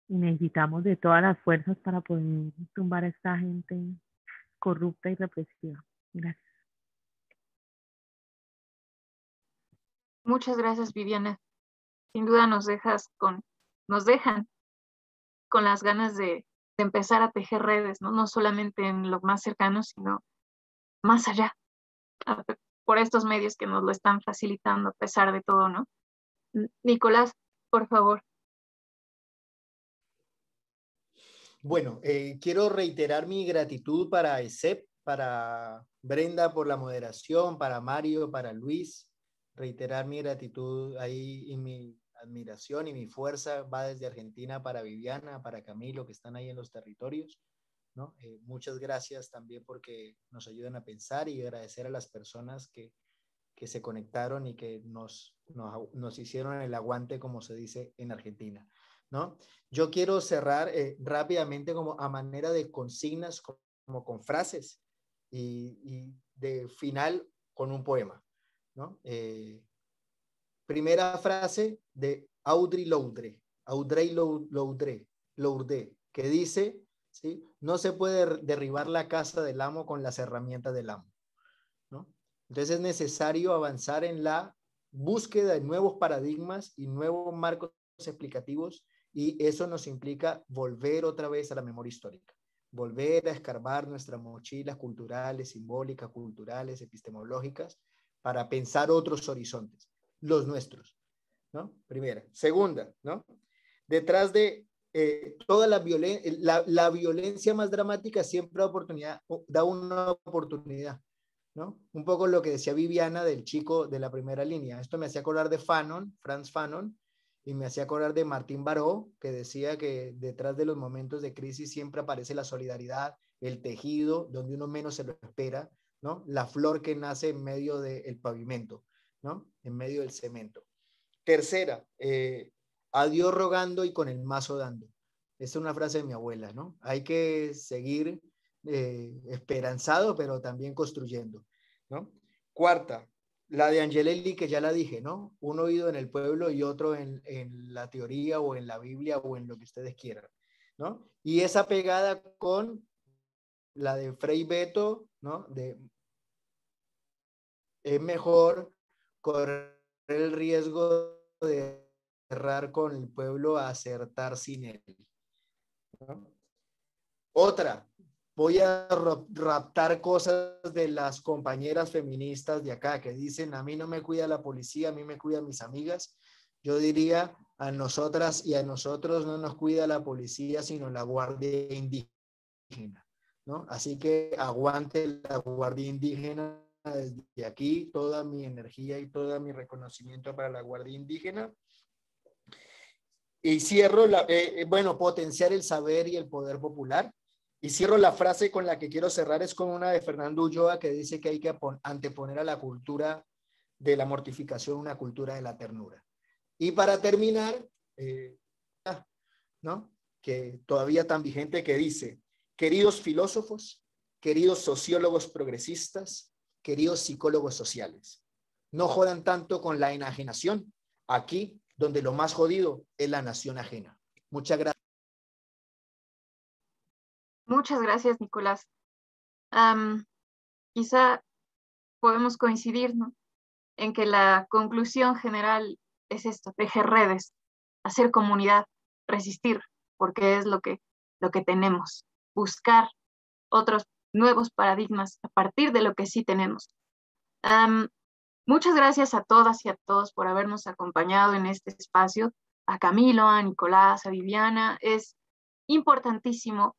necesitamos de todas las fuerzas para poder tumbar a esta gente corrupta y represiva. Gracias. Muchas gracias, Viviana. Sin duda nos dejan con las ganas de empezar a tejer redes, ¿no? No solamente en lo más cercano, sino más allá, por estos medios que nos lo están facilitando a pesar de todo, ¿no? Nicolás, por favor. Bueno, quiero reiterar mi gratitud para ESEP, para Brenda por la moderación, para Mario, para Luis. Reiterar mi gratitud ahí y mi admiración y mi fuerza va desde Argentina para Viviana, para Camilo, que están ahí en los territorios, ¿no? Muchas gracias también porque nos ayudan a pensar, y agradecer a las personas que se conectaron y que nos hicieron el aguante, como se dice en Argentina, ¿no? Yo quiero cerrar rápidamente como a manera de consignas, como con frases y de final con un poema, ¿no? Primera frase de Audre Lorde, que dice, ¿sí? No se puede derribar la casa del amo con las herramientas del amo, ¿no? Entonces es necesario avanzar en la búsqueda de nuevos paradigmas y nuevos marcos explicativos, y eso nos implica volver otra vez a la memoria histórica, volver a escarbar nuestras mochilas culturales, simbólicas, culturales, epistemológicas, para pensar otros horizontes, los nuestros, ¿no? Primera. Segunda, ¿no? Detrás de toda la violencia más dramática siempre da una oportunidad, ¿no? Un poco lo que decía Viviana del chico de la primera línea. Esto me hacía acordar de Franz Fanon, y me hacía acordar de Martín Baró, que decía que detrás de los momentos de crisis siempre aparece la solidaridad, el tejido, donde uno menos se lo espera, ¿no? La flor que nace en medio del pavimento, ¿no? En medio del cemento. Tercera, a Dios rogando y con el mazo dando. Esta es una frase de mi abuela, ¿no? Hay que seguir esperanzado, pero también construyendo, ¿no? Cuarta, la de Angelelli, que ya la dije, ¿no? Un oído en el pueblo y otro en la teoría o en la Biblia o en lo que ustedes quieran, ¿no? Y esa pegada con la de Frei Beto, ¿no? Es mejor correr el riesgo de errar con el pueblo a acertar sin él, ¿no? Otra, voy a raptar cosas de las compañeras feministas de acá que dicen: a mí no me cuida la policía, a mí me cuidan mis amigas. Yo diría: a nosotras y a nosotros no nos cuida la policía, sino la Guardia Indígena, ¿no? Así que aguante la Guardia Indígena. Desde aquí toda mi energía y todo mi reconocimiento para la Guardia Indígena. Y cierro, potenciar el saber y el poder popular. Y cierro la frase con la que quiero cerrar, es con una de Fernando Ulloa, que dice que hay que anteponer a la cultura de la mortificación una cultura de la ternura. Y para terminar, ¿no? Que todavía tan vigente, que dice: queridos filósofos, queridos sociólogos progresistas, queridos psicólogos sociales, no jodan tanto con la enajenación, aquí donde lo más jodido es la nación ajena. Muchas gracias. Muchas gracias, Nicolás. Quizá podemos coincidir, ¿no?, en que la conclusión general es esto: tejer redes, hacer comunidad, resistir, porque es lo que tenemos, buscar otros nuevos paradigmas a partir de lo que sí tenemos. Muchas gracias a todas y a todos por habernos acompañado en este espacio, a Camilo, a Nicolás, a Viviana. Es importantísimo,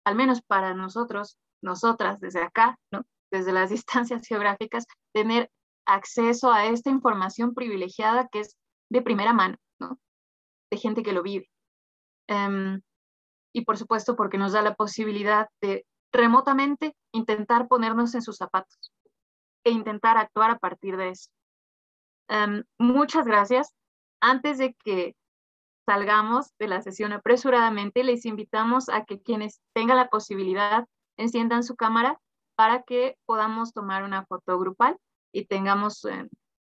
al menos para nosotros, nosotras desde acá, ¿no?, desde las distancias geográficas, tener acceso a esta información privilegiada que es de primera mano, ¿no?, de gente que lo vive. Y por supuesto porque nos da la posibilidad de remotamente intentar ponernos en sus zapatos e intentar actuar a partir de eso. Muchas gracias. Antes de que salgamos de la sesión apresuradamente, les invitamos a que quienes tengan la posibilidad enciendan su cámara para que podamos tomar una foto grupal y tengamos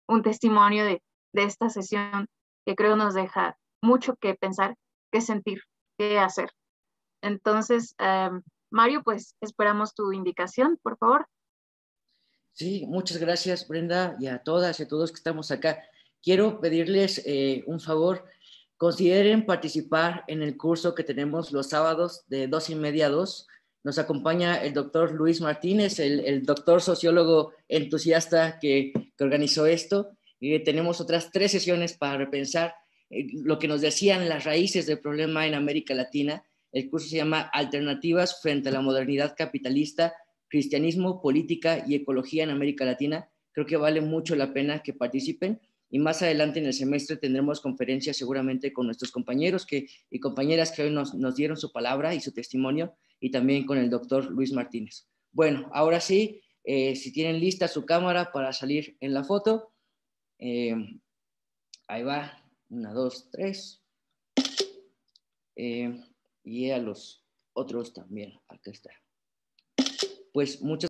un testimonio de esta sesión que creo nos deja mucho que pensar, que sentir, que hacer. Entonces, Mario, pues esperamos tu indicación, por favor. Sí, muchas gracias, Brenda, y a todas y a todos que estamos acá. Quiero pedirles un favor. Consideren participar en el curso que tenemos los sábados de 2:30 a 2. Nos acompaña el doctor Luis Martínez, el doctor sociólogo entusiasta que organizó esto. Tenemos otras 3 sesiones para repensar lo que nos decían las raíces del problema en América Latina. El curso se llama Alternativas frente a la modernidad capitalista, cristianismo, política y ecología en América Latina. Creo que vale mucho la pena que participen. Y más adelante en el semestre tendremos conferencias seguramente con nuestros compañeros y compañeras que hoy nos dieron su palabra y su testimonio, y también con el doctor Luis Martínez. Bueno, ahora sí, si tienen lista su cámara para salir en la foto, ahí va, 1, 2, 3, y a los otros también, acá está. Pues muchas